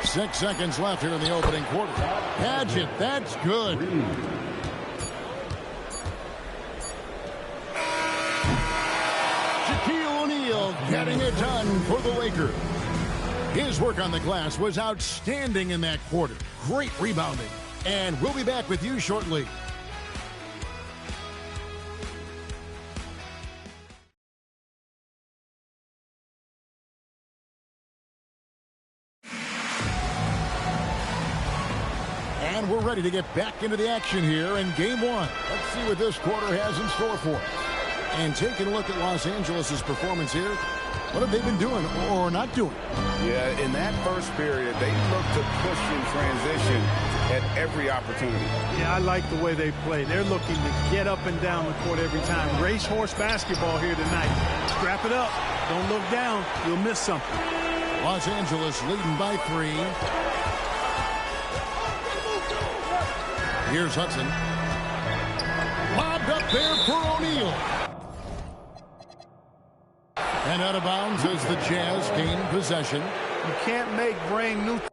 Six seconds left here in the opening quarter. Patchett, that's good. Lakers. His work on the glass was outstanding in that quarter. Great rebounding. And we'll be back with you shortly. And we're ready to get back into the action here in game one. Let's see what this quarter has in store for us. And taking a look at Los Angeles' performance here, what have they been doing or not doing? Yeah, in that first period, they looked to push in transition at every opportunity. Yeah, I like the way they play. They're looking to get up and down the court every time. Racehorse basketball here tonight. Strap it up. Don't look down. You'll miss something. Los Angeles leading by 3. Here's Hudson. Lobbed up there for O'Neal. And out of bounds as the Jazz gain possession. You can't make brain neutral.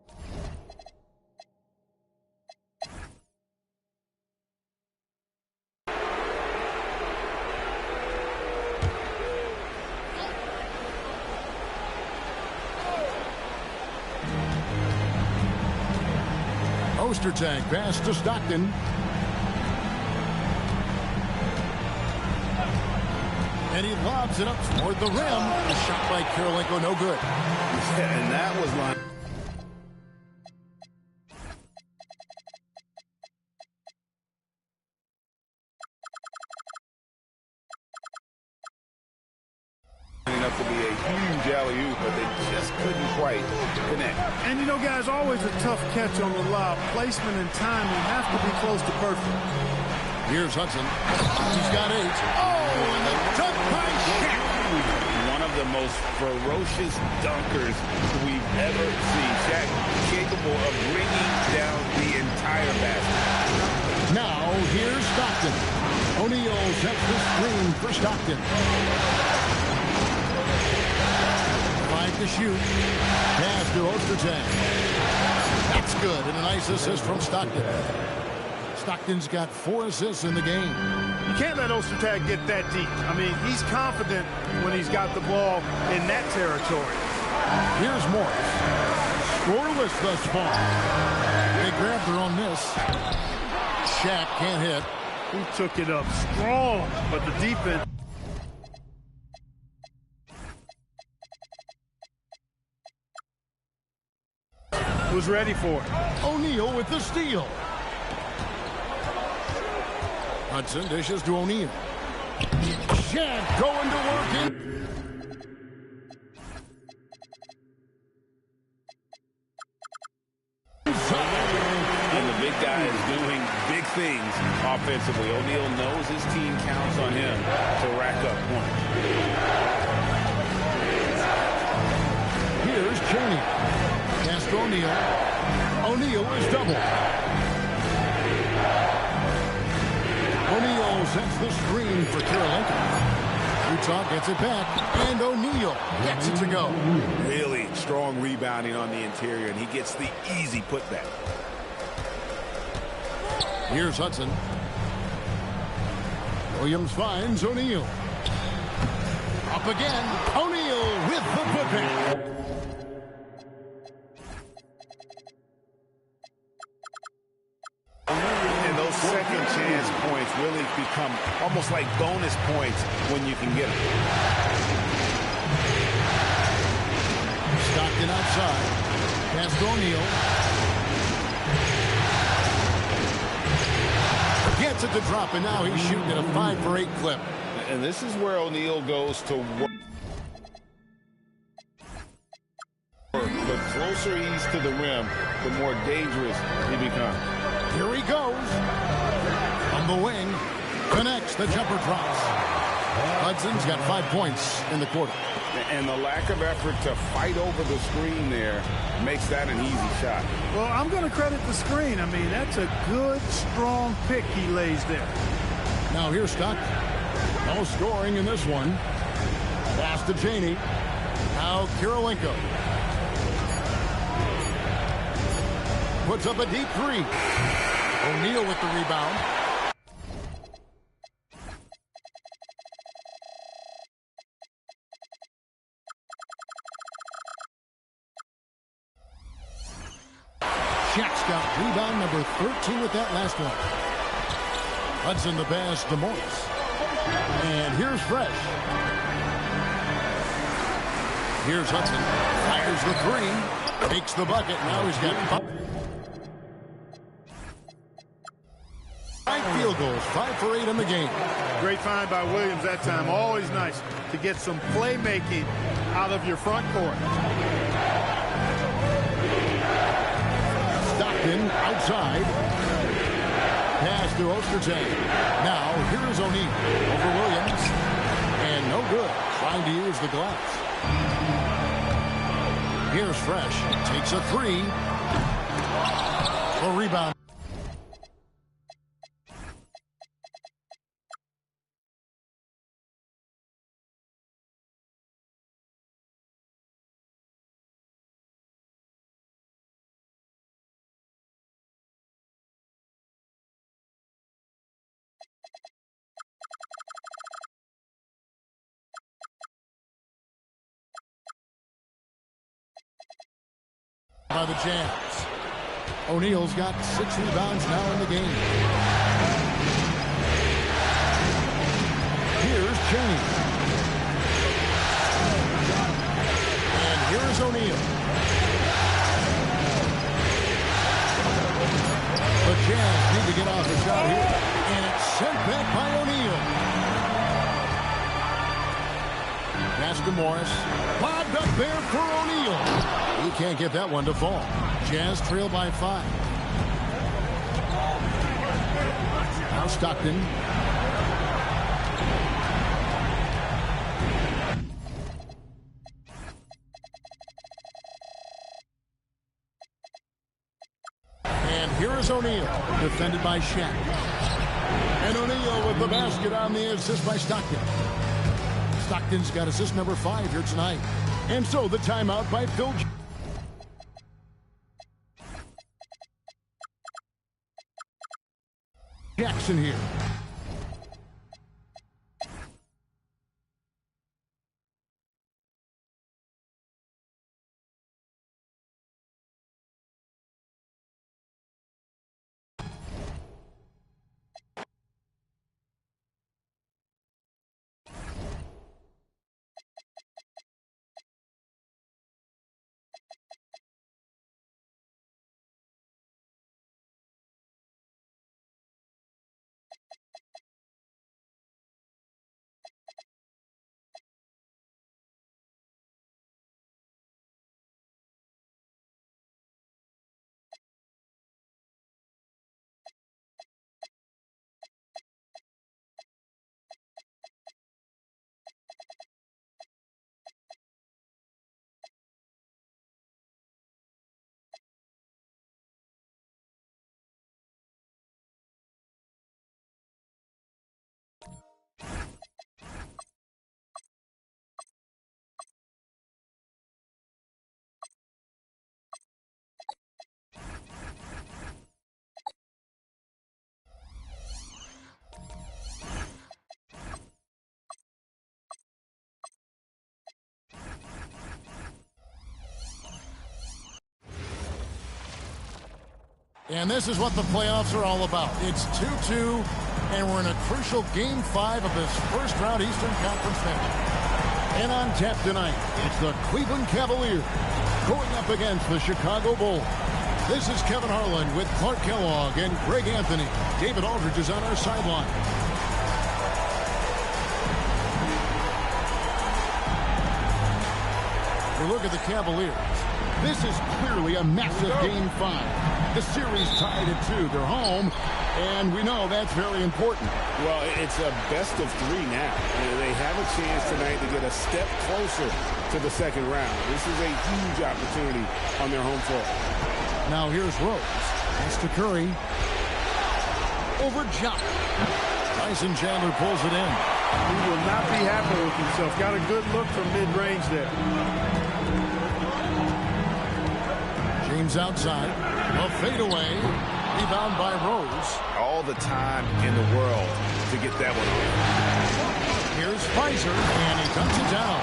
Ostertag pass to Stockton. And he lobs it up toward the rim. A shot by Karolinko, no good. Yeah, and that was like... up to be a huge alley-oop, but they just couldn't quite connect. And you know, guys, always a tough catch on the lob. Placement and timing have to be close to perfect. Here's Hudson. He's got 8. Oh, and the dunk by Shaq. One of the most ferocious dunkers we've ever seen. Shaq capable of bringing down the entire basket. Now, here's Stockton. O'Neal sets the screen for Stockton. 5 to shoot. Pass to Ostertag. That's good, and a nice assist from Stockton. Stockton's got 4 assists in the game. You can't let Ostertag get that deep. I mean, he's confident when he's got the ball in that territory. Here's Morris. Scoreless thus far. They grabbed her on this. Shaq can't hit. He took it up strong, but the defense... was ready for it. O'Neal with the steal. Hudson dishes to O'Neal. Shaq going to work in. And the big guy is doing big things offensively. O'Neal knows his team counts on him to rack up points. Here's Cheney. Pass to O'Neal. O'Neal is doubled. O'Neal sets the screen for Karolinko. Utah gets it back, and O'Neal gets it to go. Really strong rebounding on the interior, and he gets the easy putback. Here's Hudson. Williams finds O'Neal. Up again. O'Neal with the putback. And those second chance points really become almost like bonus points when you can get them. Stockton outside. Pass to O'Neal. Gets it to drop, and now he's shooting at a 5-for-8 clip. And this is where O'Neal goes to work. The closer he's to the rim, the more dangerous he becomes. Here he goes. On the wing. Connects. The jumper drops. Hudson's got 5 points in the quarter. And the lack of effort to fight over the screen there makes that an easy shot. Well, I'm going to credit the screen. I mean, that's a good, strong pick he lays there. Now here's Stockton. No scoring in this one. Pass to Cheney. Now Karolinko. Puts up a deep 3. O'Neal with the rebound. Shaq's got rebound number 13 with that last one. Hudson the pass to Morris. And here's Fresh. Here's Hudson. Fires the three. Makes the bucket. Now he's got 5 field goals. 5 for 8 in the game. Great find by Williams that time. Always nice to get some playmaking out of your front court. Stockton outside. Pass to Ostertag. Now here's O'Neal over Williams. And no good. Trying to use the glass. Here's Fresh. Takes a three. A rebound. By the Jazz. O'Neal's got 6 rebounds now in the game. Here's Chaney. And here's O'Neal. The Jazz need to get off the shot here. And it's sent back by O'Neal. Pass to Morris. Lobbed up there for O'Neal. He can't get that one to fall. Jazz trail by 5. Now Stockton. And here is O'Neal, defended by Shaq. And O'Neal with the basket on the assist by Stockton. Stockton's got assist number 5 here tonight. And so the timeout by Phil Jackson here. And this is what the playoffs are all about. It's 2-2, and we're in a crucial Game 5 of this first-round Eastern Conference match. And on tap tonight, it's the Cleveland Cavaliers going up against the Chicago Bulls. This is Kevin Harlan with Clark Kellogg and Greg Anthony. David Aldridge is on our sideline. We look at the Cavaliers. This is clearly a massive Game 5. The series tied at 2. They're home, and we know that's very important. Well, it's a best of 3 now. They have a chance tonight to get a step closer to the second round. This is a huge opportunity on their home floor. Now here's Rose. That's to Curry. Over Jock. Tyson Chandler pulls it in. He will not be happy with himself. Got a good look from mid-range there. James outside. A fadeaway. Rebound by Rose. All the time in the world to get that one off. Here's Pfizer, and he cuts it down.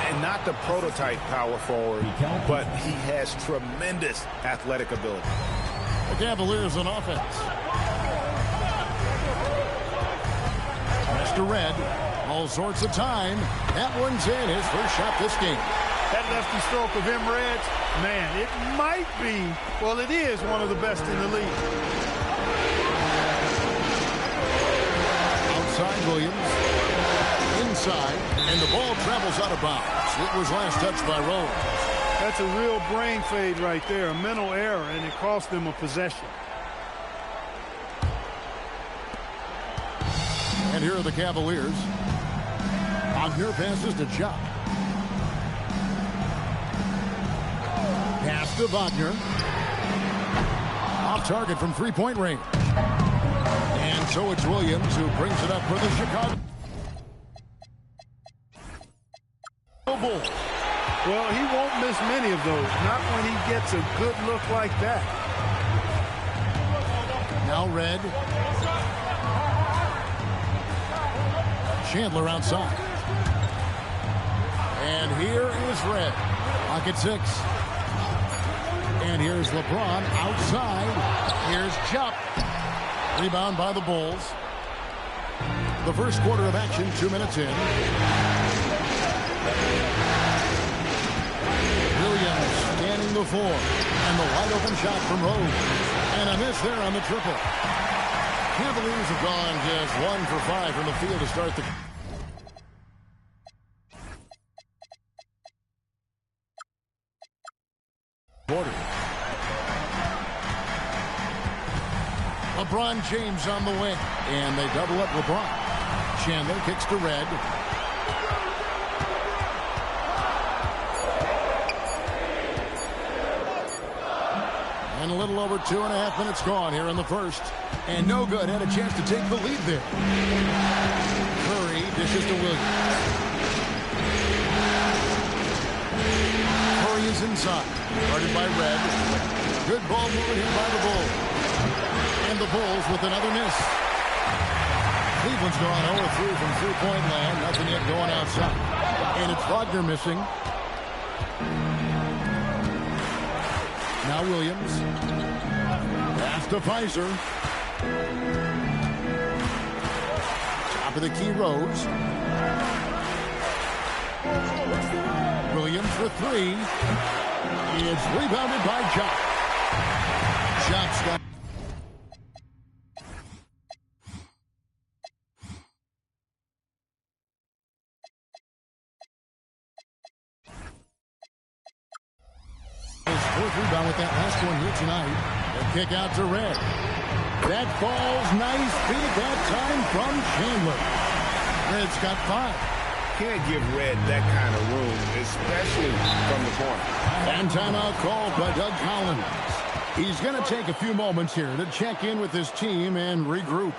And not the prototype power forward, but he has tremendous athletic ability. The Cavaliers on offense. Pass to Red. All sorts of time. That one's in. His first shot this game. That lefty stroke of him, Reds, man, it might be, well, it is one of the best in the league. Outside Williams. Inside. And the ball travels out of bounds. It was last touched by Rose. That's a real brain fade right there, a mental error, and it cost them a possession. And here are the Cavaliers. Wagner passes to Chuck. Pass to Wagner. Off target from three-point range. And so it's Williams who brings it up for the Chicago Bulls. Well, he won't miss many of those, not when he gets a good look like that. Now Red. Chandler outside. And here is Red. Pocket 6. And here's LeBron outside. Here's Chuck. Rebound by the Bulls. The first quarter of action, 2 minutes in. Williams scanning the floor. And the wide open shot from Rose. And a miss there on the triple. Cavaliers have gone just 1 for 5 from the field to start the quarter. LeBron James on the wing. And they double up LeBron. Chandler kicks to Red. And a little over 2.5 minutes gone here in the first. And no good. Had a chance to take the lead there. Curry dishes to Williams. Curry is inside. Guarded by Red. Good ball movement here by the Bulls. And the Bulls with another miss. Cleveland's gone 0-3 from three-point land. Nothing yet going outside. And it's Wagner missing. Now Williams. Pass to Pfizer. Top of the key, Rose. Williams for 3. It's rebounded by Chop. Chop's got. Fourth rebound with that last one here tonight. A kick out to Red. That falls nice feed that time from Chandler. Red's got 5. Can't give Red that kind of room, especially from the corner. And timeout called by Doug Collins. He's going to take a few moments here to check in with his team and regroup.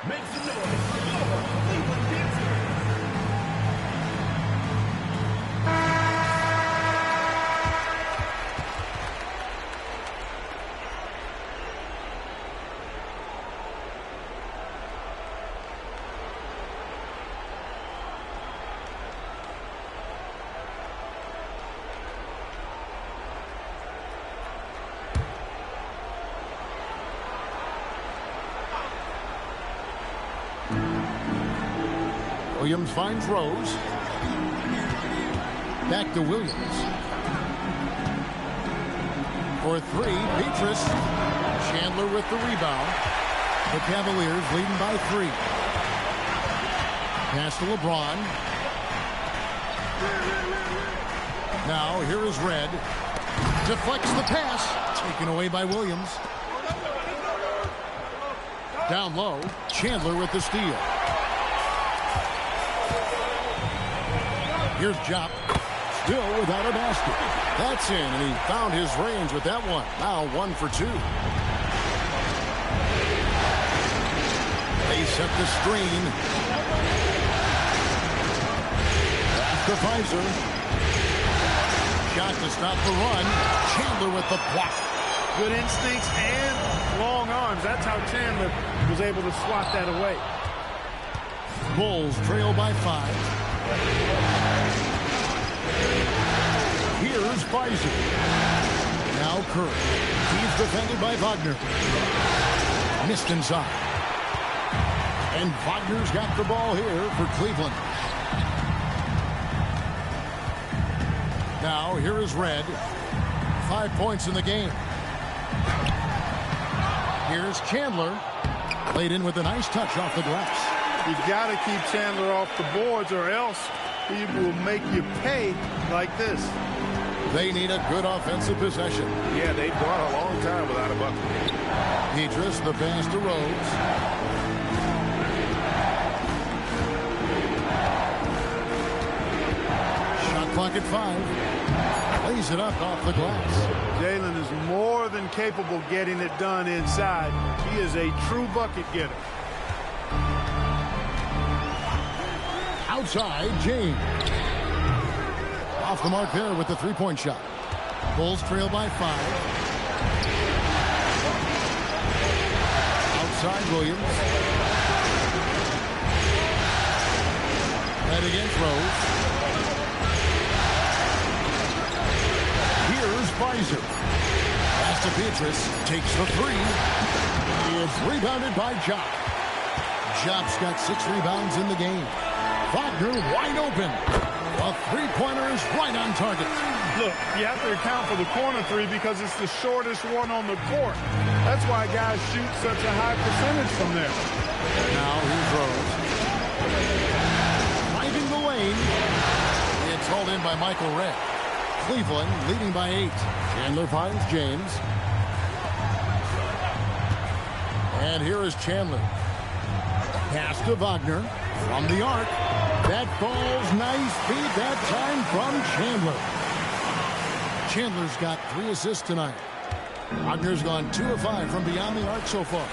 Make some noise for your Cleveland dancer. Williams finds Rose. Back to Williams. For 3, Petrus. Chandler with the rebound. The Cavaliers leading by 3. Pass to LeBron. Now here is Red. Deflects the pass. Taken away by Williams. Down low. Chandler with the steal. Here's Jop. Still without a basket. That's in, and he found his range with that one. Now 1 for 2. They set the screen. Pass to Pfizer. Shot to stop the run. Chandler with the block. Good instincts and long arms. That's how Chandler was able to swat that away. Bulls trail by 5. Here's Pfizer. Now Curry. He's defended by Wagner. Missed inside. And Wagner's got the ball here for Cleveland. Now here is Red. 5 points in the game. Here's Chandler. Laid in with a nice touch off the glass. You got to keep Chandler off the boards or else he will make you pay like this. They need a good offensive possession. Yeah, they've gone a long time without a bucket. Idris, the pass to Rhodes. Shot clock at 5. Lays it up off the glass. Jalen is more than capable getting it done inside. He is a true bucket getter. Outside, James. Off the mark there with the three-point shot. Bulls trail by 5. Outside, Williams. Head against Rose. Here's Pfizer. Pass to Beatrice. Takes the 3. It's rebounded by Jock. Jock's got 6 rebounds in the game. Wagner wide open. A three-pointer is right on target. Look, you have to account for the corner 3 because it's the shortest one on the court. That's why guys shoot such a high percentage from there. Now here's Rose. Driving the lane. It's hauled in by Michael Red. Cleveland leading by 8. Chandler finds James. And here is Chandler. Pass to Wagner from the arc. That falls nice feed that time from Chandler. Chandler's got 3 assists tonight. Wagner's gone 2 of 5 from beyond the arc so far.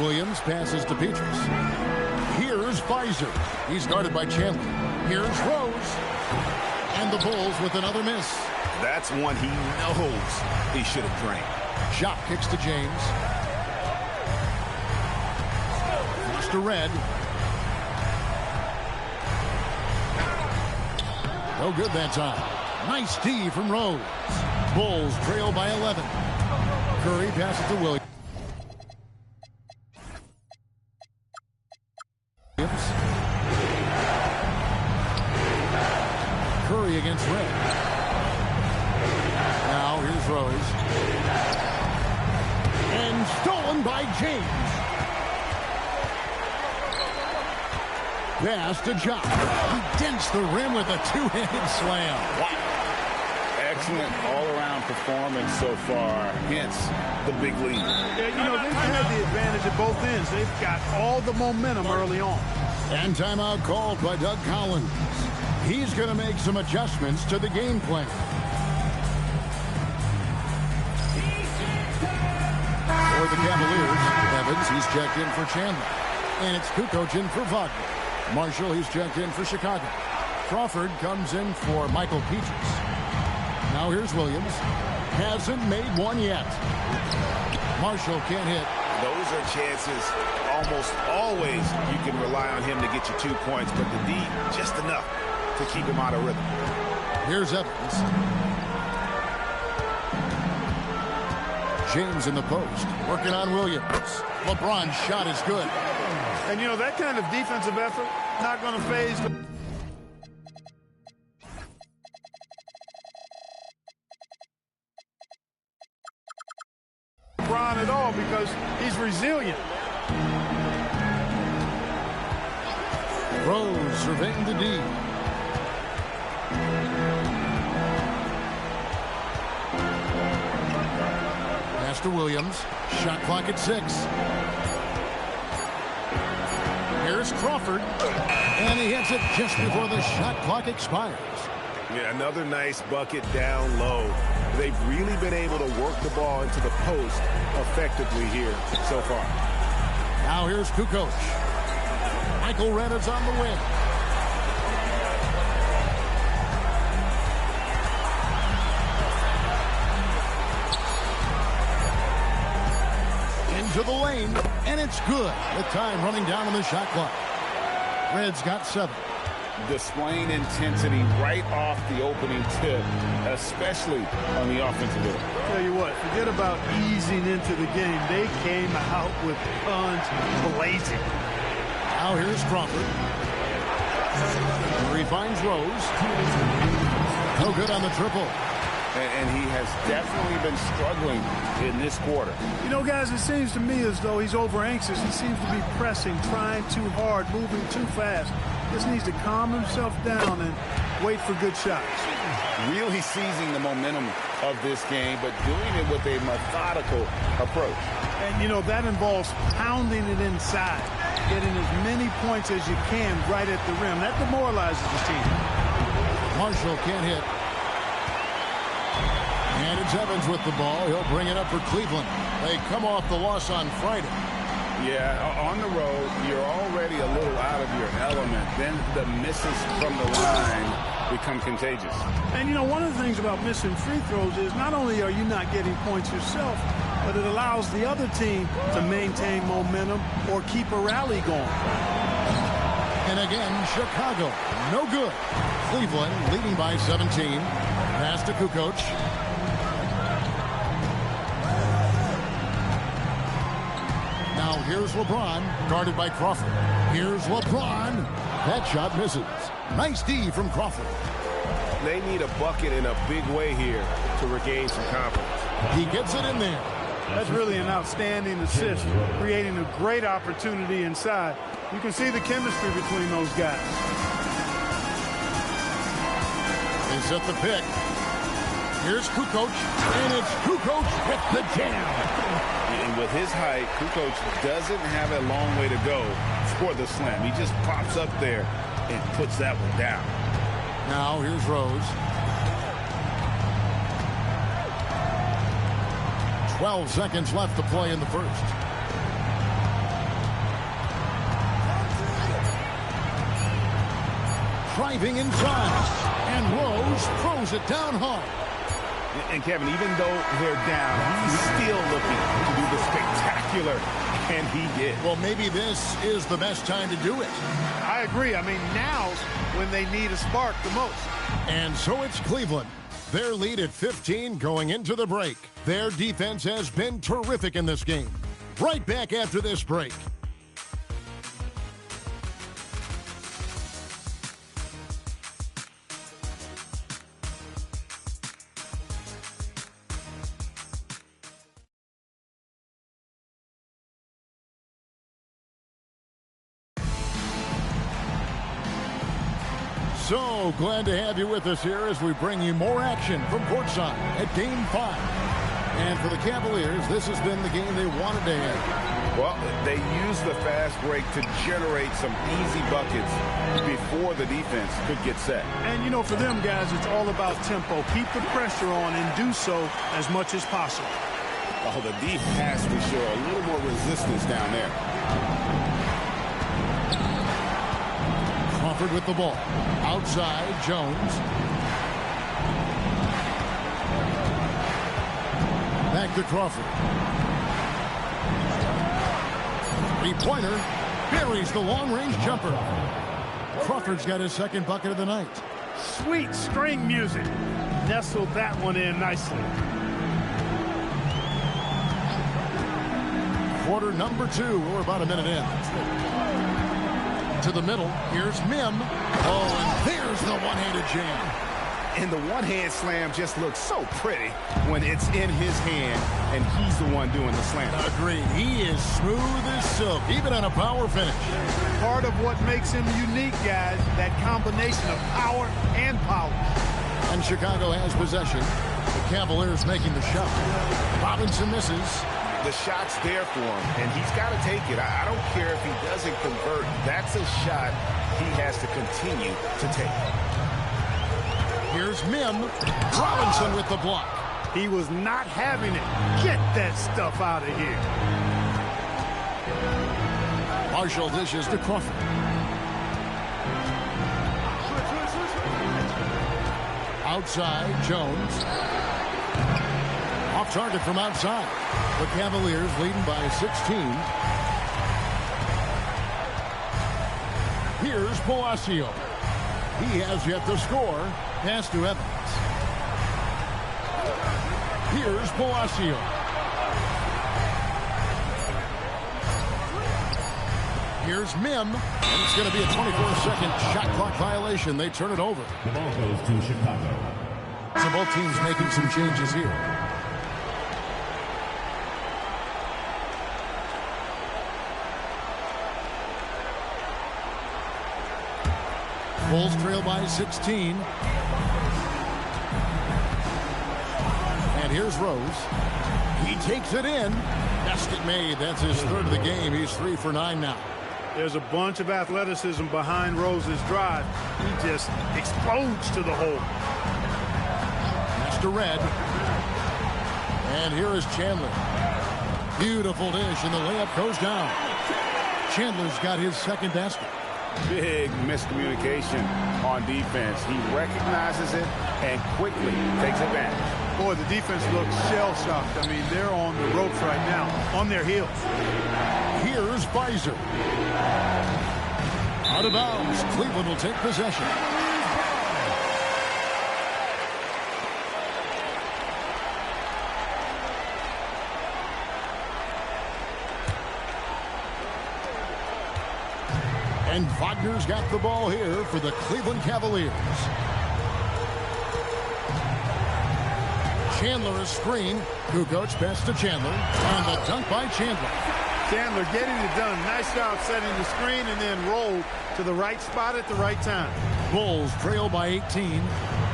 Williams passes to Petrus. Here's Pfizer. He's guarded by Chandler. Here's Rose. And the Bulls with another miss. That's one he knows he should have drained. Shot kicks to James. To Red. No good that time. Nice D from Rose. Bulls trail by 11. Curry passes to Williams. Curry against Red. Now here's Rose. And stolen by James. Pass to Jock. He dents the rim with a two-handed slam. Wow. Excellent all-around performance so far. Hence the big lead. Yeah, you know, they've had the advantage at both ends. They've got all the momentum early on. And timeout called by Doug Collins. He's going to make some adjustments to the game plan. For the Cavaliers, Evans, he's checked in for Chandler. And it's Kukoc in for Wagner. Marshall, he's checked in for Chicago. Crawford comes in for Michael Petrus. Now here's Williams. Hasn't made one yet. Marshall can't hit. Those are chances almost always you can rely on him to get you 2 points, but the D just enough to keep him out of rhythm. Here's Evans. James in the post, working on Williams. LeBron's shot is good. And, you know, that kind of defensive effort, not going to faze LeBron at all because he's resilient. Rose surveying the D. Pass to Williams. Shot clock at 6. Here's Crawford. And he hits it just before the shot clock expires. Yeah, another nice bucket down low. They've really been able to work the ball into the post effectively here so far. Now here's Kukoc. Michael Red is on the win. into the lane, and it's good with time running down on the shot clock. Reds got 7. Displaying intensity right off the opening tip, especially on the offensive end. Tell you what, forget about easing into the game. They came out with guns blazing. Now here's Crawford. He finds Rose. No good on the triple. And he has definitely been struggling in this quarter. You know, guys, it seems to me as though he's over anxious. He seems to be pressing, trying too hard, moving too fast. Just needs to calm himself down and wait for good shots. Really seizing the momentum of this game, but doing it with a methodical approach. And, you know, that involves pounding it inside, getting as many points as you can right at the rim. That demoralizes the team. Marshall can't hit. And it's Evans with the ball. He'll bring it up for Cleveland. They come off the loss on Friday. Yeah, on the road, you're already a little out of your element. Then the misses from the line become contagious. And, you know, one of the things about missing free throws is not only are you not getting points yourself, but it allows the other team to maintain momentum or keep a rally going. And again, Chicago, no good. Cleveland leading by 17. Pass to Kukoc. Now here's LeBron, guarded by Crawford. Here's LeBron. That shot misses. Nice D from Crawford. They need a bucket in a big way here to regain some confidence. He gets it in there. That's really an outstanding assist, creating a great opportunity inside. You can see the chemistry between those guys. They set the pick. Here's Kukoc, and it's Kukoc with the jam. And with his height, Kukoc doesn't have a long way to go for the slam. He just pops up there and puts that one down. Now here's Rose. 12 seconds left to play in the first. Driving inside, and Rose throws it down hard. And Kevin, even though they're down, he's still looking to do the spectacular, and he did. Well, maybe this is the best time to do it. I agree. I mean, now's when they need a spark the most. And so it's Cleveland. Their lead at 15 going into the break. Their defense has been terrific in this game. Right back after this break. So glad to have you with us here as we bring you more action from courtside at Game 5. And for the Cavaliers, this has been the game they wanted to have. Well, they used the fast break to generate some easy buckets before the defense could get set. And, you know, for them guys, it's all about tempo. Keep the pressure on and do so as much as possible. Oh, the D has to show a little more resistance down there. Crawford with the ball. Outside, Jones. Back to Crawford. Three-pointer. Buries the long-range jumper. Crawford's got his second bucket of the night. Sweet string music. Nestled that one in nicely. Quarter number 2. We're about a minute in. To the middle. Here's Mim. Oh, and there's the one-handed jam. And the one-hand slam just looks so pretty when it's in his hand and he's the one doing the slam. Agreed. He is smooth as silk, even on a power finish. Part of what makes him unique, guys, that combination of power and power. And Chicago has possession. The Cavaliers making the shot. Robinson misses. The shot's there for him, and he's got to take it. I don't care if he doesn't convert. That's a shot he has to continue to take. Here's Mim. Robinson with the block. He was not having it. Get that stuff out of here. Marshall dishes to Crawford. Outside, Jones. Off target from outside. The Cavaliers leading by 16. Here's Palacio. He has yet to score. Pass to Evans. Here's Palacio. Here's Mim. And it's going to be a 24-second shot clock violation. They turn it over. The ball goes to Chicago. So both teams making some changes here. Bulls trail by 16. And here's Rose. He takes it in. Basket made. That's his third of the game. He's 3 for 9 now. There's a bunch of athleticism behind Rose's drive. He just explodes to the hole. Pass to Red. And here is Chandler. Beautiful dish, and the layup goes down. Chandler's got his second basket. Big miscommunication on defense. He recognizes it and quickly takes advantage. Boy, the defense looks shell-shocked. I mean, they're on the ropes right now, on their heels. Here's Beiser. Out of bounds. Cleveland will take possession. And Wagner's got the ball here for the Cleveland Cavaliers. Chandler is screen. Kukoc pass to Chandler. And the dunk by Chandler. Chandler getting it done. Nice job setting the screen and then roll to the right spot at the right time. Bulls trail by 18.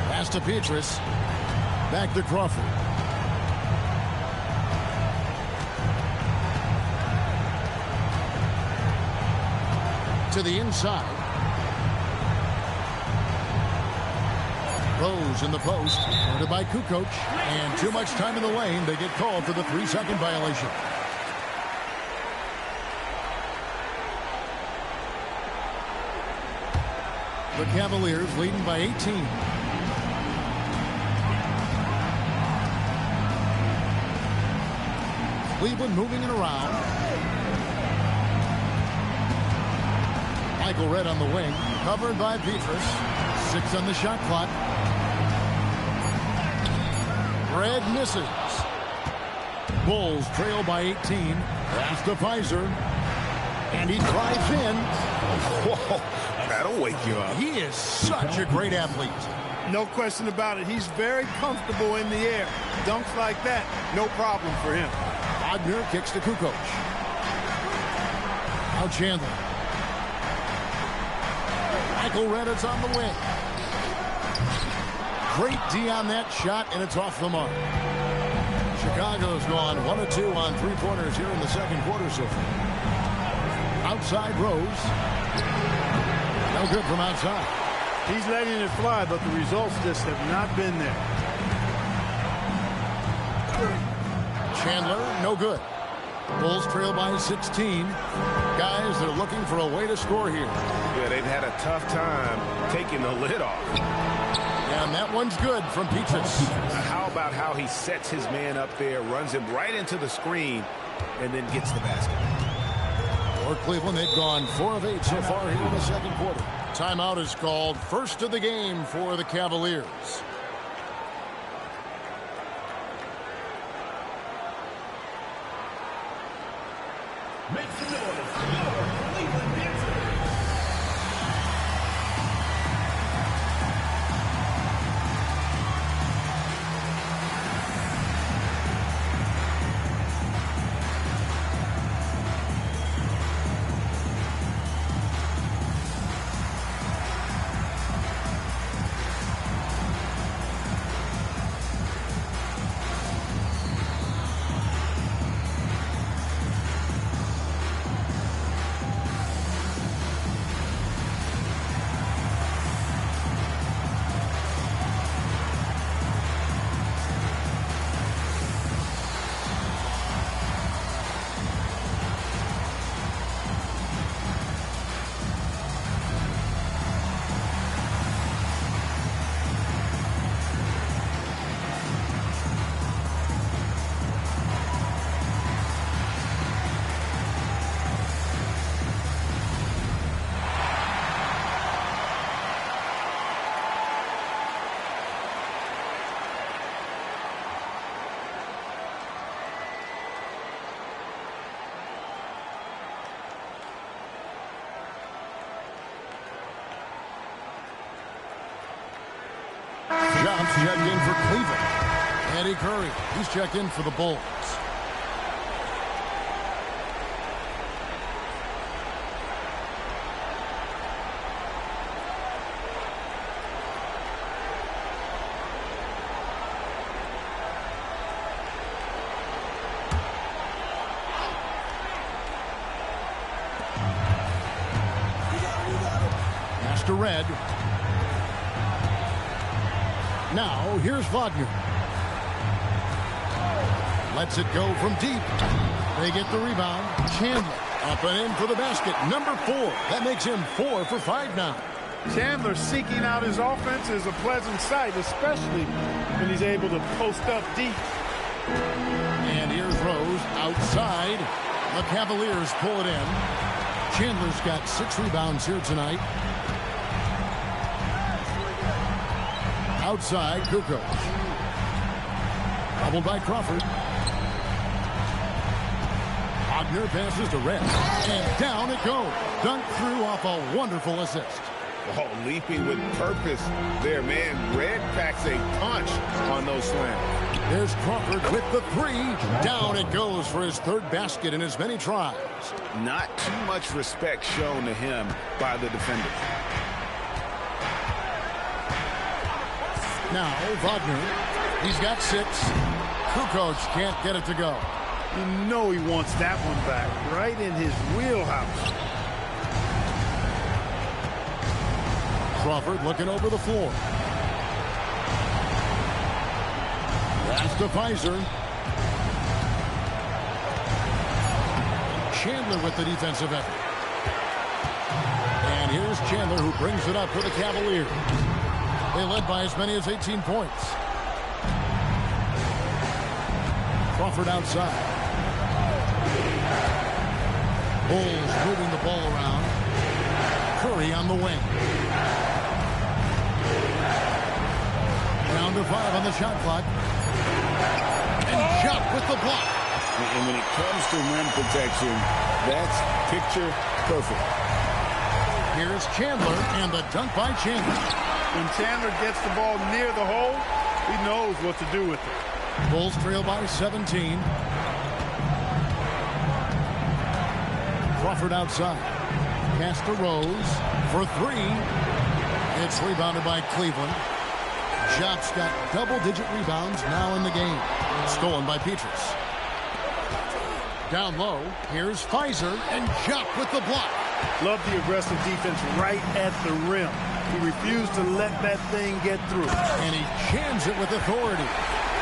Pass to Petrus. Back to Crawford. To the inside. Rose in the post. Guarded by Kukoc. And too much time in the lane. They get called for the 3-second violation. The Cavaliers leading by 18. Cleveland moving it around. Michael Red on the wing. Covered by Petrus. 6 on the shot clock. Red misses. Bulls trail by 18. Pass to Pfizer. And he drives in. Whoa, that'll wake you up. He is such a great athlete. No question about it. He's very comfortable in the air. Dunks like that, no problem for him. Wagner kicks to Kukoc. Now Chandler. Michael Reddit's on the wing. Great D on that shot, and it's off the mark. Chicago's gone 1 of 2 on three-pointers here in the second quarter so far. Outside Rose. No good from outside. He's letting it fly, but the results just have not been there. Chandler, no good. Bulls trail by 16. Guys, they're looking for a way to score here. Yeah, they've had a tough time taking the lid off. And that one's good from Petrus. How about how he sets his man up there, runs him right into the screen, and then gets the basket. For Cleveland, they've gone 4 of 8 so far here in the second quarter. Timeout is called. First of the game for the Cavaliers. Make some noise for your Cleveland Dancers. Jobs checked in for Cleveland. Eddie Curry, he's checked in for the Bulls. To Red. Now here's Wagner. Lets it go from deep. They get the rebound. Chandler up and in for the basket. Number 4. That makes him 4 for 5 now. Chandler seeking out his offense is a pleasant sight, especially when he's able to post up deep. And here's Rose outside. The Cavaliers pull it in. Chandler's got 6 rebounds here tonight. Outside, Kukoc. Doubled by Crawford. Wagner passes to Red. And down it goes. Dunked through off a wonderful assist. Oh, leaping with purpose there, man. Red packs a punch on those slams. There's Crawford with the 3. Down it goes for his 3rd basket in as many tries. Not too much respect shown to him by the defenders. Now, Wagner, he's got 6. Kukoc can't get it to go. You know he wants that one back, right in his wheelhouse. Crawford looking over the floor. That's to Pfizer. Chandler with the defensive effort. And here's Chandler who brings it up for the Cavaliers. They led by as many as 18 points. Crawford outside. Bulls moving the ball around. Curry on the wing. Down to 5 on the shot clock. And shot with the block. And when it comes to rim protection, that's picture perfect. Here's Chandler and the dunk by Chandler. When Chandler gets the ball near the hole, he knows what to do with it. Bulls trail by 17. Crawford outside. Pass to Rose for 3. It's rebounded by Cleveland. Jobs got double-digit rebounds now in the game. Stolen by Petrus. Down low, here's Pfizer and Jop with the block. Love the aggressive defense right at the rim. He refused to let that thing get through. And he jams it with authority.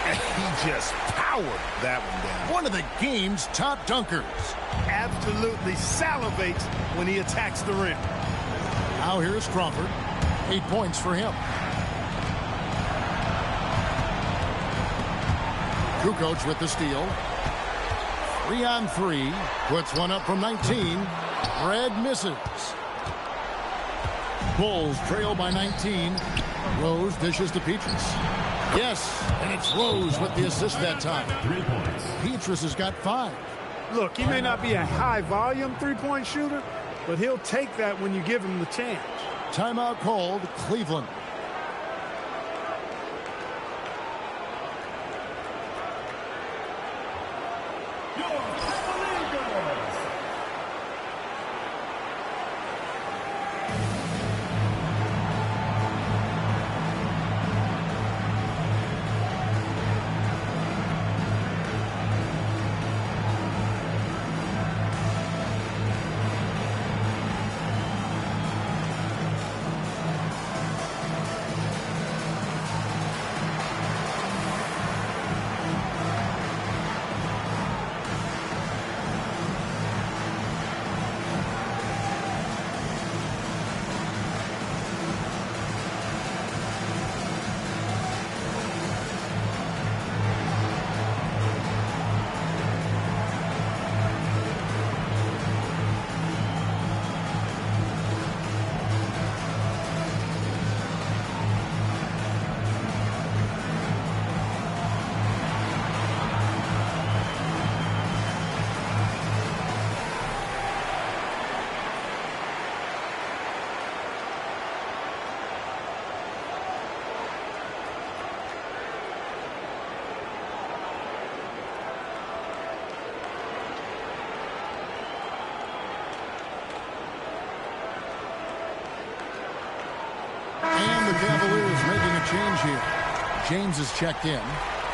He just powered that one down. One of the game's top dunkers. Absolutely salivates when he attacks the rim. Now here's Crawford. 8 points for him. Kukoc with the steal. 3 on 3. Puts one up from 19. Red misses. Bulls trail by 19. Rose dishes to Petrus. Yes, and it's Rose with the assist that time. Petrus has got 5. Look, he may not be a high-volume three-point shooter, but he'll take that when you give him the chance. Timeout called, Cleveland. James is checked in.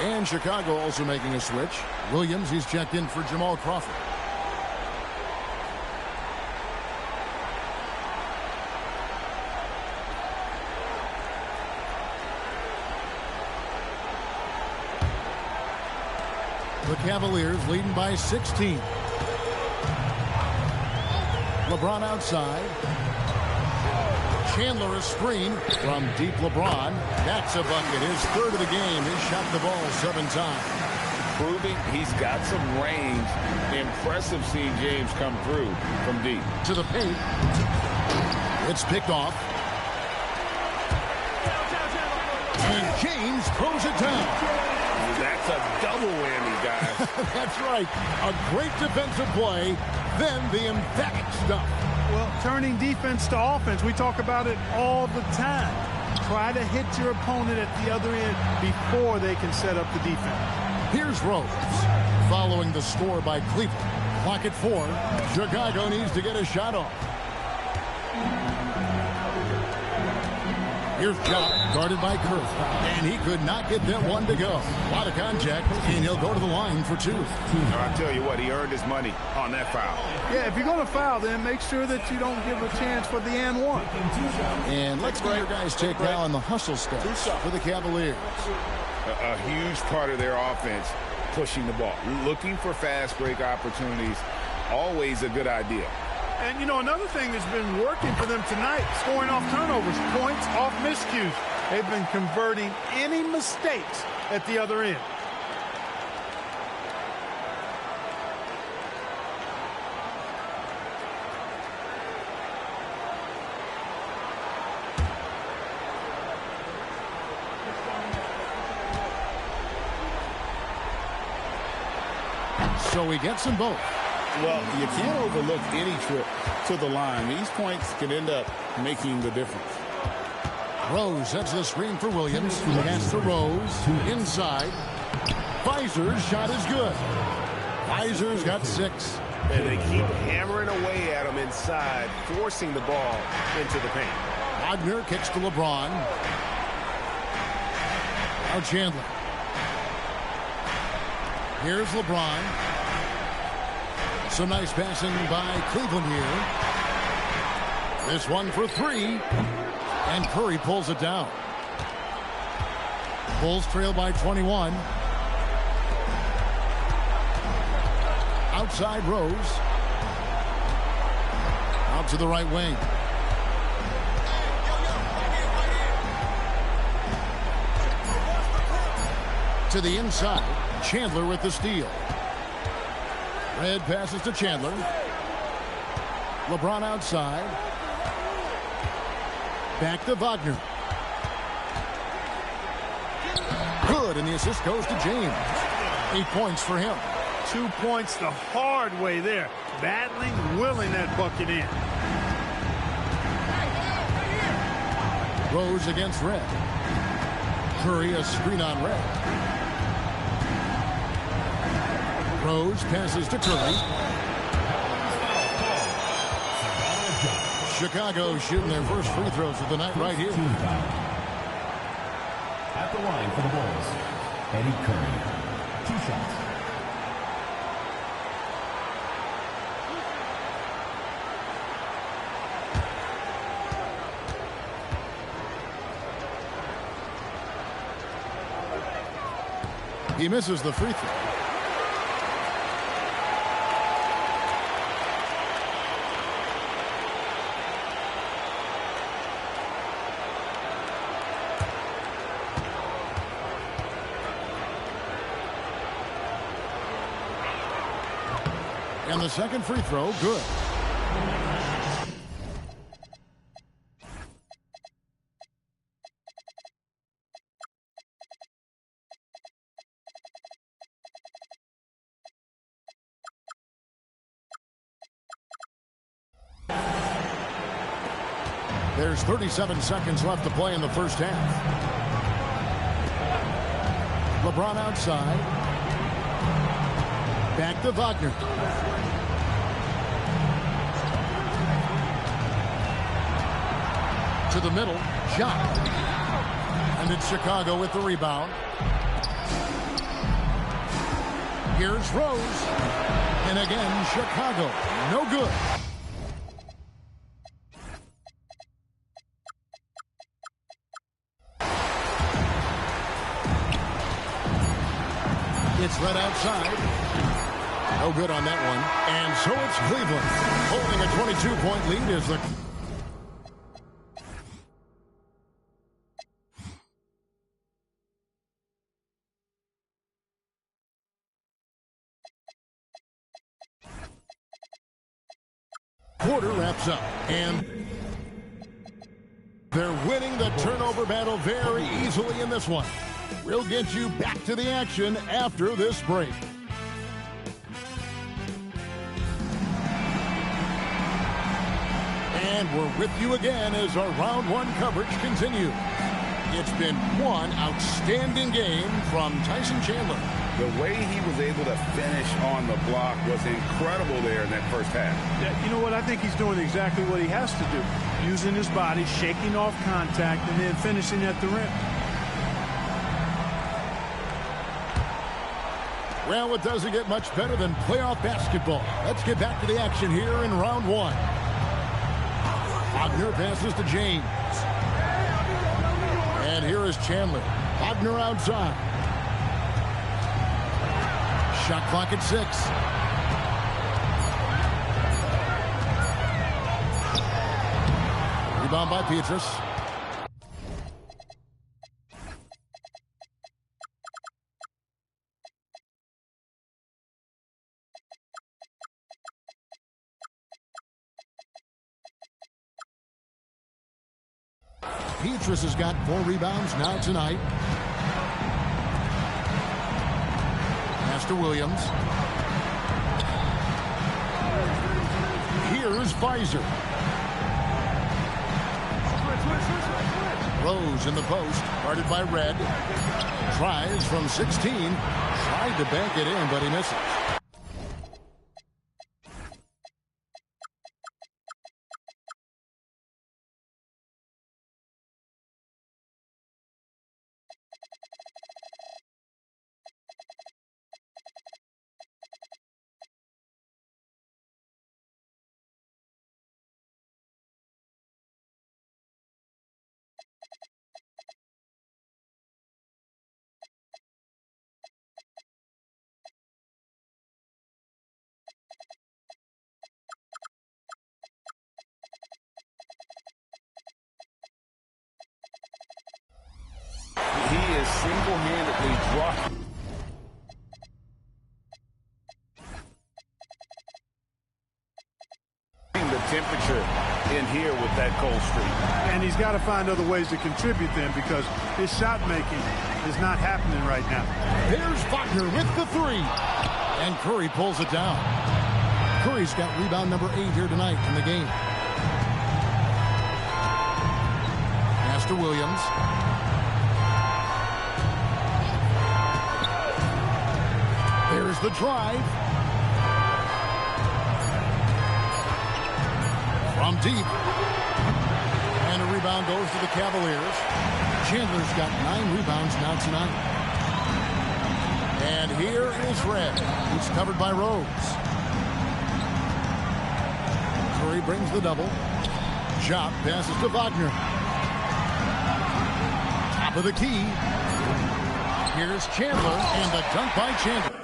And Chicago also making a switch. Williams, he's checked in for Jamal Crawford. The Cavaliers leading by 16. LeBron outside. Chandler a screen from deep LeBron. That's a bucket. His third of the game. He's shot the ball 7 times. Proving he's got some range. Impressive seeing James come through from deep. To the paint. It's picked off. And James throws it down. That's a double whammy, guys. That's right. A great defensive play, then the emphatic stuff. Well, turning defense to offense, we talk about it all the time. Try to hit your opponent at the other end before they can set up the defense. Here's Rose. Following the score by Cleveland. Clock at 4. Chicago needs to get a shot off. Here's John, guarded by Curry. And he could not get that one to go. A lot of contact, and he'll go to the line for 2. I'll tell you what, he earned his money on that foul. Yeah, if you're going to foul, then make sure that you don't give a chance for the and one. And let's get your guys' take now on the hustle steps for the Cavaliers. A huge part of their offense, pushing the ball. Looking for fast break opportunities, always a good idea. And, you know, another thing that's been working for them tonight, scoring off turnovers, points off miscues. They've been converting any mistakes at the other end. So he gets them both. Well, you can't overlook any trip to the line. These points can end up making the difference. Rose sets the screen for Williams. Pass to Rose. Inside. Weiser's shot is good. Weiser's got 6. And they keep hammering away at him inside, forcing the ball into the paint. Wagner kicks to LeBron. Now Chandler. Here's LeBron. Some nice passing by Cleveland here. This one for 3. And Curry pulls it down. Bulls trail by 21. Outside Rose. Out to the right wing. To the inside. Chandler with the steal. Red passes to Chandler. LeBron outside. Back to Wagner. Good, and the assist goes to James. 8 points for him. 2 points the hard way there. Battling, willing that bucket in. Rose against Red. Curry a screen on Red. Rose passes to Curry. Chicago shooting their first free throws of the night right here. At the line for the Bulls, Eddie Curry. 2 shots. He misses the free throw. And the second free throw, good. There's 37 seconds left to play in the first half. LeBron outside. Back to Wagner. To the middle. Shot. And it's Chicago with the rebound. Here's Rose. And again, Chicago. No good. It's right outside. No good on that one. And so it's Cleveland holding a 22-point lead as the... quarter wraps up. And they're winning the turnover battle very easily in this one. We'll get you back to the action after this break. And we're with you again as our round one coverage continues. It's been one outstanding game from Tyson Chandler. The way he was able to finish on the block was incredible there in that first half. You know what? I think he's doing exactly what he has to do. Using his body, shaking off contact, and then finishing at the rim. Well, it doesn't get much better than playoff basketball. Let's get back to the action here in round one. Wagner passes to James. And here is Chandler. Wagner outside. Shot clock at 6. Rebound by Petrus. Petrus has got 4 rebounds now tonight. Pass to Williams. Here's Visor. Rose in the post, guarded by Red. Tries from 16. Tried to bank it in, but he misses. He is single-handedly dropping the temperature in here with that cold streak. And he's got to find other ways to contribute then, because his shot making is not happening right now. There's Wagner with the 3. And Curry pulls it down. Curry's got rebound number 8 here tonight in the game. Pass to Williams. There's the drive. From deep. And a rebound goes to the Cavaliers. Chandler's got 9 rebounds now tonight. And here is Red, who's covered by Rose. Curry brings the double. Jop passes to Wagner. Top of the key. Here's Chandler, and the dunk by Chandler.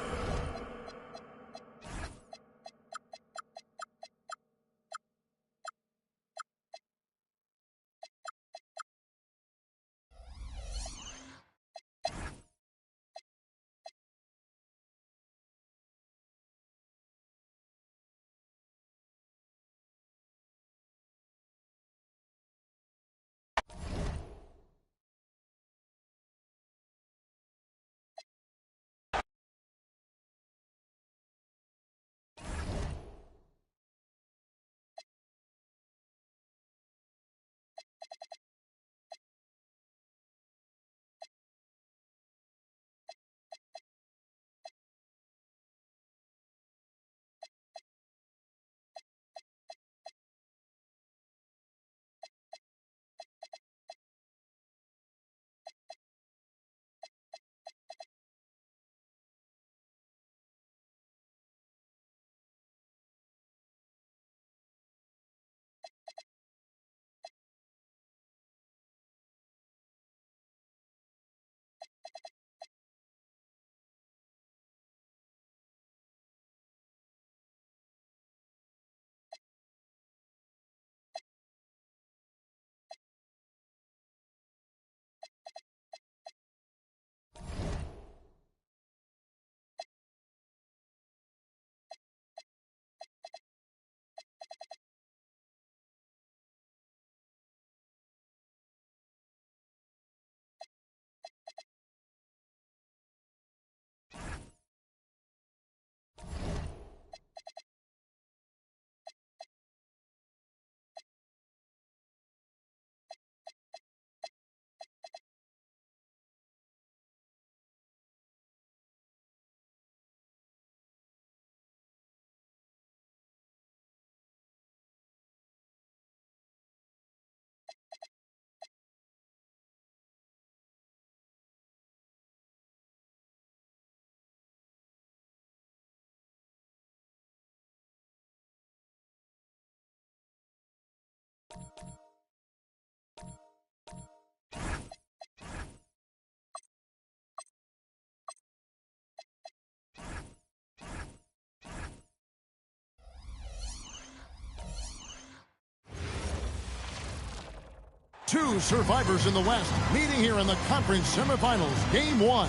Two survivors in the West meeting here in the conference semifinals, game one.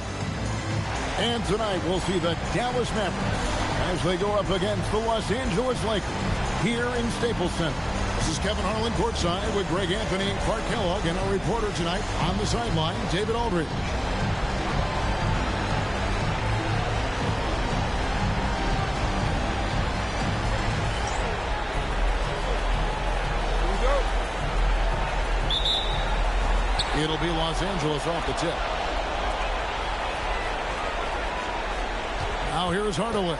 And tonight we'll see the Dallas Mavericks as they go up against the Los Angeles Lakers here in Staples Center. This is Kevin Harlan courtside with Greg Anthony and Clark Kellogg, and our reporter tonight on the sideline, David Aldridge. It'll be Los Angeles off the tip. Now here's Hardaway.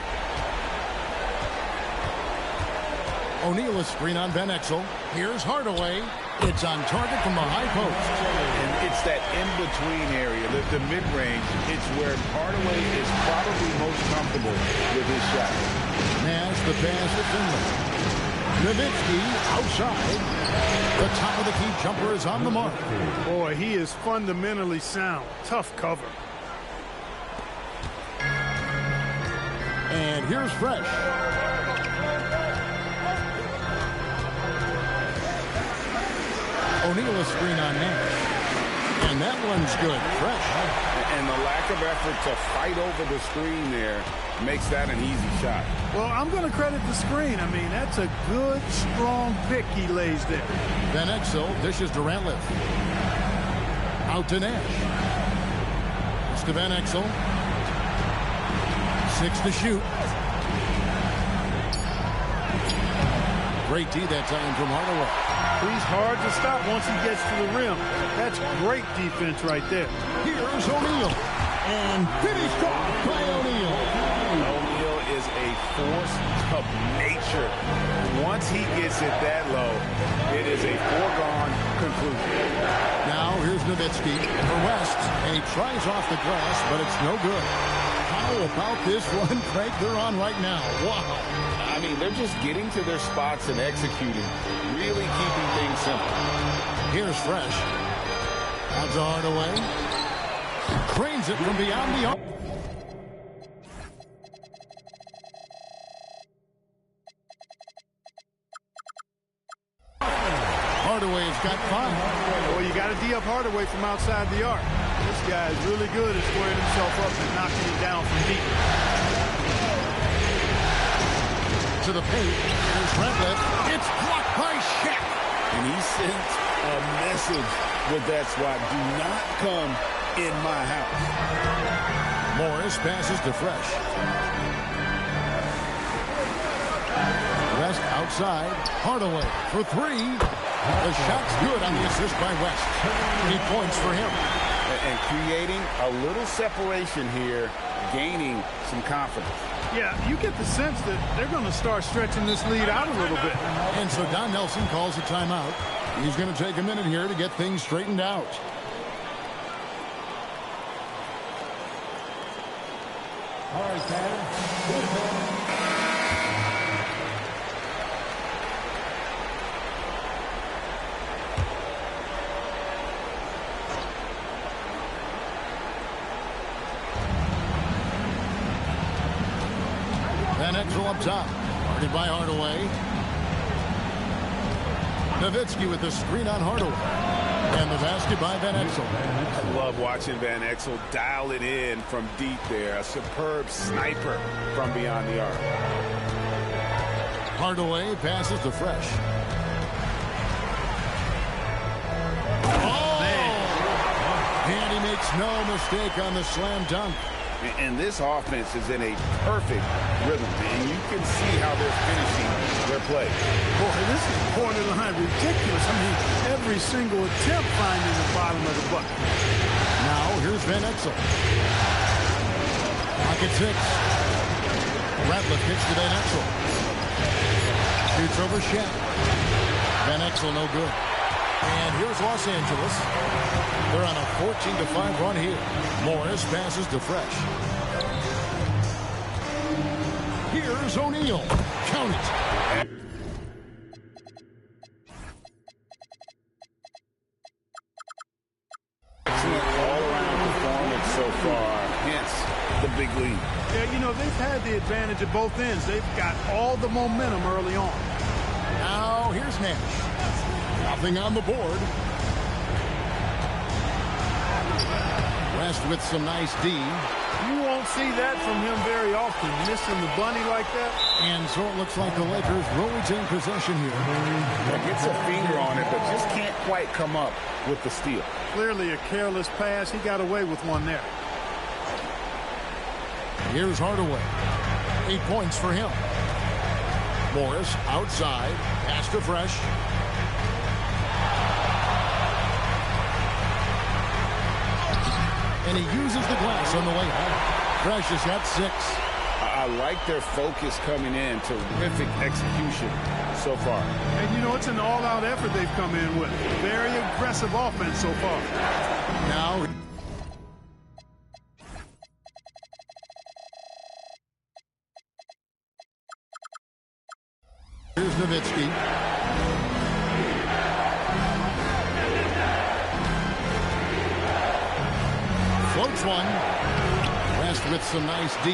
O'Neal is screen on Van Exel. Here's Hardaway. It's on target from the high post. And it's that in-between area, the mid-range. It's where Hardaway is probably most comfortable with his shot. Nash, the pass to Finley. Nowitzki outside. The top of the key jumper is on the mark. Boy, he is fundamentally sound. Tough cover. And here's Fresh. O'Neal is screen on Nash. And that one's good. Fresh. And the lack of effort to fight over the screen there makes that an easy shot. Well, I'm going to credit the screen. I mean, that's a good, strong pick he lays there. Van Exel dishes to Ratliff. Out to Nash. It's to Van Exel. 6 to shoot. Great D that time from Hardaway. He's hard to stop once he gets to the rim. That's great defense right there. Here's O'Neal. And finished off by O'Neal. O'Neal is a force of nature. Once he gets it that low, it is a foregone conclusion. Now here's Nowitzki for West. And he tries off the glass, but it's no good. How about this run break they're on right now? Wow. I mean, they're just getting to their spots and executing, really keeping things simple. Here's Fresh. Out to Hardaway. Cranes it from beyond the arc. Hardaway's got 5. Well, you got to D-up Hardaway from outside the arc. This guy is really good at squaring himself up and knocking it down from deep. To the paint. Here's Ratliff. It's blocked by Shaq. And he sent a message with that swat. Do not come in my house. Morris passes to Fresh. West outside. Hardaway for 3. The shot's good on the assist by West. 8 points for him. And creating a little separation here, gaining some confidence. Yeah, you get the sense that they're going to start stretching this lead out a little bit. And so Don Nelson calls a timeout. He's going to take a minute here to get things straightened out. All right, Tanner. Van Exel up top. Guarded by Hardaway. Nowitzki with the screen on Hardaway. And the basket by Van Exel. I love watching Van Exel dial it in from deep there. A superb sniper from beyond the arc. Hardaway passes to Fresh. Oh! And he makes no mistake on the slam dunk. And this offense is in a perfect rhythm, and you can see how they're finishing their play. Boy, this is borderline ridiculous. I mean, every single attempt finding the bottom of the bucket. Now, here's Van Exel. Pocket 6. Ratliff kicks to Van Exel. Shoots over Shaq. Van Exel no good. And here's Los Angeles. They're on a 14-5 run here. Morris passes to Fresh. Here's O'Neal. Count it. Excellent all-around performance so far, hence the big lead. Yeah, you know, they've had the advantage at both ends. They've got all the momentum early on. Now, here's Nash. Nothing on the board. West with some nice D. You won't see that from him very often, missing the bunny like that. And so it looks like the Lakers will retain possession here. Gets a finger on it, but just can't quite come up with the steal. Clearly a careless pass. He got away with one there. Here's Hardaway. 8 points for him. Morris outside. Pass to Fresh. And he uses the glass on the way home. Fresh has got 6. I like their focus coming in. Terrific execution so far. And, you know, it's an all-out effort they've come in with. Very aggressive offense so far. Now, here's Nowitzki. Floats one. West with some nice D.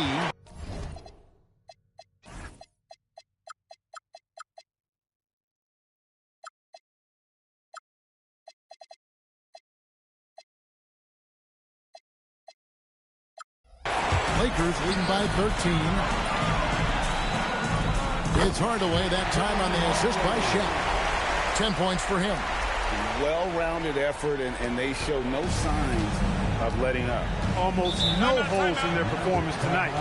Lakers leading by 13. It's Hardaway that time on the assist by Shaq. 10 points for him. Well-rounded effort, and they show no signs of letting up. Almost no holes in their performance tonight.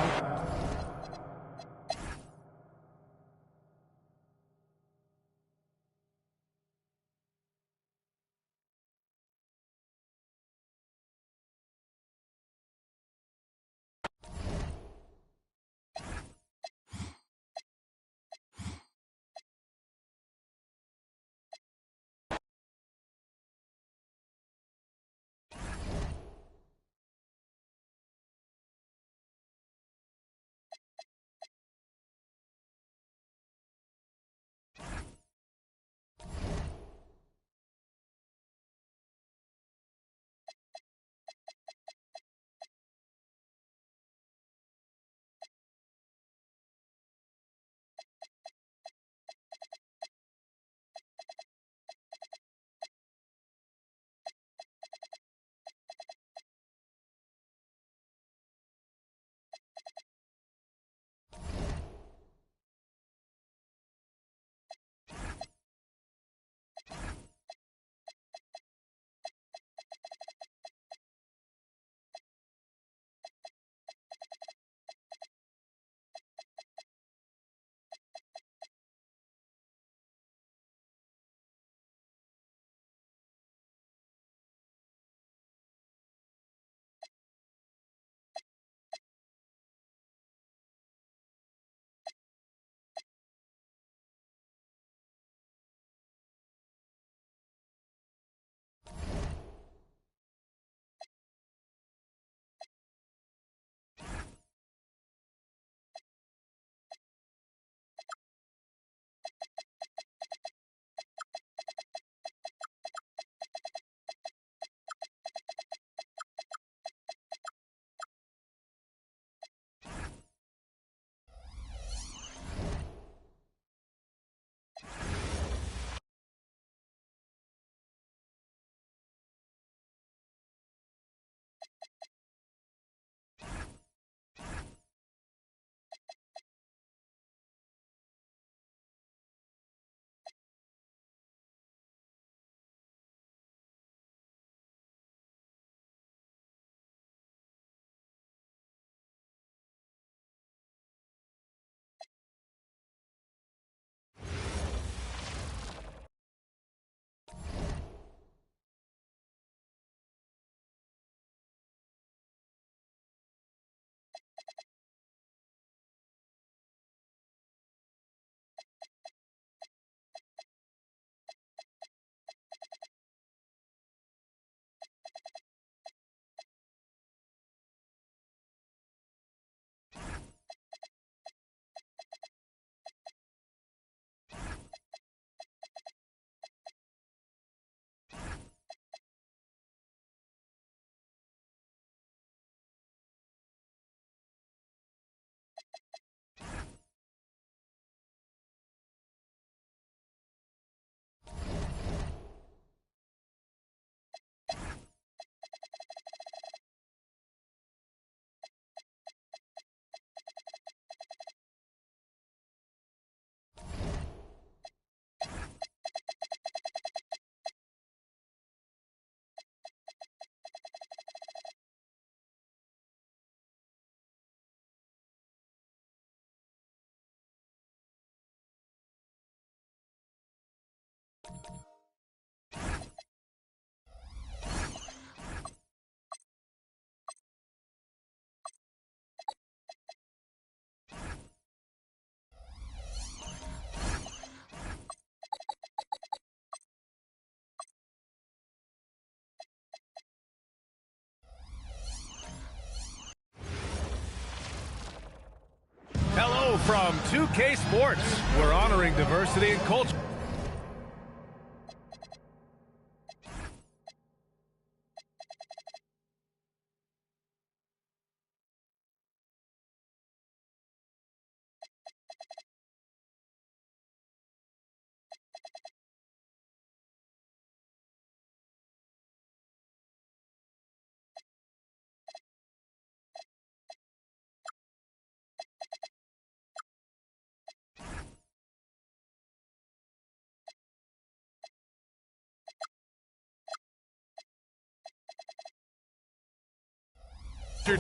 from 2K Sports. We're honoring diversity and culture.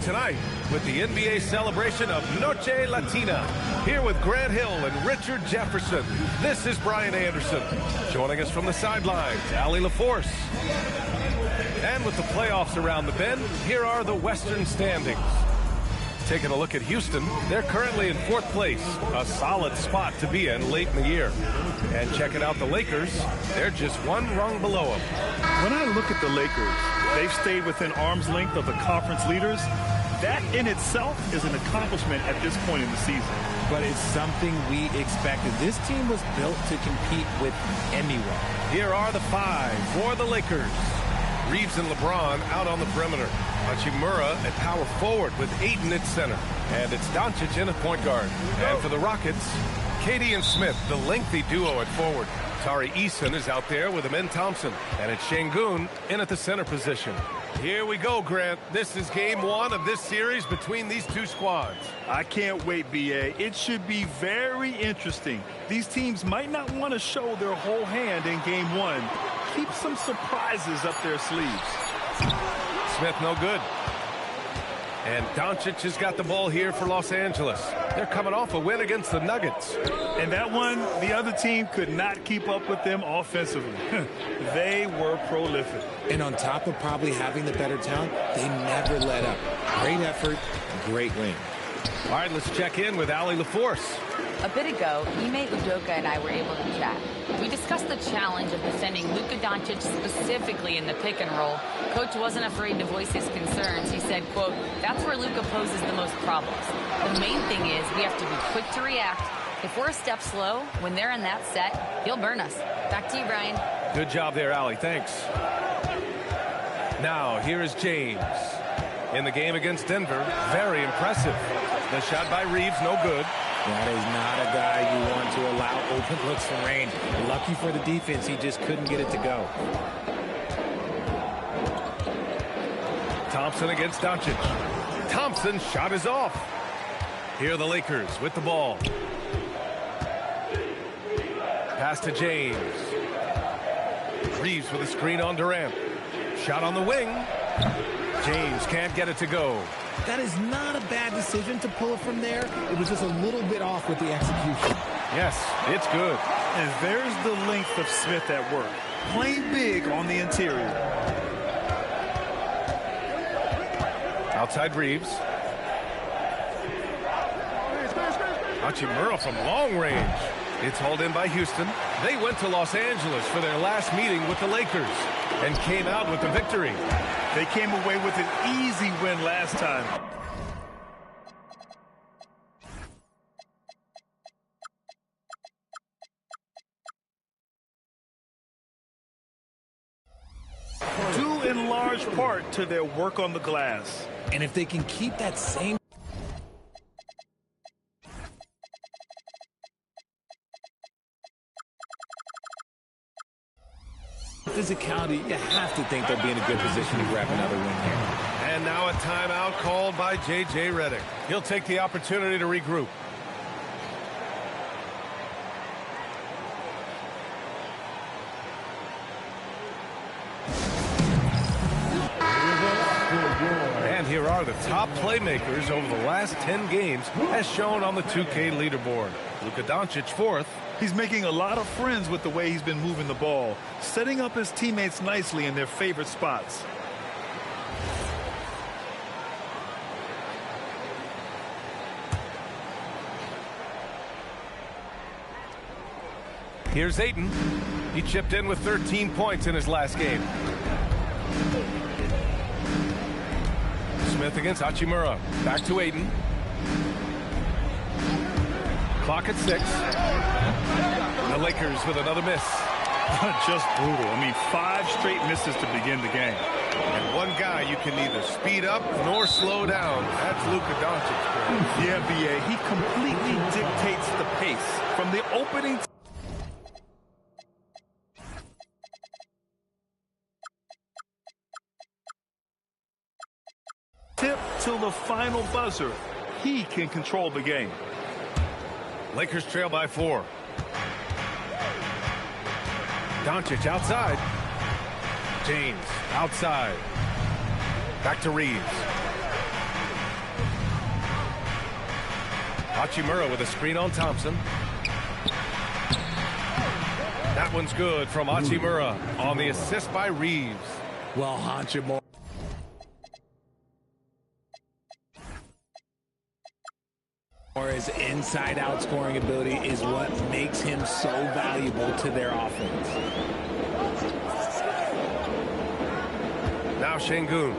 Tonight with the NBA celebration of Noche Latina. Here with Grant Hill and Richard Jefferson. This is Brian Anderson. Joining us from the sidelines, Allie LaForce. And with the playoffs around the bend, here are the Western standings. Taking a look at Houston, they're currently in 4th place, a solid spot to be in late in the year. And checking out the Lakers, they're just one rung below them. When I look at the Lakers, they've stayed within arm's length of the conference leaders. That in itself is an accomplishment at this point in the season. But it's something we expected. This team was built to compete with anyone. Here are the 5 for the Lakers. Reeves and LeBron out on the perimeter. Hachimura at power forward with Ayton at center. And it's Doncic in at point guard. And for the Rockets, Katie and Smith, the lengthy duo at forward. Tari Eason is out there with Amen Thompson. And it's Şengün in at the center position. Here we go, Grant. This is game 1 of this series between these two squads. I can't wait, B.A. It should be very interesting. These teams might not want to show their whole hand in game 1. Keep some surprises up their sleeves. Smith no good. And Doncic has got the ball here for Los Angeles. They're coming off a win against the Nuggets. And that one, the other team could not keep up with them offensively. They were prolific. And on top of probably having the better talent, they never let up. Great effort, great win. All right, let's check in with Allie LaForce. A bit ago, Ime Udoka and I were able to chat. We discussed the challenge of defending Luka Doncic specifically in the pick and roll. Coach wasn't afraid to voice his concerns. He said, quote, that's where Luka poses the most problems. The main thing is we have to be quick to react. If we're a step slow, when they're in that set, he'll burn us. Back to you, Brian. Good job there, Allie. Thanks. Now, here is James. In the game against Denver, very impressive. The shot by Reeves, no good. That is not a guy you want to allow open looks from range. Lucky for the defense, he just couldn't get it to go. Thompson against Doncic. Thompson's shot is off. Here are the Lakers with the ball. Pass to James. Reeves with a screen on Durant. Shot on the wing. James can't get it to go. That is not a bad decision to pull it from there. It was just a little bit off with the execution. Yes, it's good. And there's the length of Smith at work. Playing big on the interior. Outside Reeves. Hachimura from long range. It's hauled in by Houston. They went to Los Angeles for their last meeting with the Lakers and came out with the victory. They came away with an easy win last time. Due in large part to their work on the glass. And if they can keep that same physicality, you have to think they'll be in a good position to grab another win here. And now a timeout called by J.J. Redick. He'll take the opportunity to regroup. And here are the top playmakers over the last 10 games as shown on the 2K leaderboard. Luka Doncic 4th. He's making a lot of friends with the way he's been moving the ball, setting up his teammates nicely in their favorite spots. Here's Ayton. He chipped in with 13 points in his last game. Smith against Hachimura. Back to Ayton. Clock at 6. The Lakers with another miss. Just brutal. I mean, 5 straight misses to begin the game. And one guy you can neither speed up nor slow down. That's Luka Doncic. Yeah, B.A. He completely dictates the pace from the opening tip till the final buzzer. He can control the game. Lakers trail by 4. Doncic outside. James outside. Back to Reeves. Hachimura with a screen on Thompson. That one's good from Hachimura on the assist by Reeves. Well, Hachimura. His inside-out scoring ability is what makes him so valuable to their offense. Now Şengün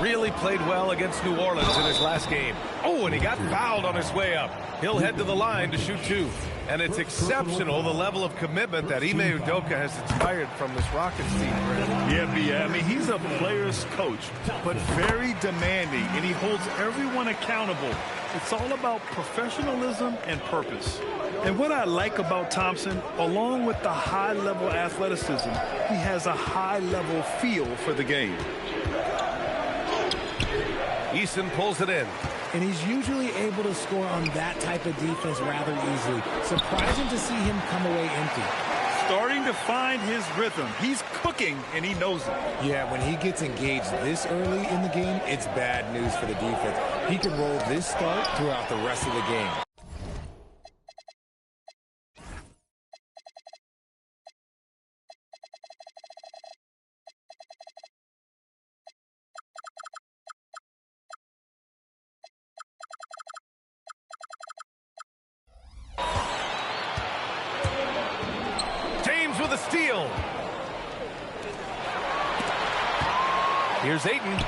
really played well against New Orleans in his last game. Oh, and he got fouled on his way up. He'll head to the line to shoot 2. And it's exceptional, the level of commitment that Ime Udoka has inspired from this Rockets team. Yeah, B.A. I mean, he's a player's coach, but very demanding, and he holds everyone accountable. It's all about professionalism and purpose. And what I like about Thompson, along with the high-level athleticism, he has a high-level feel for the game. Eason pulls it in. And he's usually able to score on that type of defense rather easily. Surprising to see him come away empty. Starting to find his rhythm. He's cooking, and he knows it. Yeah, when he gets engaged this early in the game, it's bad news for the defense. He can roll this start throughout the rest of the game. With a steal. Here's Ayton.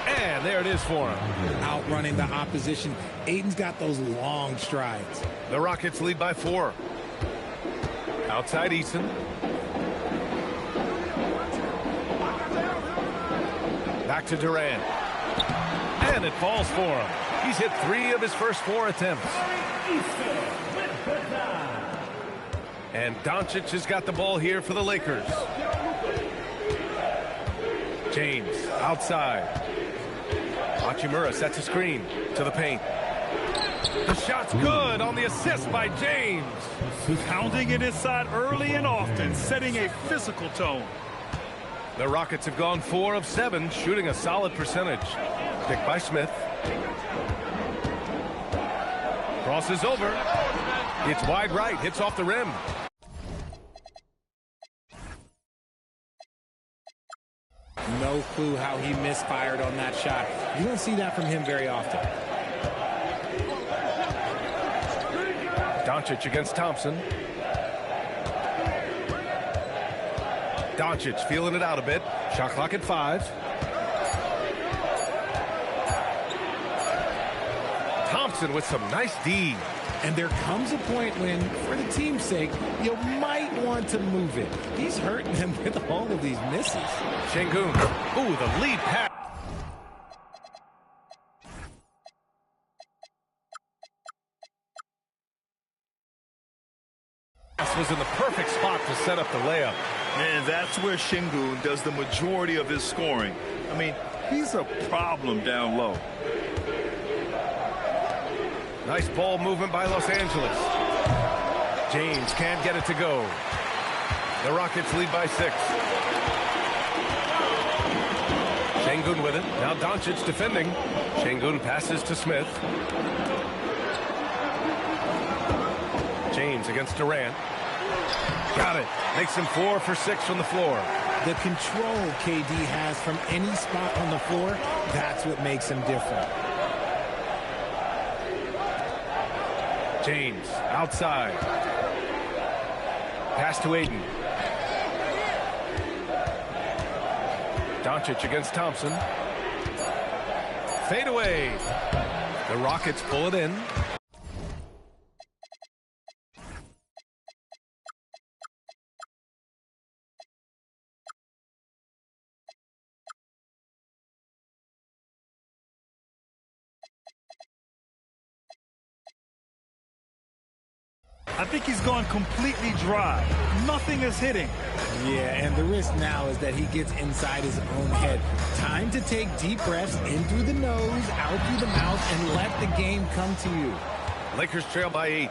And there it is for him. Outrunning the opposition. Ayton's got those long strides. The Rockets lead by 4. Outside Eason. Back to Durant. And it falls for him. He's hit 3 of his first 4 attempts. And Doncic has got the ball here for the Lakers. James outside. Hachimura sets a screen to the paint. The shot's good on the assist by James. Pounding it inside early and often, setting a physical tone. The Rockets have gone 4 of 7, shooting a solid percentage. Picked by Smith. Crosses over. It's wide right, hits off the rim. No clue how he misfired on that shot. You don't see that from him very often. Doncic against Thompson. Doncic feeling it out a bit. Shot clock at 5. Thompson with some nice D. And there comes a point when, for the team's sake, you might want to move it. He's hurting them with all of these misses. Şengün. Ooh, the lead pass. Was in the perfect spot to set up the layup. And that's where Şengün does the majority of his scoring. I mean, he's a problem down low. Nice ball movement by Los Angeles. James can't get it to go. The Rockets lead by 6. Şengün with it. Now Doncic defending. Şengün passes to Smith. James against Durant. Got it. Makes him 4 for 6 from the floor. The control KD has from any spot on the floor, that's what makes him different. James outside. Pass to Ayton. Doncic against Thompson. Fade away. The Rockets pull it in. I think he's gone completely dry. Nothing is hitting. Yeah, and the risk now is that he gets inside his own head. Time to take deep breaths in through the nose, out through the mouth, and let the game come to you. Lakers trail by 8.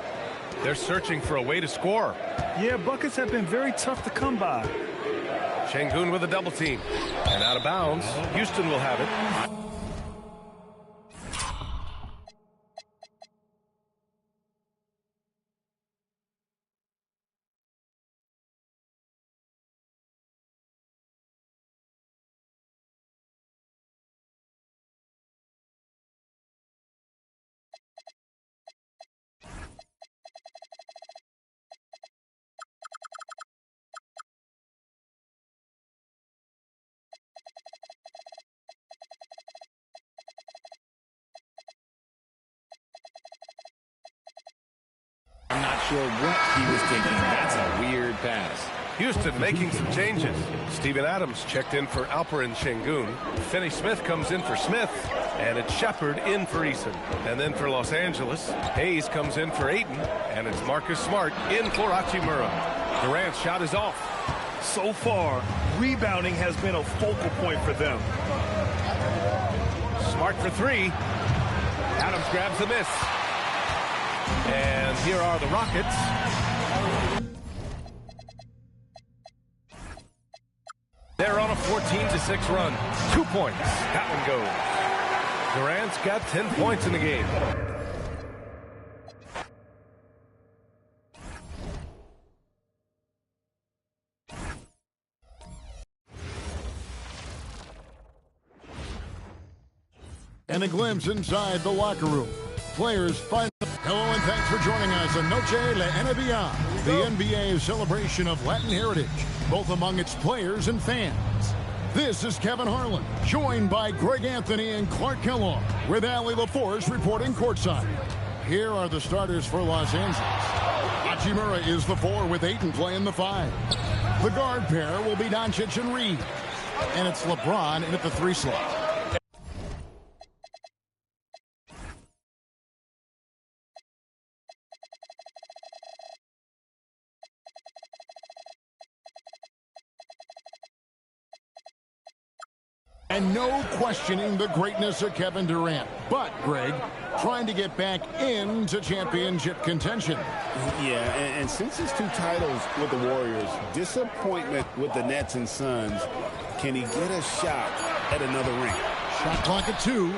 They're searching for a way to score. Yeah, buckets have been very tough to come by. Şengün with a double team. And out of bounds. Houston will have it. I'm not sure what he was thinking. That's a weird pass. Houston making some changes. Steven Adams checked in for Alperen Şengün. Finney Smith comes in for Smith. And it's Shepard in for Eason. And then for Los Angeles, Hayes comes in for Ayton. And it's Marcus Smart in for Hachimura. Durant's shot is off. So far, rebounding has been a focal point for them. Smart for 3. Adams grabs the miss. And here are the Rockets. They're on a 14-6 run. 2 points. That one goes. Durant's got 10 points in the game. And a glimpse inside the locker room. Players find. Hello and thanks for joining us on Noche La NBA, the NBA's celebration of Latin heritage, both among its players and fans. This is Kevin Harlan, joined by Greg Anthony and Clark Kellogg, with Allie LaForce reporting courtside. Here are the starters for Los Angeles. Hachimura is the 4 with Ayton playing the 5. The guard pair will be Doncic and Reed. And it's LeBron in at the 3 slot. And no questioning the greatness of Kevin Durant. But, Greg, trying to get back into championship contention. Yeah, and since his 2 titles with the Warriors, disappointment with the Nets and Suns, can he get a shot at another ring? Shot clock at 2.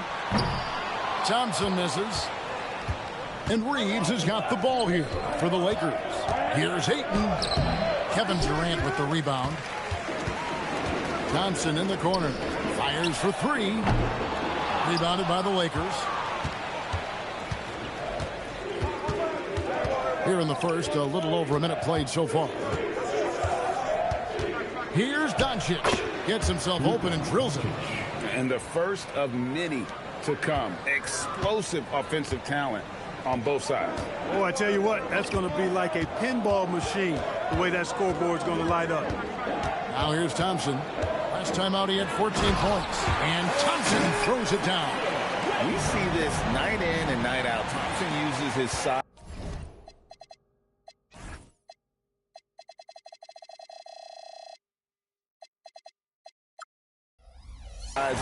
Thompson misses. And Reeves has got the ball here for the Lakers. Here's Ayton. Kevin Durant with the rebound. Thompson in the corner. Fires for 3. Rebounded by the Lakers. Here in the first, a little over a minute played so far. Here's Doncic. Gets himself open and drills it. And the first of many to come. Explosive offensive talent on both sides. Oh, I tell you what, that's going to be like a pinball machine, the way that scoreboard's going to light up. Now here's Thompson. Last time out he had 14 points. And Thompson throws it down. We see this night in and night out. Thompson uses his size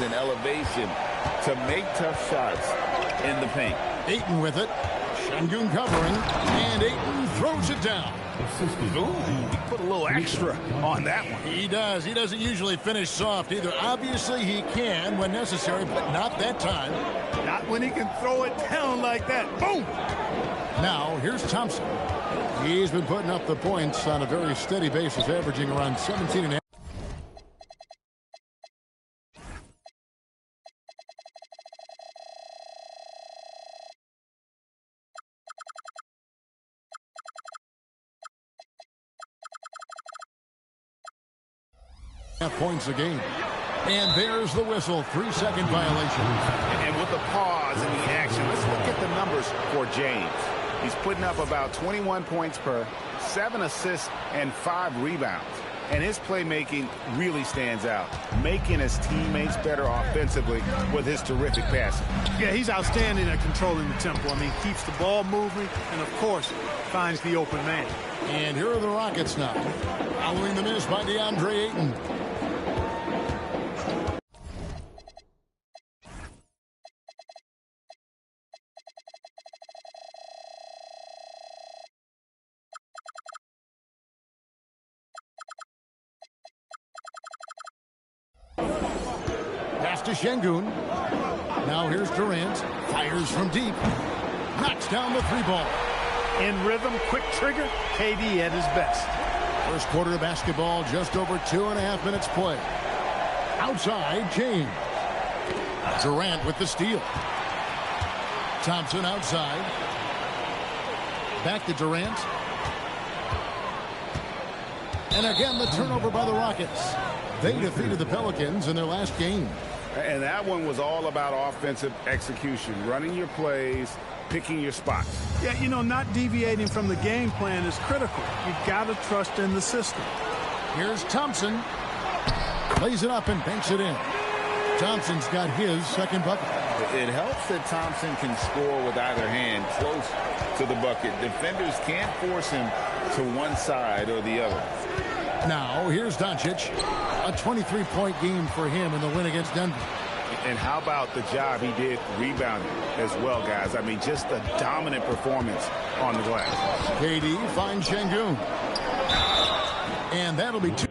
and elevation to make tough shots in the paint. Ayton with it. Şengün covering. And Ayton throws it down. Ooh, he put a little extra on that one. He does. He doesn't usually finish soft either. Obviously, he can when necessary, but not that time. Not when he can throw it down like that. Boom! Now, here's Thompson. He's been putting up the points on a very steady basis, averaging around 17.5. Points a game. And there's the whistle. 3-second violation. And with the pause in the action, let's look at the numbers for James. He's putting up about 21 points per, 7 assists, and 5 rebounds. and his playmaking really stands out, making his teammates better offensively with his terrific passing. Yeah, he's outstanding at controlling the tempo. I mean, keeps the ball moving and, of course, finds the open man. And here are the Rockets now, following the miss by DeAndre Ayton. Pass to Şengün. Now here's Durant. Fires from deep. Knocks down the three ball. In rhythm, quick trigger, KD at his best. First quarter of basketball, just over 2.5 minutes play. Outside, James. Durant with the steal. Thompson outside. Back to Durant. And again, the turnover by the Rockets. They defeated the Pelicans in their last game. And that one was all about offensive execution, running your plays, picking your spots. Yeah, you know, not deviating from the game plan is critical. You've got to trust in the system. Here's Thompson. Lays it up and banks it in. Thompson's got his second bucket. It helps that Thompson can score with either hand close to the bucket. Defenders can't force him to one side or the other. Now, here's Doncic. A 23-point game for him in the win against Denver. And how about the job he did rebounding as well, guys? I mean, just a dominant performance on the glass. KD finds Şengün. And that'll be two.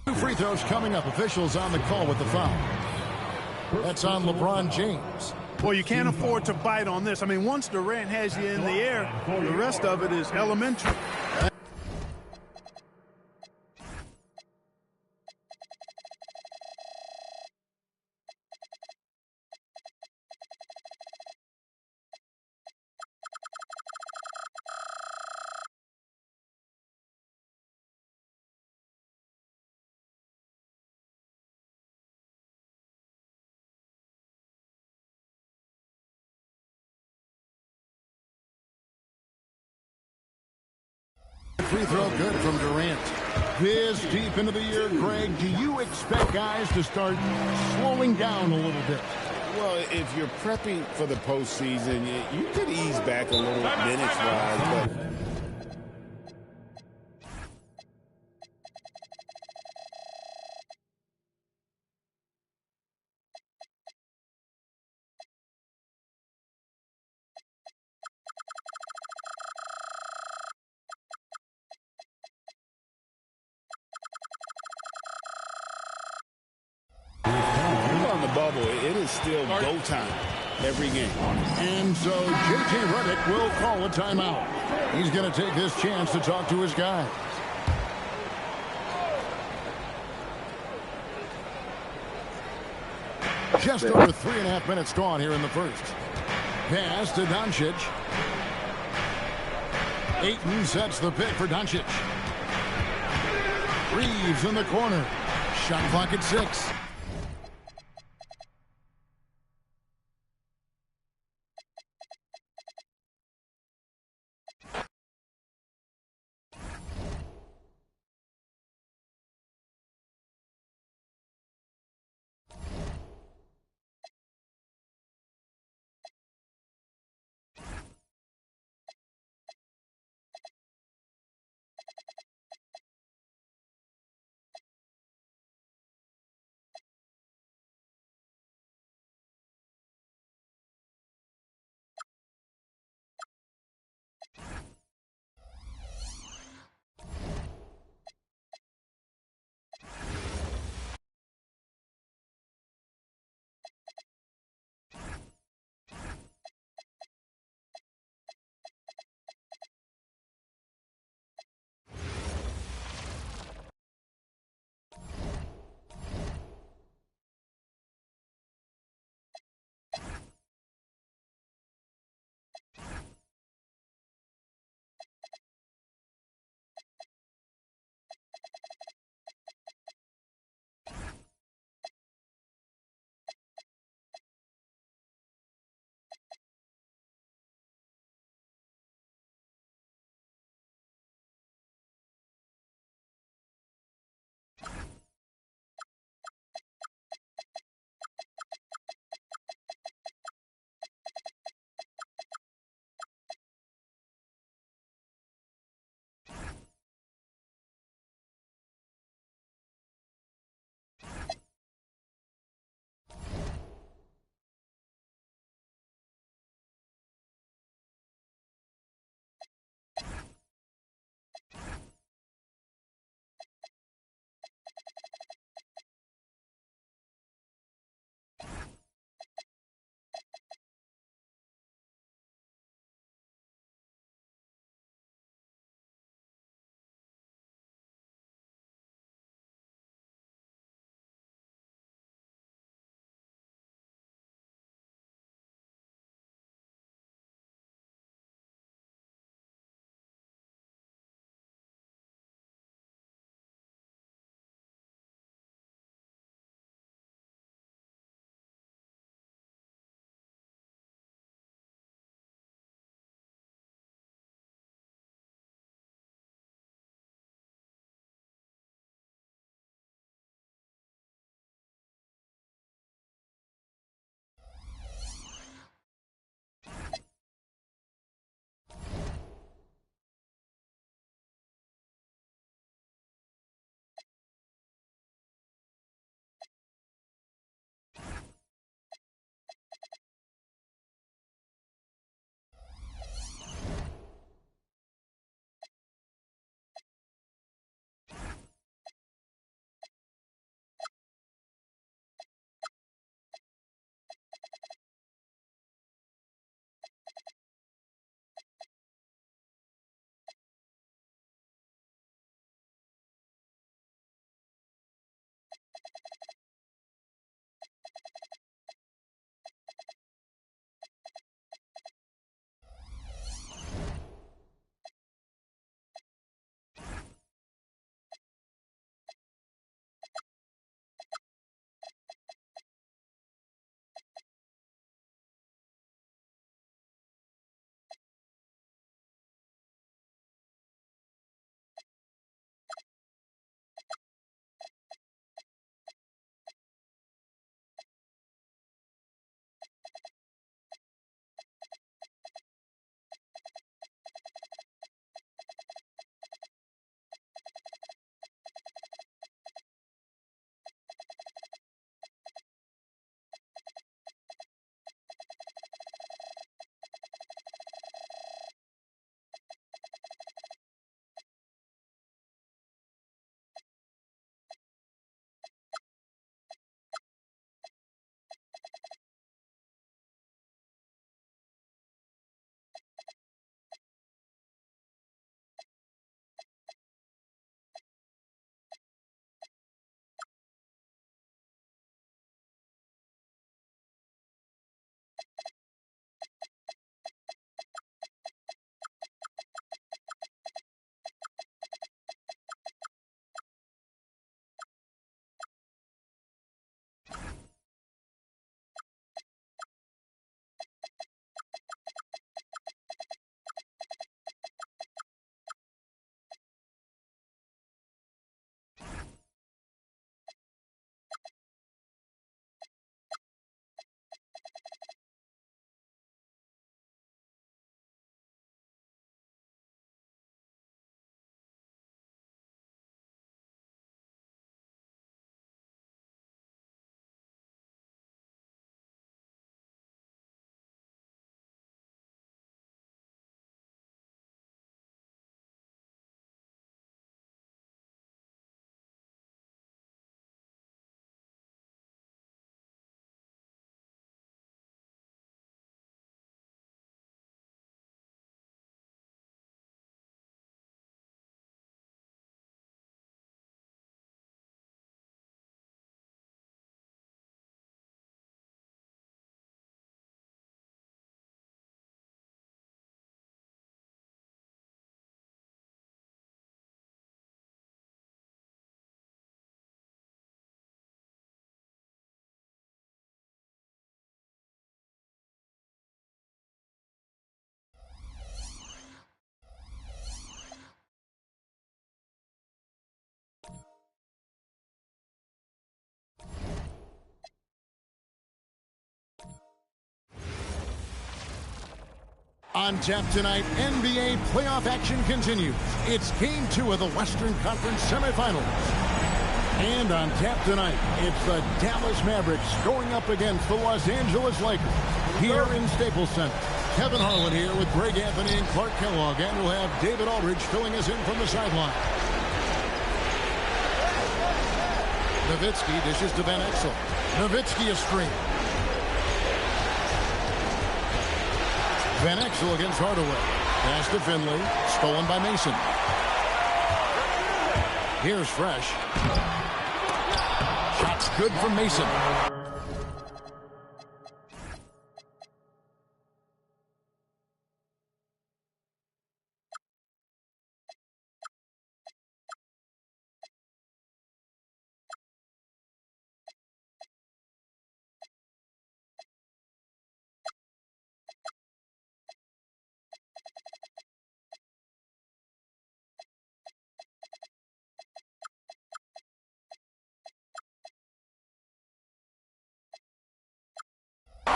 Two free throws coming up. Officials on the call with the foul. That's on LeBron James. Well, you can't afford to bite on this. I mean, once Durant has you in the air, the rest of it is elementary. Free throw good from Durant. This deep into the year, Greg, do you expect guys to start slowing down a little bit? Well, if you're prepping for the postseason, you could ease back a little minutes-wise, but on the bubble, it is still go time every game. And so J.J. Redick will call a timeout. He's going to take this chance to talk to his guys. Just over 3.5 minutes gone here in the first. Pass to Doncic. Ayton sets the pick for Doncic. Reeves in the corner. Shot clock at 6. On tap tonight, NBA playoff action continues. It's Game 2 of the Western Conference semifinals. And on tap tonight, it's the Dallas Mavericks going up against the Los Angeles Lakers here in Staples Center. Kevin Harlan here with Greg Anthony and Clark Kellogg, and we'll have David Aldridge filling us in from the sideline. Nowitzki dishes to Van Exel. Nowitzki a screen. Van Exel against Hardaway. Pass to Finley. Stolen by Mason. Here's Fresh. Shot's good from Mason.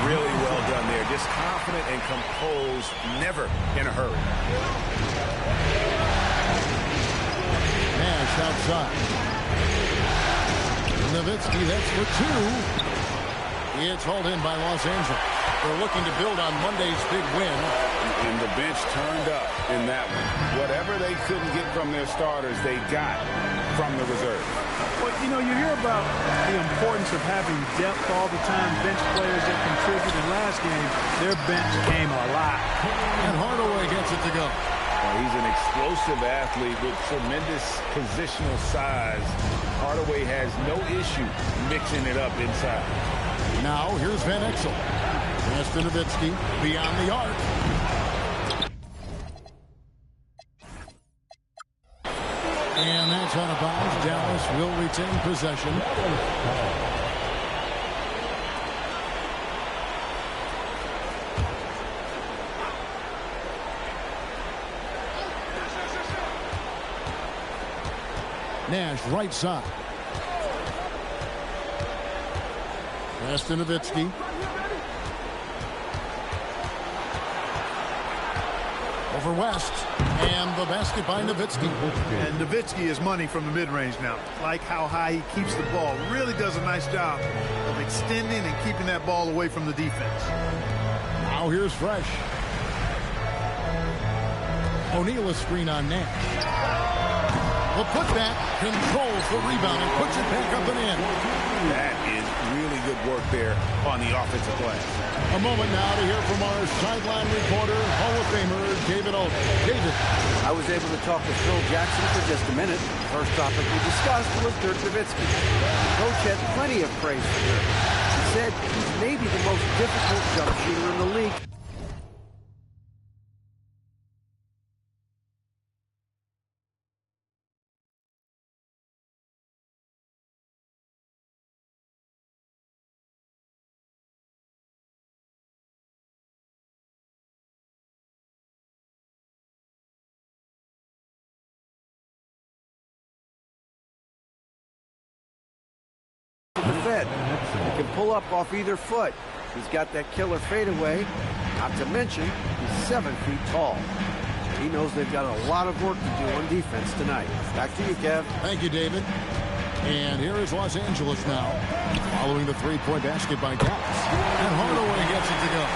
Really well done there. Just confident and composed, never in a hurry. Nash outside. Nowitzki, that's for two. It's hauled in by Los Angeles. They're looking to build on Monday's big win. And the bench turned up in that one. Whatever they couldn't get from their starters, they got from the reserve. Well, you know, you hear about the importance of having depth all the time, bench players that contribute. In last game, their bench came alive. And Hardaway gets it to go. He's an explosive athlete with tremendous positional size. Hardaway has no issue mixing it up inside. Now, here's Van Exel. Pass to Nowitzki, beyond the arc. And that's out of bounds. Dallas will retain possession. Nash, right side. Pass to Nowitzki. Over West. And the basket by Nowitzki. And Nowitzki is money from the mid-range now. Like how high he keeps the ball. Really does a nice job of extending and keeping that ball away from the defense. Now here's Fresh. O'Neal a screen on Nash. The putback controls the rebound and puts it back up and in. That is really good work there on the offensive glass. A moment now to hear from our sideline reporter, Hall of Famer David Aldridge. David. I was able to talk with Phil Jackson for just a minute. The first topic we discussed was Dirk Nowitzki. The coach had plenty of praise for Dirk. He said he's maybe the most difficult jump shooter in the league. Fed. He can pull up off either foot. He's got that killer fadeaway. Not to mention, he's 7 feet tall. He knows they've got a lot of work to do on defense tonight. Back to you, Kev. Thank you, David. And here is Los Angeles now, following the three-point basket by Dallas. And Hardaway gets it to go.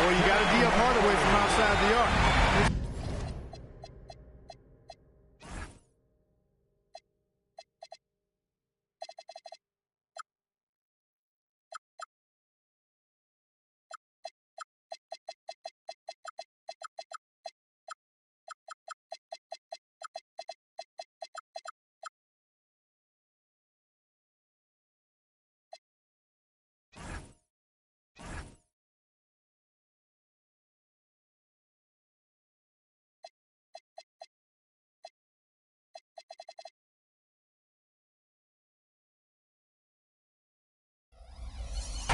Well, you got to D up Hardaway from outside the arc.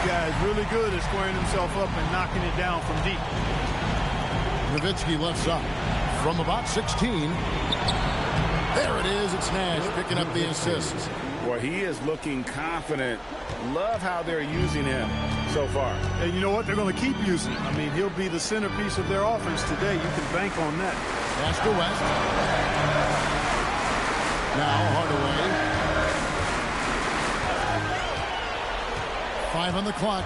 Guy is really good at squaring himself up and knocking it down from deep. Nowitzki left side from about 16. There it is. It's Nash picking up the assist. Well, he is looking confident. Love how they're using him so far. And you know what? They're going to keep using him. I mean, he'll be the centerpiece of their offense today. You can bank on that. Pass to West. Now Hardaway. 5 on the clock.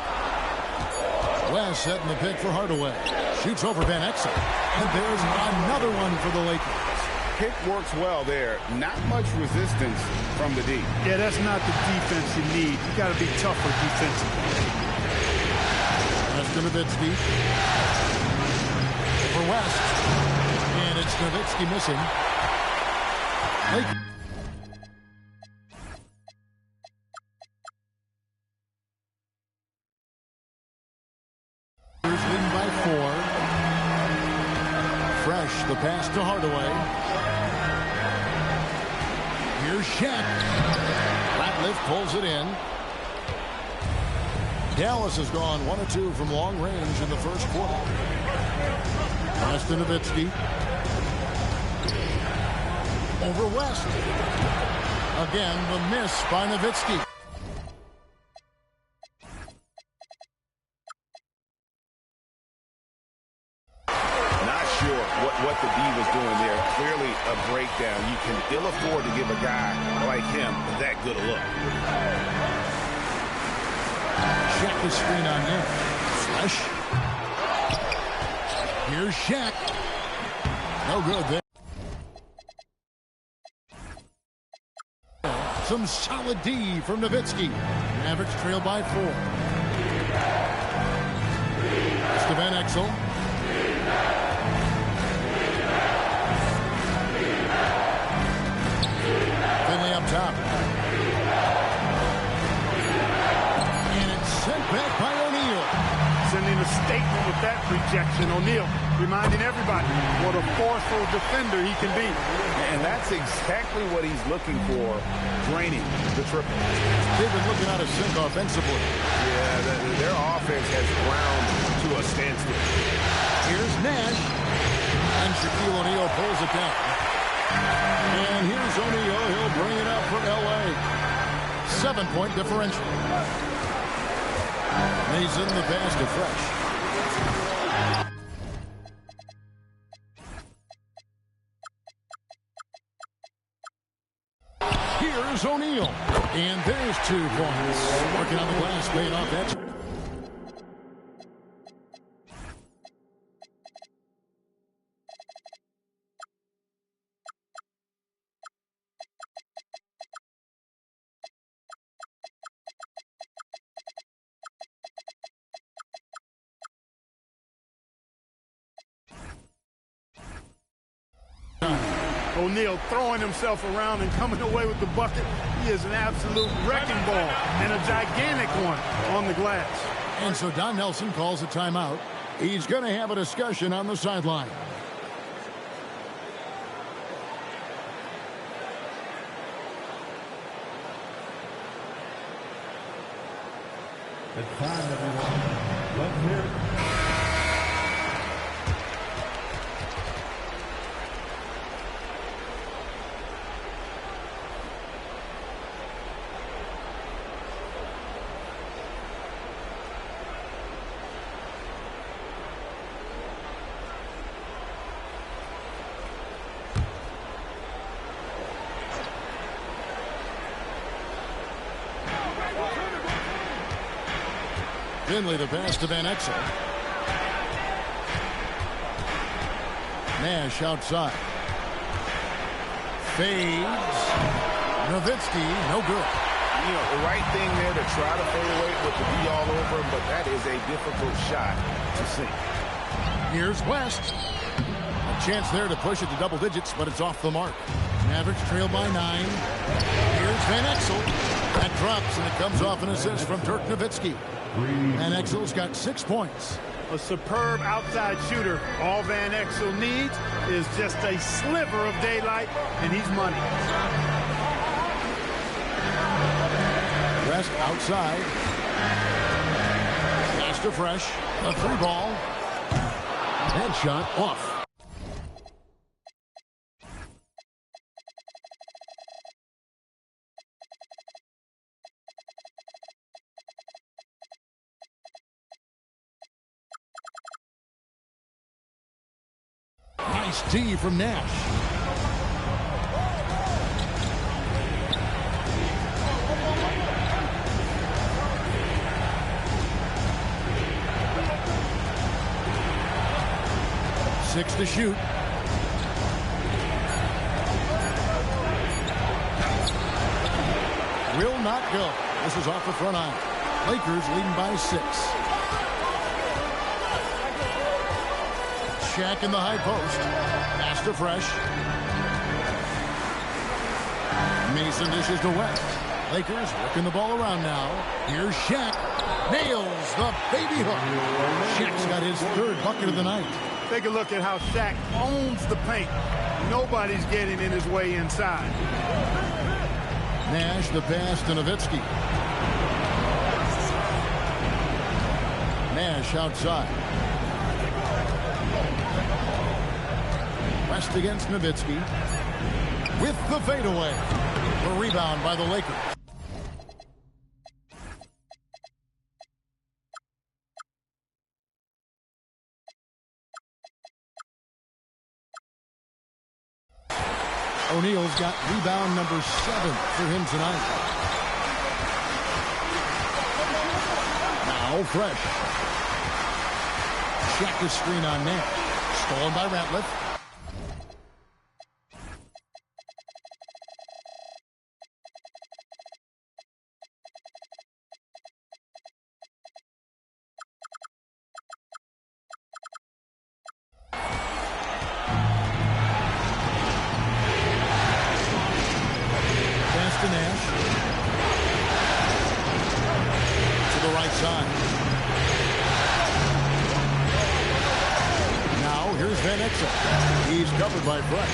West setting the pick for Hardaway. Shoots over Van Exel. And there's another one for the Lakers. Pick works well there. Not much resistance from the D. Yeah, that's not the defense you need. You got to be tougher defensively. That's Nowitzki. For West. And it's Nowitzki missing. Lakers. Leading by 4. Fresh, the pass to Hardaway. Here's Shaq. Ratliff pulls it in. Dallas has gone 1 of 2 from long range in the first quarter. Pass to Nowitzki. Over West. Again, the miss by Nowitzki. What the D was doing there, clearly a breakdown. You can ill afford to give a guy like him that good a look. Shaq the screen on him. Flesh. Here's Shaq. No good there. Some solid D from Nowitzki. Mavericks trail by 4. It's to Van Exel. Up top. And it's sent back by O'Neal. Sending a statement with that rejection. O'Neal reminding everybody what a forceful defender he can be. And that's exactly what he's looking for, draining the triple. They've been looking out of sync offensively. Yeah, their offense has ground to a standstill. Here's Nash. And Shaquille O'Neal pulls it down. And here's O'Neal. He'll bring it up for L.A. 7-point differential. Mason the pass to Fresh. Here's O'Neal. And there's 2 points. Working on the glass, paying off that. O'Neal throwing himself around and coming away with the bucket. He is an absolute wrecking ball and a gigantic one on the glass. And so Don Nelson calls a timeout. He's going to have a discussion on the sideline. It's time, everyone. Let's hear it. Finley the pass to Van Exel. Nash outside. Fades. Nowitzki, no good. You know, the right thing there to try to fade away with the D all over him, but that is a difficult shot to sink. Here's West. A chance there to push it to double digits, but it's off the mark. Mavericks trail by 9. Here's Van Exel. That drops, and it comes off an assist from Dirk Nowitzki. Van Exel's got 6 points. A superb outside shooter. All Van Exel needs is just a sliver of daylight, and he's money. West outside. Pass to Fresh. A 3-ball. Headshot off. D from Nash. Six to shoot. Will not go. This is off the front iron. Lakers leading by 6. Shaq in the high post. Pass to Fresh. Mason dishes to West. Lakers working the ball around now. Here's Shaq. Nails the baby hook. Shaq's got his 3rd bucket of the night. Take a look at how Shaq owns the paint. Nobody's getting in his way inside. Nash the pass to Nowitzki. Nash outside. West against Nowitzki. With the fadeaway. The rebound by the Lakers. O'Neal's got rebound number 7 for him tonight. Now Fresh. Shaq is screen on Nash. Stolen by Ratliff. To Nash. To the right side. Now here's Van Exel. He's covered by Fresh.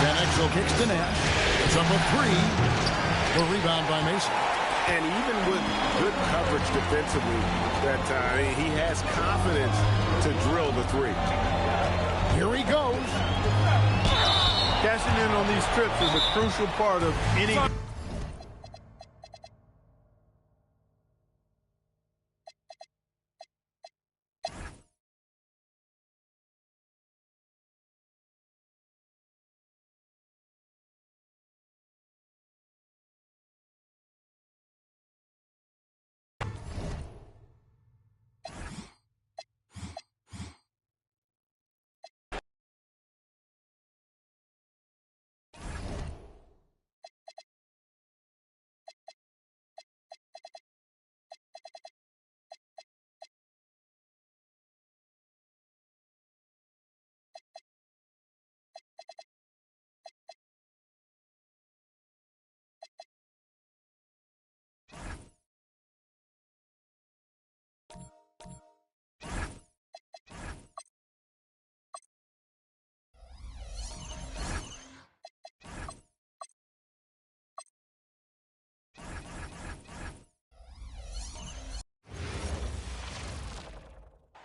Van Exel kicks to Nash. It's up a 3. The rebound by Mason. And even with good coverage defensively that time, he has confidence to drill the 3. Here he goes. Cashing in on these trips is a crucial part of any...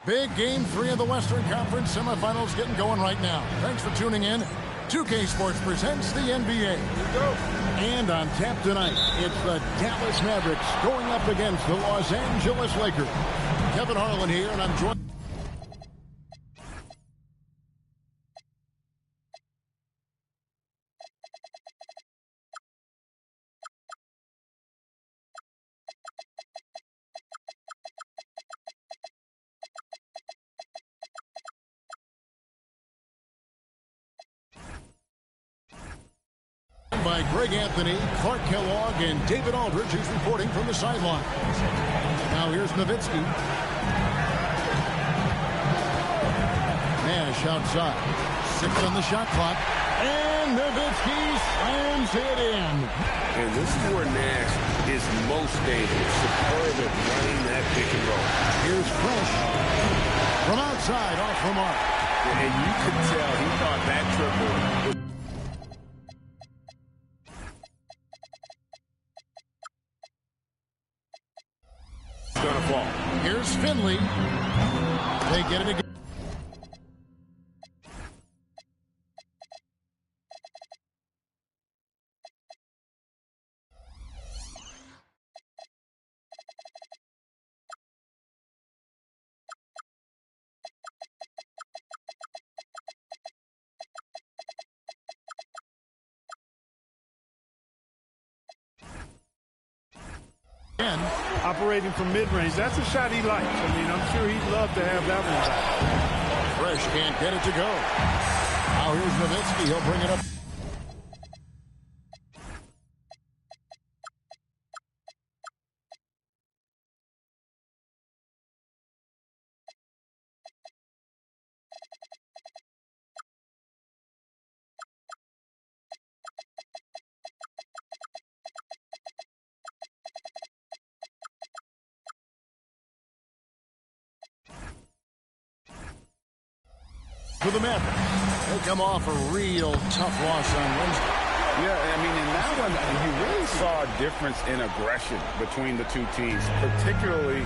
Big game 3 of the Western Conference semifinals getting going right now. Thanks for tuning in. 2K Sports presents the NBA. And on tap tonight, it's the Dallas Mavericks going up against the Los Angeles Lakers. Kevin Harlan here, and I'm joined by Greg Anthony, Clark Kellogg, and David Aldridge, who's reporting from the sideline. Now here's Nowitzki. Nash outside. 6 on the shot clock. And Nowitzki slams it in. And this is where Nash is most dangerous. Superb at running that pick and roll. Here's Fresh. From outside, off the mark. And you could tell he thought that triple would... gonna fall. Here's Finley. They get it again. operating from mid-range. That's a shot he likes. I mean, I'm sure he'd love to have that one back. Fresh can't get it to go. Now here's Nowitzki. He'll bring it up. For the Mavericks, they come off a real tough loss on Wednesday. Yeah, I mean, in that one, you really saw a difference in aggression between the two teams, particularly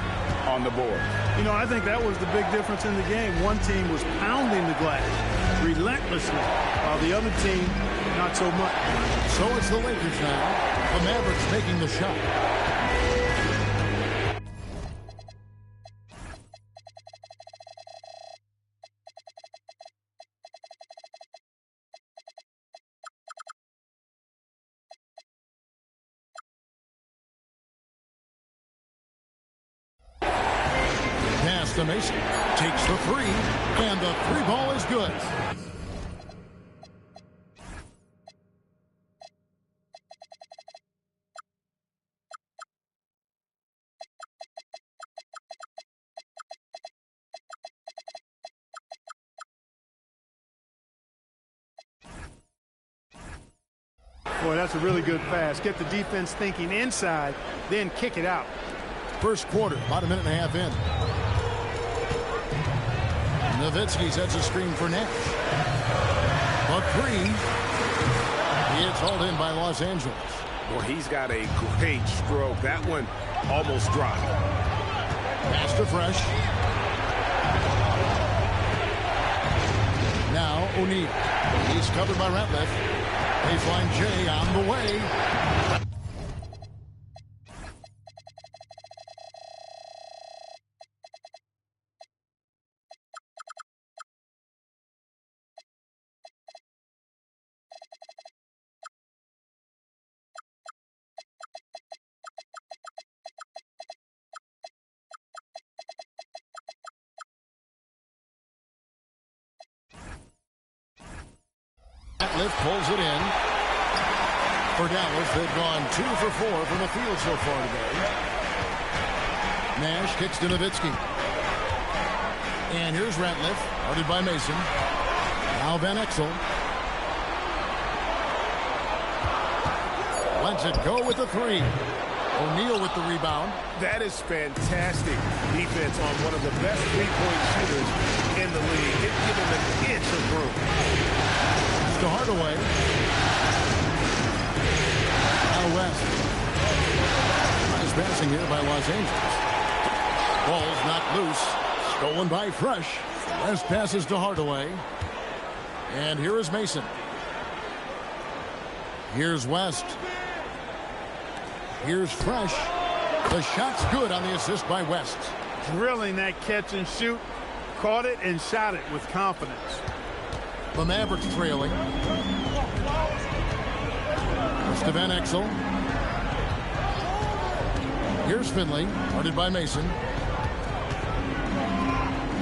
on the board. You know, I think that was the big difference in the game. One team was pounding the glass relentlessly, while the other team, not so much. So it's the Lakers now. The Mavericks making the shot. Pass to Mason. Takes the three, and the three ball is good. Boy, that's a really good pass. Get the defense thinking inside, then kick it out. First quarter, about a minute and a half in. Nowitzki sets a screen for Nash. A three. It's hauled in by Los Angeles. Well, he's got a great stroke. That one almost dropped. Pass to Fresh. Now O'Neal. He's covered by Ratliff. Baseline J on the way. Ratliff pulls it in. For Dallas, they've gone 2 for 4 from the field so far today. Nash kicks to Nowitzki. And here's Ratliff, guarded by Mason. Now Van Exel. Lets it go with the three. O'Neal with the rebound. That is fantastic defense on one of the best three-point shooters in the league. Didn't give him an inch of room. It's to Hardaway. Now West. Nice passing here by Los Angeles. Ball's knocked loose. Stolen by Fresh. West passes to Hardaway. And here is Mason. Here's West. Here's Fresh. The shot's good on the assist by West. Drilling that catch and shoot. Caught it and shot it with confidence. The Mavericks trailing. It's to Van Exel. Here's Finley, guarded by Mason.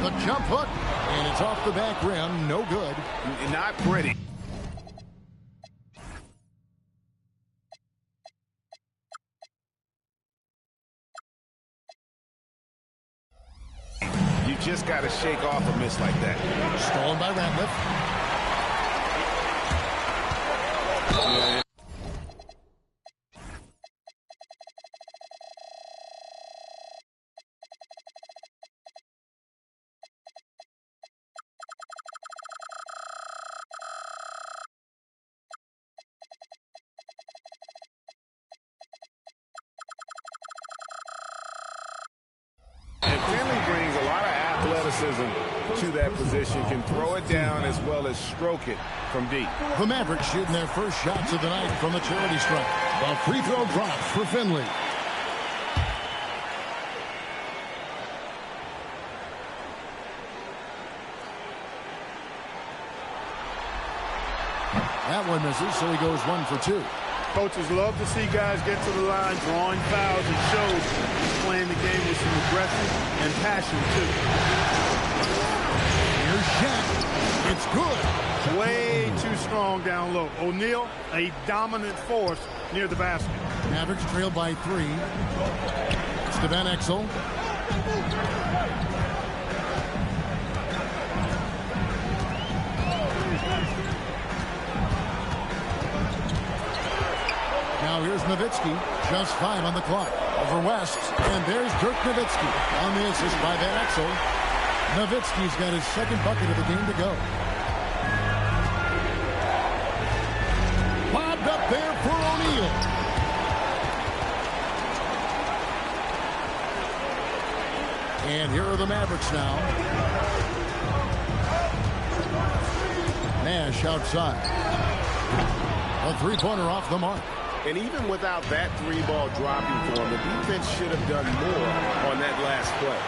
The jump hook, and it's off the back rim. No good. Not pretty. You just got to shake off a miss like that. Stolen by Ratliff. To that position, can throw it down as well as stroke it from deep. The Mavericks shooting their first shots of the night from the charity stripe. The free throw drops for Finley. That one misses, so he goes 1 for 2. Coaches love to see guys get to the line, drawing fouls. It shows he's playing playing the game with some aggression and passion, too. Here's Shaq. It's good. Way too strong down low. O'Neal, a dominant force near the basket. Mavericks trail by 3. It's to Van Exel. Now here's Nowitzki. Just 5 on the clock. Over West. And there's Dirk Nowitzki on the assist by Van Exel. Nowitzki's got his second bucket of the game to go. Bobbed up there for O'Neal. And here are the Mavericks now. Nash outside. A three-pointer off the mark. And even without that 3-ball dropping for him, the defense should have done more on that last play.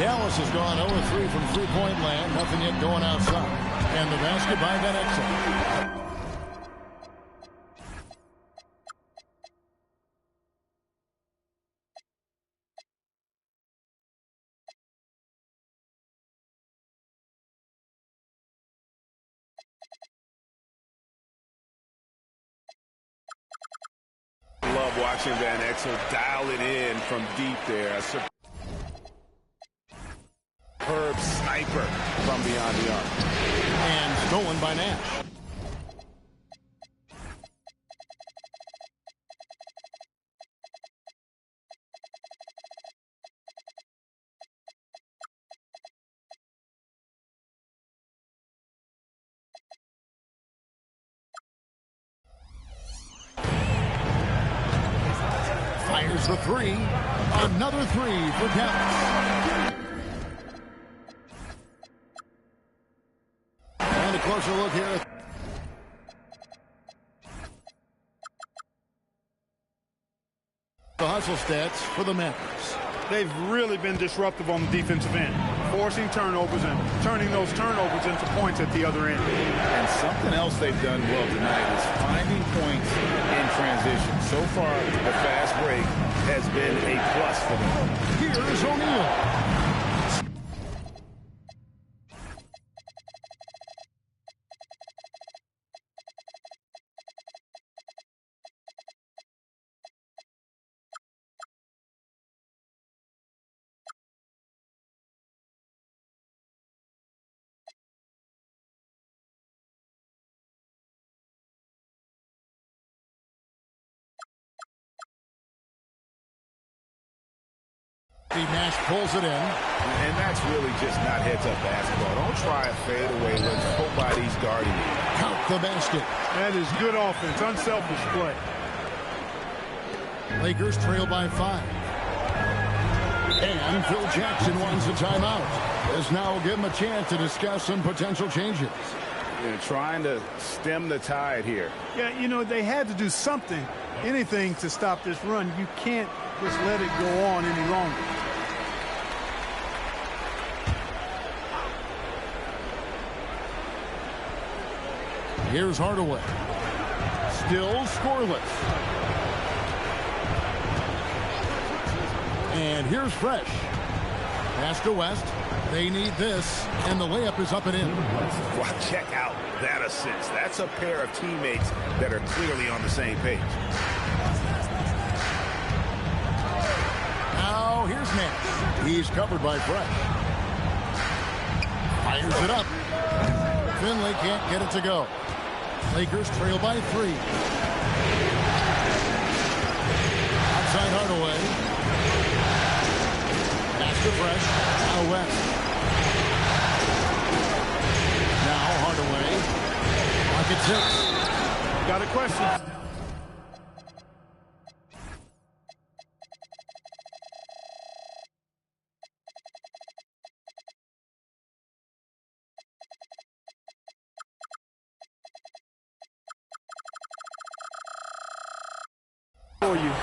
Dallas has gone 0-3 from three-point land. Nothing yet going outside. And the basket by Van Exel. Love watching Van Exel dial it in from deep there. A superb sniper from beyond the arc. And stolen by Nash. Fires the 3. Another 3 for Dallas. And a closer look here. The hustle stats for the Mavericks. They've really been disruptive on the defensive end, forcing turnovers and turning those turnovers into points at the other end. And something else they've done well tonight is finding points in transition. So far, the fast break has been a plus for them. Here's O'Neal. Nash pulls it in. And that's really just not heads-up basketball. Don't try a fadeaway when nobody's guarding you. Count the basket. That is good offense, unselfish play. Lakers trail by 5. And Phil Jackson wants a timeout. This now will give him a chance to discuss some potential changes. They're trying to stem the tide here. Yeah, you know, they had to do something, anything to stop this run. You can't just let it go on any longer. Here's Hardaway. Still scoreless. And here's Fresh. Pass to West. They need this, and the layup is up and in. Well, check out that assist. That's a pair of teammates that are clearly on the same page. Now here's Nash. He's covered by Fresh. Fires it up. Finley can't get it to go. Lakers trail by 3. Outside Hardaway. Pass to Fresh. Now West. Now Hardaway. Pocket 6. Got a question.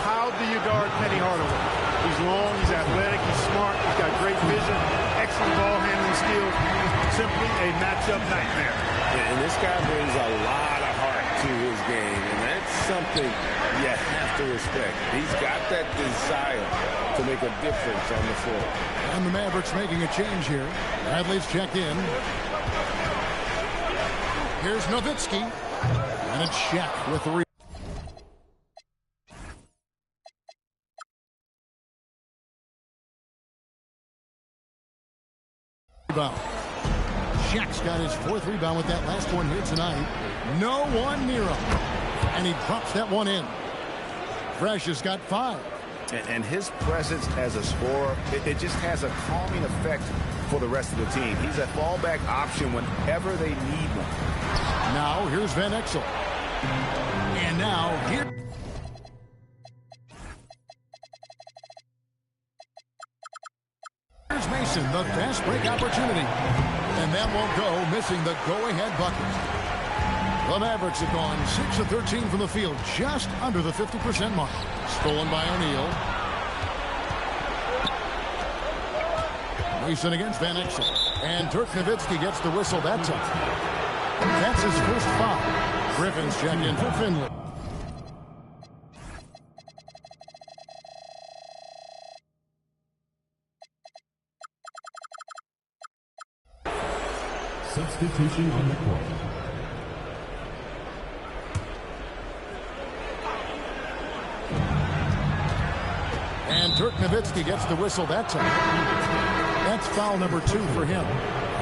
How do you guard Penny Hardaway? He's long, he's athletic, he's smart, he's got great vision, excellent ball handling skills. Simply a matchup nightmare. And this guy brings a lot of heart to his game, and that's something you have to respect. He's got that desire to make a difference on the floor. And the Mavericks making a change here. Bradley's checked in. Here's Nowitzki. And it's Shaq with the rebound. Shaq's got his 4th rebound with that last one here tonight. No one near him. And he drops that one in. Fresh has got 5. And his presence as a scorer, it just has a calming effect for the rest of the team. He's a fallback option whenever they need one. Now here's Van Exel. And now here. Here's Mason, the fast break opportunity. And that won't go, missing the go-ahead bucket. The Mavericks have gone 6 of 13 from the field, just under the 50% mark. Stolen by O'Neal. Mason against Van Exel. And Dirk Nowitzki gets the whistle that time. That's his first foul. Griffin's checked in for Finley. Substitution on the court. And Dirk Nowitzki gets the whistle that time. That's foul number 2 for him.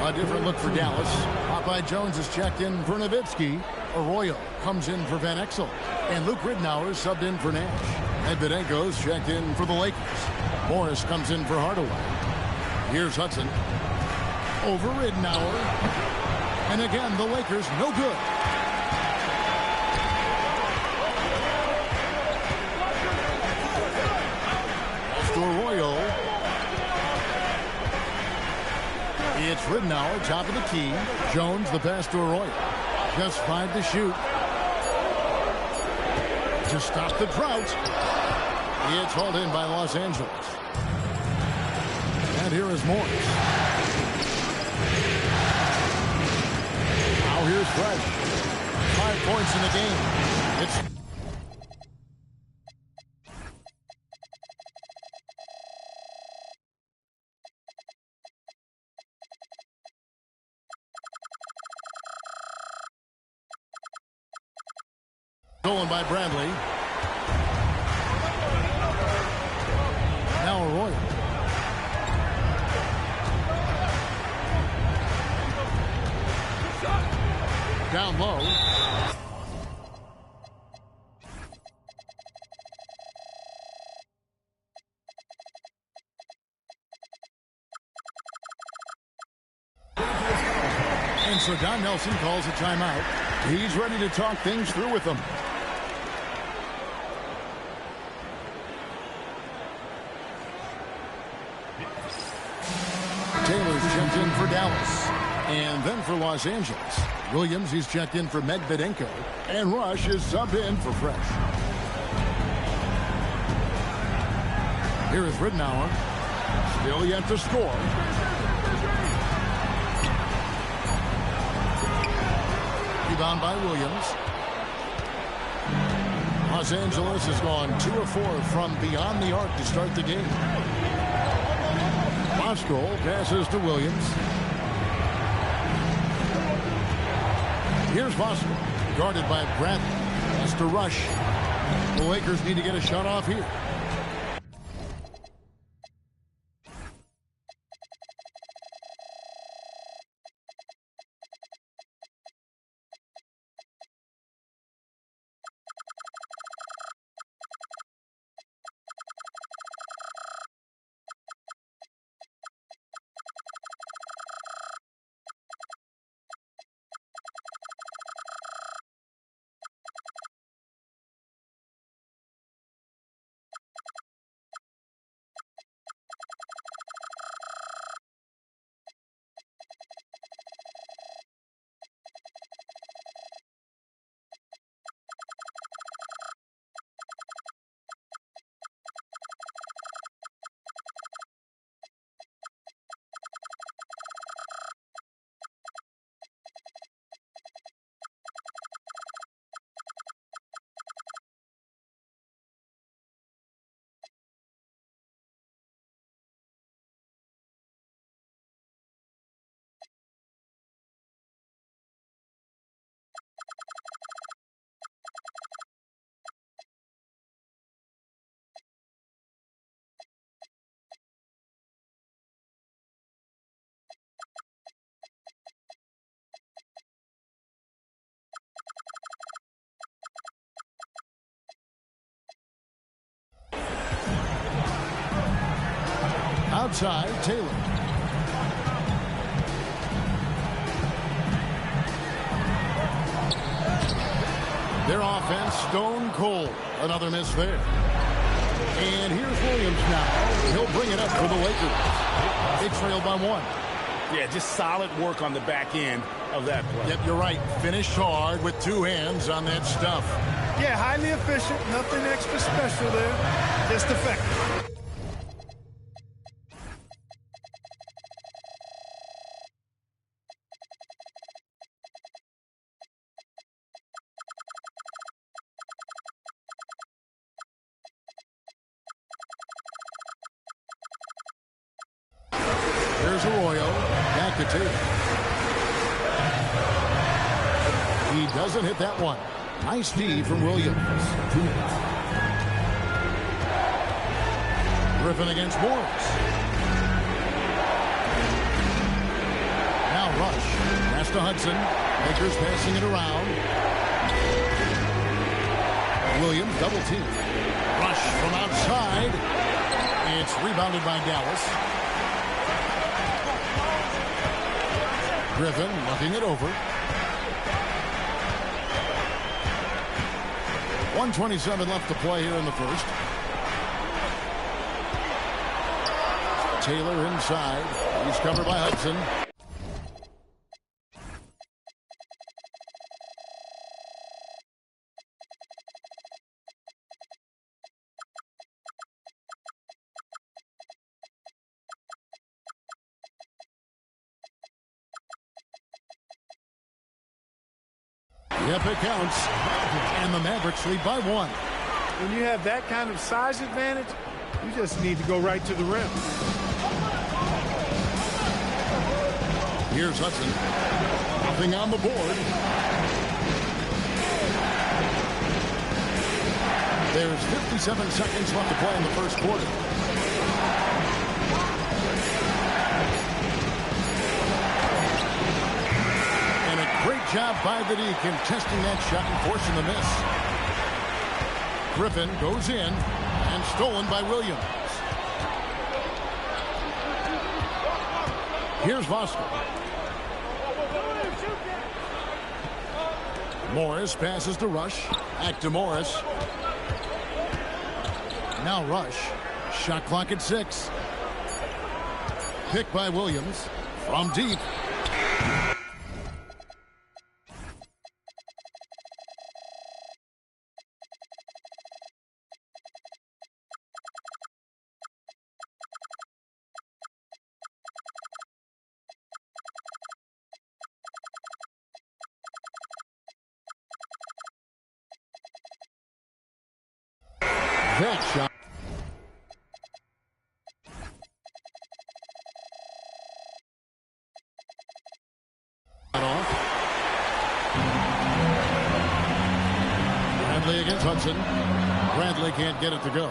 A different look for Dallas. Popeye Jones is checked in for Nowitzki. Arroyo comes in for Van Exel. And Luke Ridnour is subbed in for Nash. Medvedenko's checked in for the Lakers. Morris comes in for Hardaway. Here's Hudson. Over Ridnour. And again, the Lakers no good. To Arroyo. It's Ridnour, top of the key. Jones, the pass to Arroyo. Just 5 to shoot. To stop the drought. It's hauled in by Los Angeles. And here is Morris. Now here's Fresh. 5 points in the game. It's stolen by Bradley. Now Arroyo. Down low. And so Don Nelson calls a timeout. He's ready to talk things through with them. Taylor's checked in for Dallas. And then for Los Angeles. Williams, he's checked in for Medvedenko. And Rush is subbed in for Fresh. Here is Ridnour. Still yet to score. Rebound by Williams. Los Angeles has gone 2 of 4 from beyond the arc to start the game. Bosco passes to Williams. Here's Bosco, guarded by Bradley. Has to Rush. The Lakers need to get a shot off here. inside, Taylor. Their offense stone cold. Another miss there. And here's Williams now. He'll bring it up for the Lakers. They trail by 1. Yeah, just solid work on the back end of that play. Yep, you're right. Finished hard with 2 hands on that stuff. Yeah, highly efficient. Nothing extra special there. Just effective. There's Arroyo. Back to Taylor. He doesn't hit that one. Nice D from Williams. Griffin against Morris. Now Rush. Pass to Hudson. Lakers passing it around. Williams double team. Rush from outside. It's rebounded by Dallas. Griffin looking it over. 1:27 left to play here in the first. Taylor inside. He's covered by Hudson. Yep, it counts. And the Mavericks lead by 1. When you have that kind of size advantage, you just need to go right to the rim. Here's Hudson. Nothing on the board. There's 57 seconds left to play in the first quarter. Great job by the D contesting that shot and forcing the miss. Griffin goes in and stolen by Williams. Here's Vosco. Morris passes to Rush. Back to Morris. Now Rush. Shot clock at 6. Picked by Williams from deep. That shot. Bradley against Hudson. Bradley can't get it to go.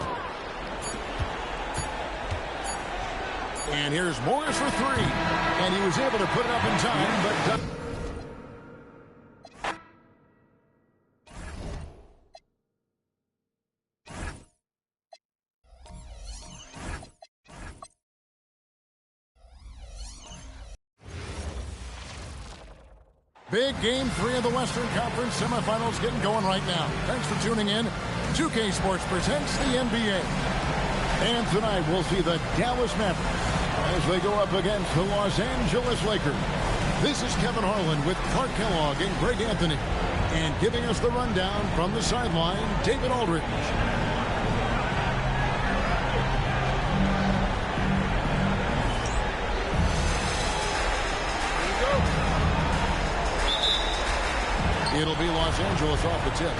And here's Morris for 3. And he was able to put it up in time, but big game 3 of the Western Conference semifinals getting going right now. Thanks for tuning in. 2K Sports presents the NBA. And tonight we'll see the Dallas Mavericks as they go up against the Los Angeles Lakers. This is Kevin Harlan with Clark Kellogg and Greg Anthony. And giving us the rundown from the sideline, David Aldridge. It'll be Los Angeles off the tip.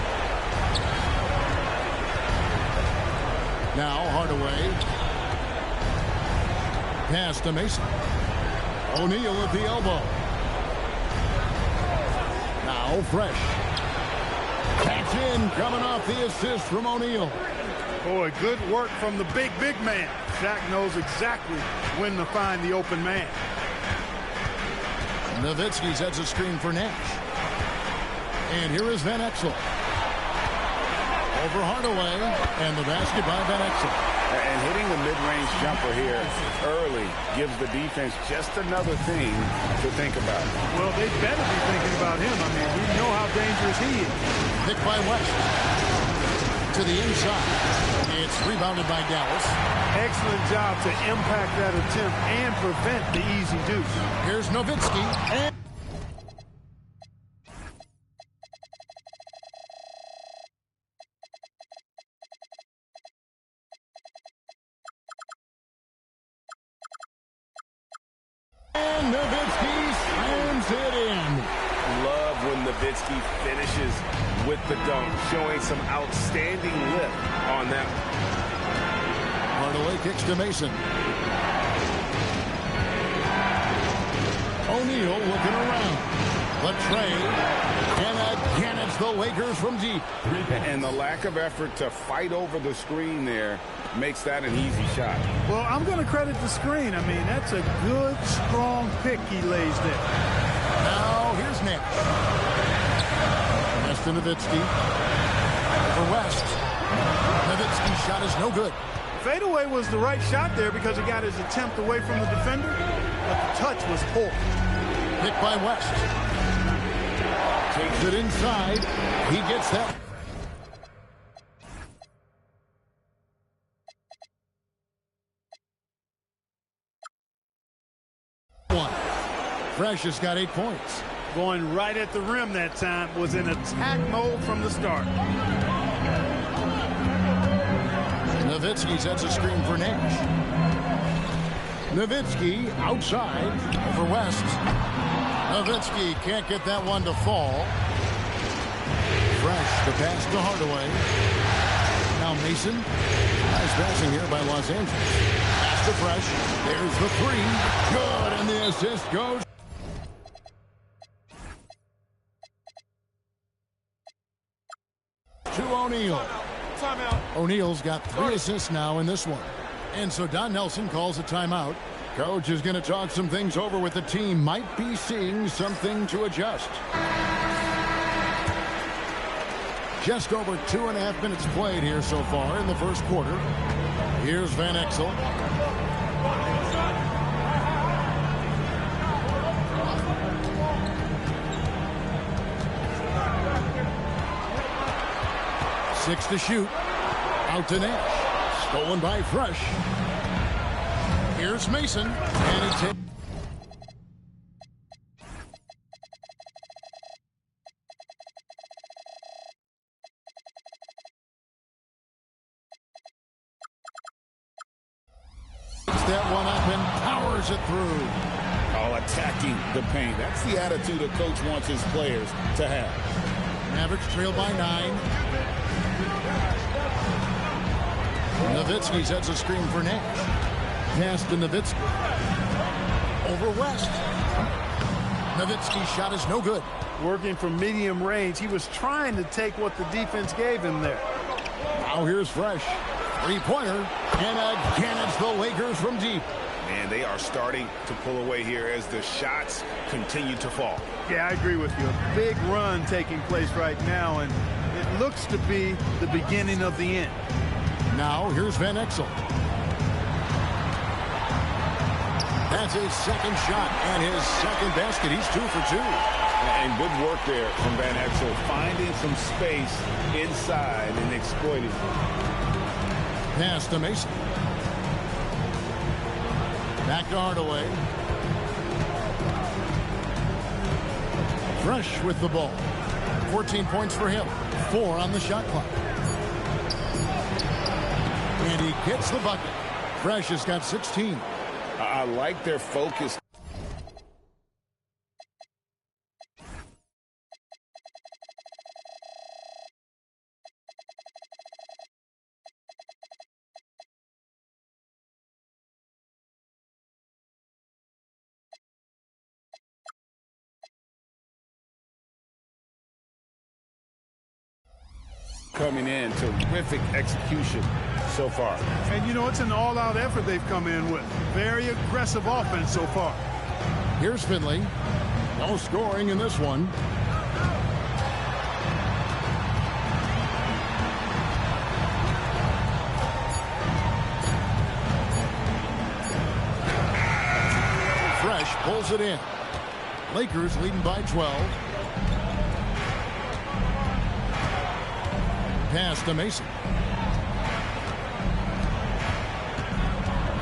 Now Hardaway. Pass to Mason. O'Neal at the elbow. Now Fresh. That's in, coming off the assist from O'Neal. Boy, good work from the big man. Shaq knows exactly when to find the open man. Nowitzki sets a screen for Nash. And here is Van Exel. Over Hardaway, and the basket by Van Exel. And hitting the mid-range jumper here early gives the defense just another thing to think about. Well, they better be thinking about him. I mean, we know how dangerous he is. Pick by West. To the inside. It's rebounded by Dallas. Excellent job to impact that attempt and prevent the easy deuce. Here's Nowitzki. And Nowitzki slams it in. Love when Nowitzki finishes with the dunk, showing some outstanding lift on that. Hardaway kicks to Mason. O'Neal looking around. The trade. And again, it's the Lakers from deep. And the lack of effort to fight over the screen there makes that an easy shot. Well, I'm going to credit the screen. I mean, that's a good, strong pick he lays there. Now, here's Nash. Pass to Nowitzki. Over West. Nowitzki's shot is no good. Fadeaway was the right shot there because he got his attempt away from the defender, but the touch was poor. Hit by West. Takes it inside. He gets that. One. Fresh has got 8 points. Going right at the rim that time, was in attack mode from the start. Nowitzki sets a screen for Nash. Nowitzki outside over West. Nowitzki can't get that one to fall. Fresh the pass to Hardaway. Now Mason. Nice passing here by Los Angeles. Pass to Fresh. There's the three. Good, and the assist goes. To O'Neal. O'Neal's got 3 assists now in this one. And so Don Nelson calls a timeout. Coach is going to talk some things over with the team. Might be seeing something to adjust. Just over 2.5 minutes played here so far in the first quarter. Here's Van Exel. Six to shoot. Out to Nash. Stolen by Fresh. Here's Mason. And he takes. That one up and powers it through. Oh, attacking the paint. That's the attitude a coach wants his players to have. Mavericks trail by 9. Nowitzki sets a screen for Nash. Pass to Nowitzki. Over West. Nowitzki's shot is no good. Working from medium range. He was trying to take what the defense gave him there. Now here's Fresh. Three-pointer. And again, it's the Lakers from deep. Man, they are starting to pull away here as the shots continue to fall. Yeah, I agree with you. A big run taking place right now, and it looks to be the beginning of the end. Now, here's Van Exel. That's his second shot and his second basket. He's 2 for 2. And good work there from Van Exel, finding some space inside and exploiting. Pass to Mason. Back to Hardaway. Fresh with the ball. 14 points for him. 4 on the shot clock. And he gets the bucket. Fresh has got 16. I like their focus. Coming in, terrific execution so far. And, you know, it's an all-out effort they've come in with. Very aggressive offense so far. Here's Finley. No scoring in this one. fresh, pulls it in. Lakers leading by 12. Pass to Mason.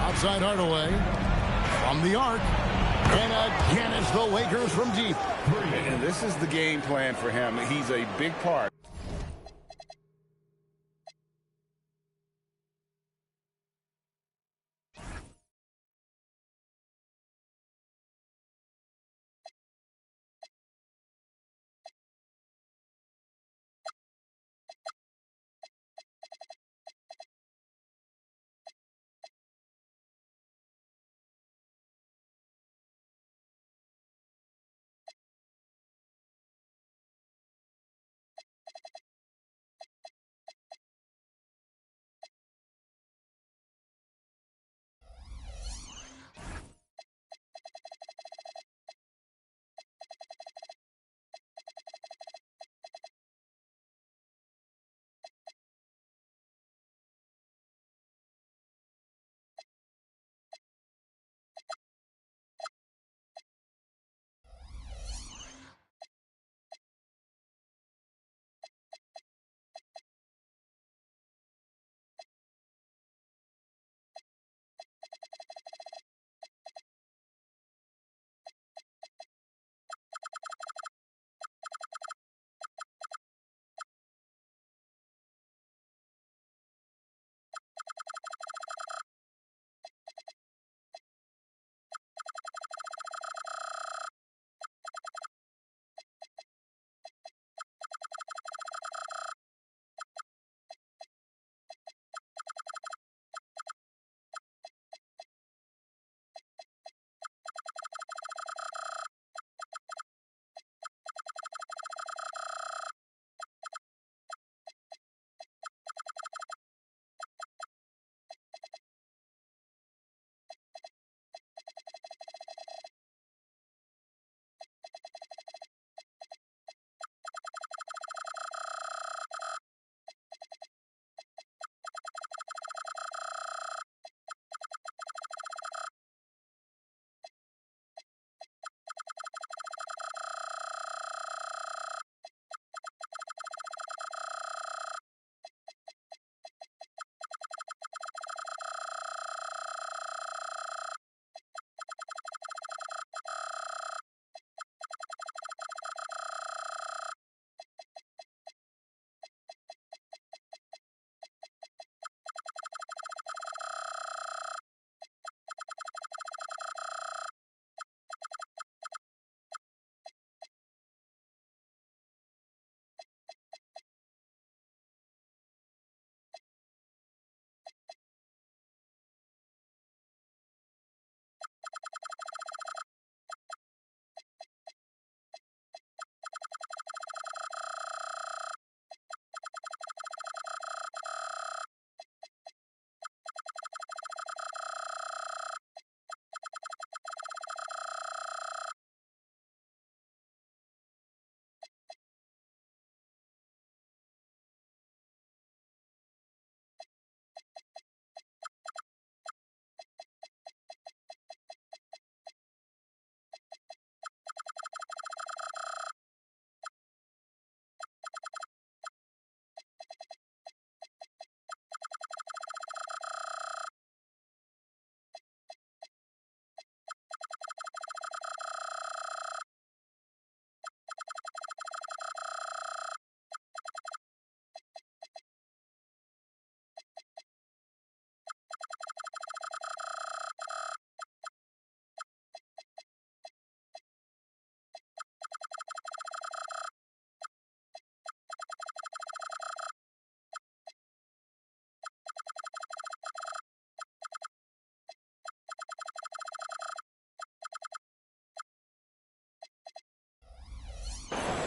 Outside Hardaway. From the arc. And again, it's the Lakers from deep. And this is the game plan for him. He's a big part.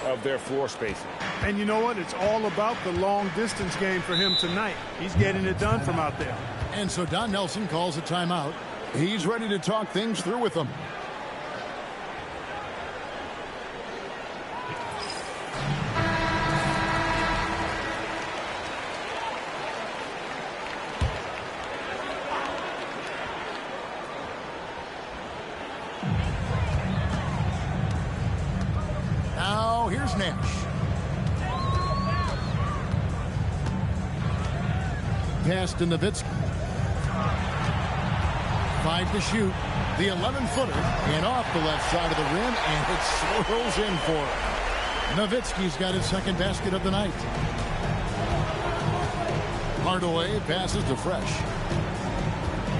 Of their floor spacing. And you know what? It's all about the long distance game for him tonight. He's getting it done from out there. And so Don Nelson calls a timeout. He's ready to talk things through with them. Here's Nash. Pass to Nowitzki. 5 to shoot. The 11-footer and off the left side of the rim, and it swirls in for him. Nowitzki's got his second basket of the night. Hardaway passes to Fresh.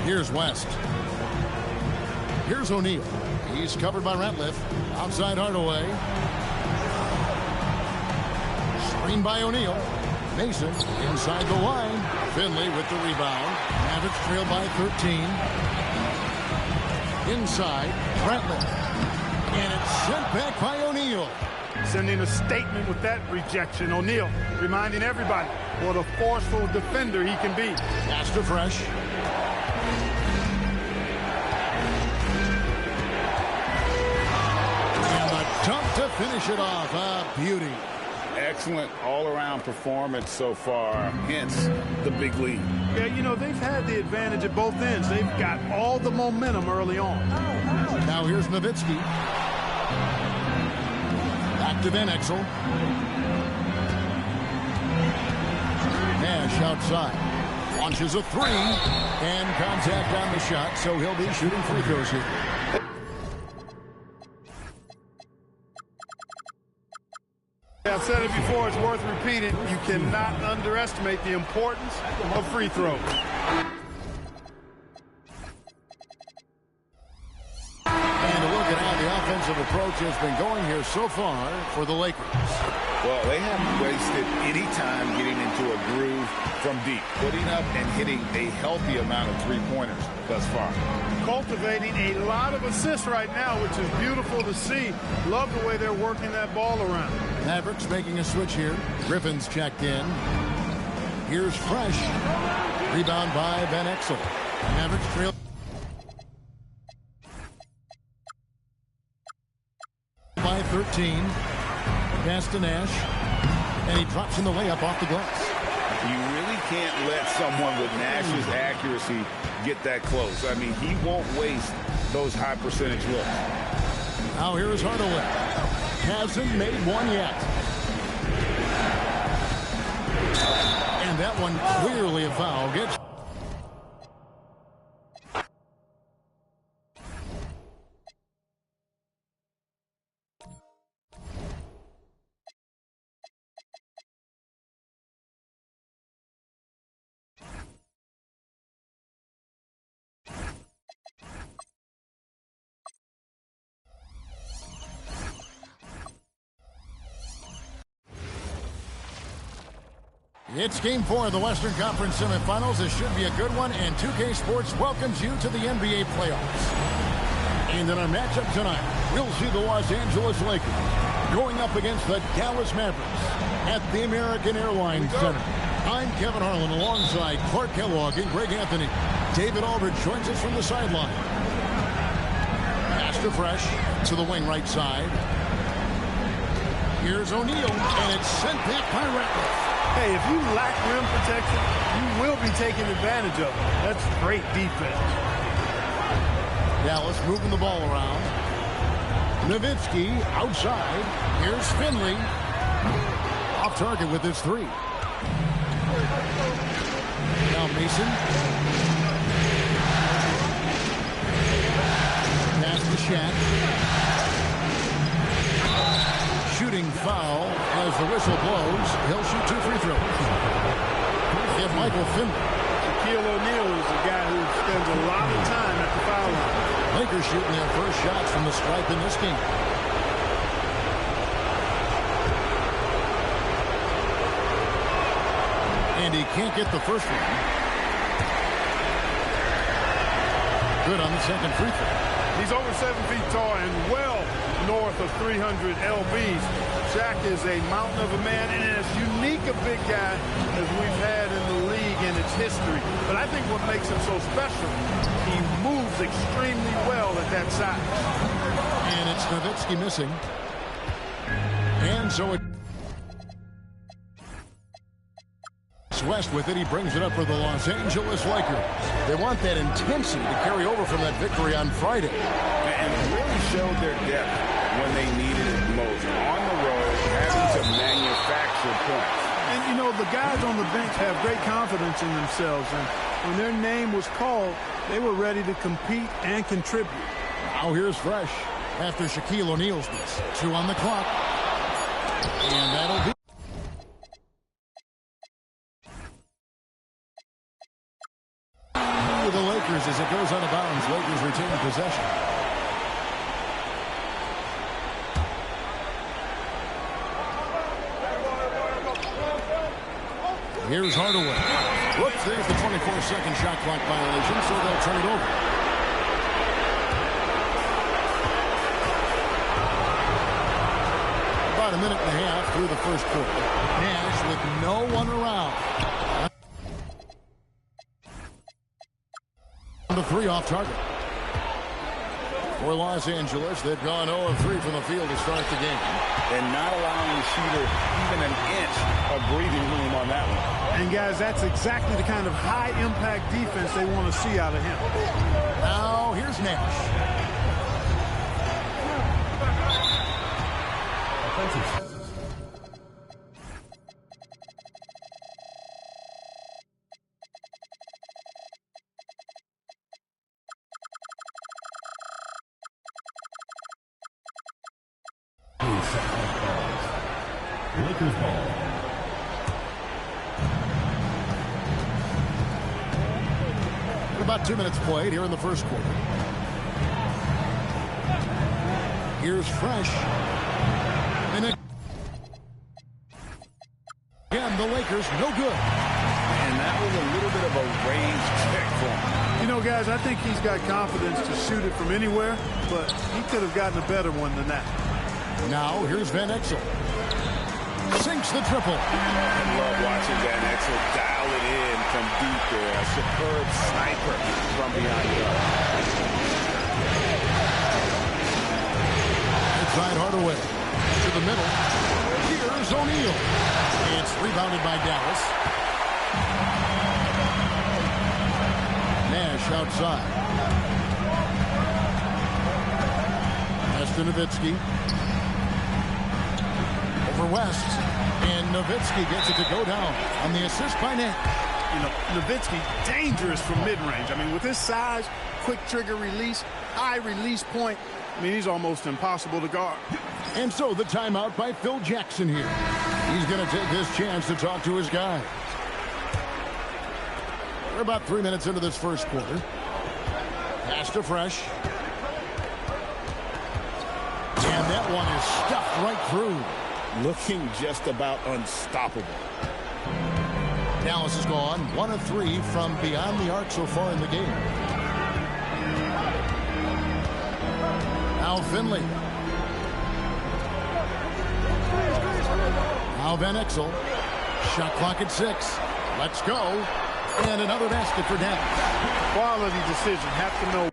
Here's West. Here's O'Neal. He's covered by Ratliff. Outside Hardaway. Screen by O'Neal. Mason inside the line. Finley with the rebound. Mavericks trail by 13. Inside, Ratliff. And it's sent back by O'Neal. Sending a statement with that rejection. O'Neal reminding everybody what a forceful defender he can be. Pass to Fresh. And the dunk to finish it off. A beauty. Excellent all-around performance so far, hence the big lead. Yeah, you know, they've had the advantage at both ends. They've got all the momentum early on. Now here's Nowitzki. Back to Van Exel. Nash outside. Launches a three. And contact on the shot, so he'll be shooting free throws here. I've said it before, it's worth repeating. You cannot underestimate the importance of free throws. And a look at how the offensive approach has been going here so far for the Lakers. Well, they haven't wasted any time getting into a groove from deep, putting up and hitting a healthy amount of three-pointers thus far. Cultivating a lot of assists right now, which is beautiful to see. Love the way they're working that ball around. Mavericks making a switch here. Griffin's checked in. Here's Fresh. Rebound by Van Exel. Mavericks trail by 13. Pass to Nash. And he drops in the layup off the glass. You really can't let someone with Nash's accuracy get that close. I mean, he won't waste those high percentage looks. Now here's Hardaway. Hasn't made one yet. And that one clearly a foul. Gets It's Game 4 of the Western Conference semifinals. This should be a good one, and 2K Sports welcomes you to the NBA playoffs. And in our matchup tonight, we'll see the Los Angeles Lakers going up against the Dallas Mavericks at the American Airlines Center. I'm Kevin Harlan alongside Clark Kellogg and Greg Anthony. David Aldridge joins us from the sideline. Pass to Fresh to the wing right side. Here's O'Neal, and it's sent back by Ratliff. Hey, if you lack rim protection, you will be taken advantage of. That's great defense. Dallas moving the ball around. Nowitzki outside. Here's Finley. Off target with his three. Now Mason. Pass to Shaq. Shooting foul as the whistle blows. He'll shoot 2 free throws. If Michael Finley. Shaquille O'Neal is a guy who spends a lot of time at the foul line. Lakers shooting their first shots from the stripe in this game. And he can't get the first one. Good on the second free throw. He's over 7 feet tall and well north of 300 lbs. Shaq is a mountain of a man and as unique a big guy as we've had in the league in its history. But I think what makes him so special, he moves extremely well at that size. And it's Nowitzki missing. And so it's West with it. He brings it up for the Los Angeles Lakers. They want that intensity to carry over from that victory on Friday. And really showed their depth when they needed it most. On the road, unanswered points. And, you know, the guys on the bench have great confidence in themselves. And when their name was called, they were ready to compete and contribute. Now here's Fresh after Shaquille O'Neal's miss. 2 on the clock. And that'll be... the Lakers as it goes out of bounds. Lakers retain possession. Here's Hardaway. Whoops, there's the 24-second shot clock violation, so they'll turn it over. About a minute and a half through the first quarter. Nash with no one around. The 3 off target. For Los Angeles, they've gone 0 of 3 from the field to start the game. And not allowing the shooter even an inch of breathing room on that one. And, guys, that's exactly the kind of high-impact defense they want to see out of him. Now, here's Nash. Lakers ball. About 2 minutes played here in the first quarter. Here's Fresh. And again, the Lakers no good. And that was a little bit of a range check for him. You know, guys, I think he's got confidence to shoot it from anywhere, but he could have gotten a better one than that. Now, here's Van Exel. Sinks the triple. I love watching Van Exel dial it in from deep there. A superb sniper from behind the arc. Inside Hardaway. To the middle. Here's O'Neal. It's rebounded by Dallas. Nash outside. Pass to Nowitzki. Over West. And Nowitzki gets it to go down on the assist by Nash. You know, Nowitzki, dangerous from mid-range. I mean, with his size, quick trigger release, high release point, I mean, he's almost impossible to guard. And so the timeout by Phil Jackson here. He's going to take this chance to talk to his guys. We're about 3 minutes into this first quarter. Pass to Fresh. And that one is stuffed right through. Looking just about unstoppable. Dallas has gone 1 of 3 from beyond the arc so far in the game. Now Finley. Now Van Exel. Shot clock at 6. Let's go. And another basket for Dallas. Quality decision. Have to know.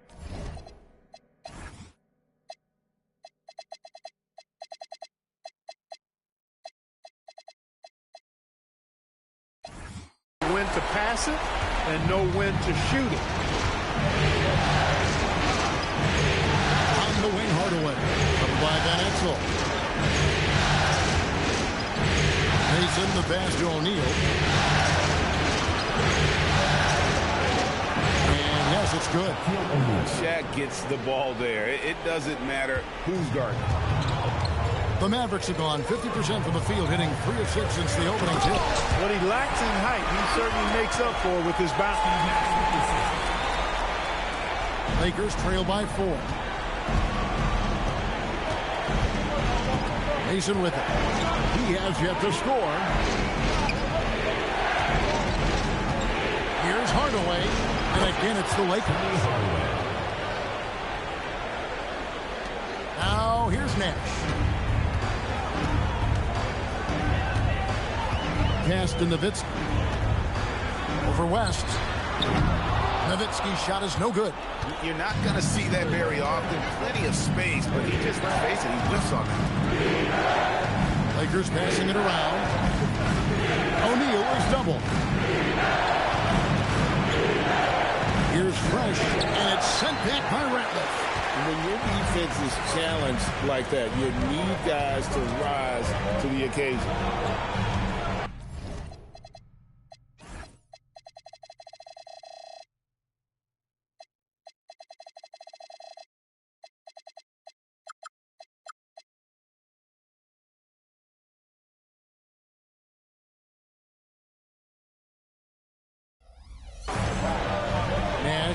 When to pass it and know when to shoot it. On the wing, Hardaway. Covered by Van Exel. Mason the pass to O'Neal. And yes, it's good. Shaq gets the ball there. It doesn't matter who's guarding. The Mavericks have gone 50% from the field, hitting 3 of 6 since the opening tip. What he lacks in height, he certainly makes up for with his bounce. Lakers trail by 4. Mason with it. He has yet to score. Here's Hardaway. And again, it's the Lakers. Now, here's Nash. Pass to Nowitzki. Over West. Nowitzki's shot is no good. You're not going to see that very often. Plenty of space, but he just, let's face it, he whiffs on that. Lakers passing it around. O'Neal is double. Here's Fresh, and it's sent back by Ratliff. When your defense is challenged like that, you need guys to rise to the occasion.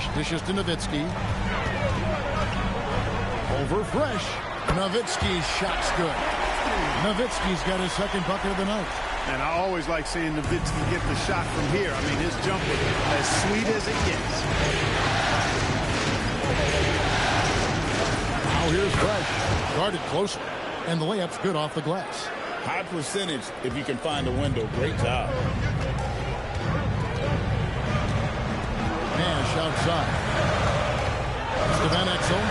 Nash dishes to Nowitzki. Over Fresh. Nowitzki's shot's good. Nowitzki's got his second bucket of the night. And I always like seeing Nowitzki get the shot from here. I mean, his jumper as sweet as it gets. Now here's Fresh. Guarded closer. And the layup's good off the glass. High percentage if you can find a window. Great job. Nash outside. To Van Exel.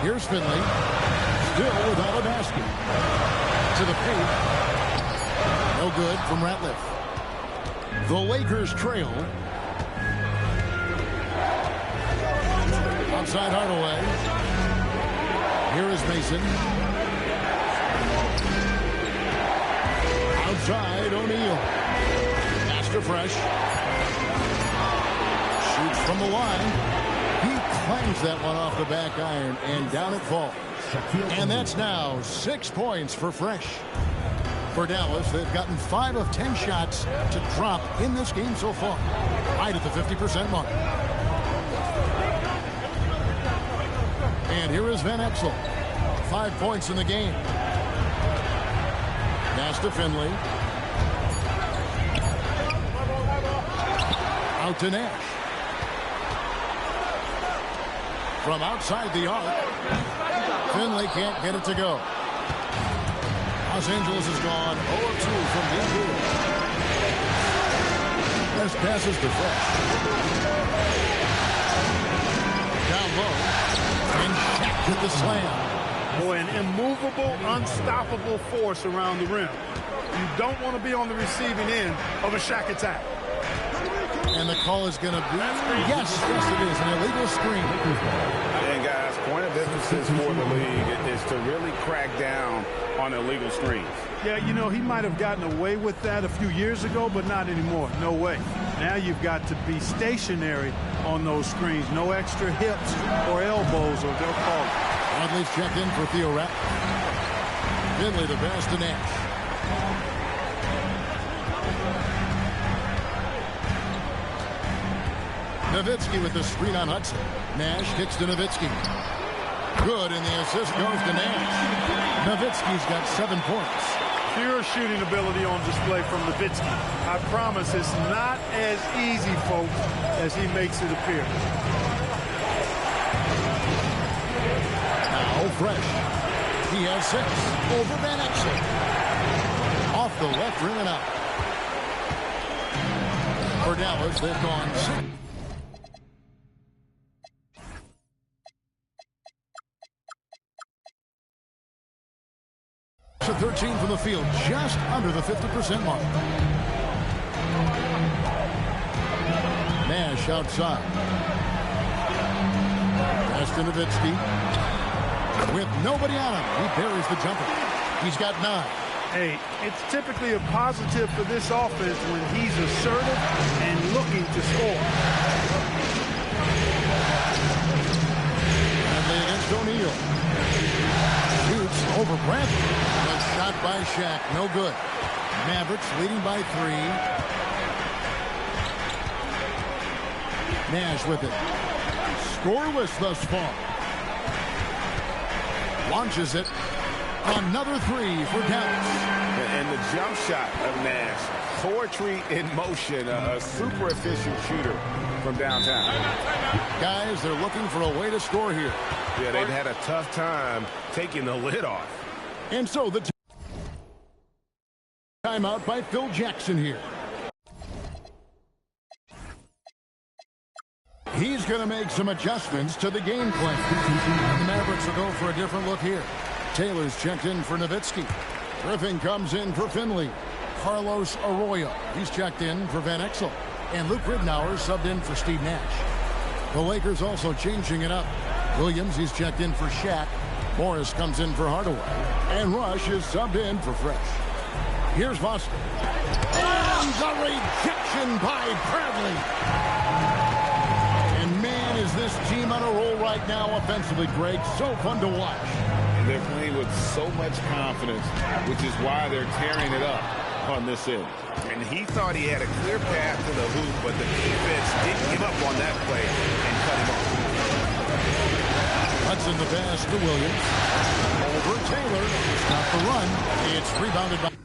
Here's Finley. Still without a basket. To the paint. No good from Ratliff. The Lakers trail. Outside Hardaway. Here is Mason. Outside O'Neal. Pass to Fresh. Shoots from the line. He clangs that one off the back iron, and down it falls. And that's now 6 points for Fresh. For Dallas, they've gotten 5 of 10 shots to drop in this game so far. Right at the 50% mark. And here is Van Exel. 5 points in the game. Pass to Finley. Out to Nash. From outside the arc. Finley can't get it to go. Los Angeles has gone 0-2 from deep field. There's passes to Fresh. Down low. And Shaq with the slam. Boy, an immovable, unstoppable force around the rim. You don't want to be on the receiving end of a Shaq attack. And the call is going to be, yes, it is, an illegal screen. And guys, point of emphasis for the league is to really crack down on illegal screens. Yeah, you know, he might have gotten away with that a few years ago, but not anymore. No way. Now you've got to be stationary on those screens. No extra hips or elbows, or they'll call it. Bradley's checked in for Theo Rapp. Finley the pass to Nash. Nowitzki with the screen on Hudson. Nash kicks to Nowitzki. Good, and the assist goes to Nash. Nowitzki's got 7 points. Pure shooting ability on display from Nowitzki. I promise it's not as easy, folks, as he makes it appear. Now Fresh. He has 6 over Van Exel. Off the left rim and out. For Dallas, they've gone 6. To 13 from the field, just under the 50% mark. Nash outside. Pass to Nowitzki. With nobody on him, he buries the jumper. He's got 9. Hey, it's typically a positive for this offense when he's assertive and looking to score. Bradley against O'Neal. Shoots over Bradley. A shot by Shaq, no good. Mavericks leading by 3. Nash with it. Scoreless thus far. Launches it. Another 3 for Dallas. And the jump shot of Nash. Poetry in motion. A super efficient shooter from downtown. Guys, they're looking for a way to score here. Yeah, they've had a tough time taking the lid off. And so the timeout by Phil Jackson here. He's going to make some adjustments to the game plan. The Mavericks will go for a different look here. Taylor's checked in for Nowitzki. Griffin comes in for Finley. Carlos Arroyo, he's checked in for Van Exel. And Luke Ridnour subbed in for Steve Nash. The Lakers also changing it up. Williams, he's checked in for Shaq. Morris comes in for Hardaway. And Rush is subbed in for Fresh. Here's Foster. And the rejection by Bradley. And man, is this team on a roll right now offensively, Greg. So fun to watch. They're playing with so much confidence, which is why they're tearing it up. on this end. And he thought he had a clear path to the hoop, but the defense didn't give up on that play and cut him off. Hudson the pass to Williams. Over Taylor. Stop the run. It's rebounded by...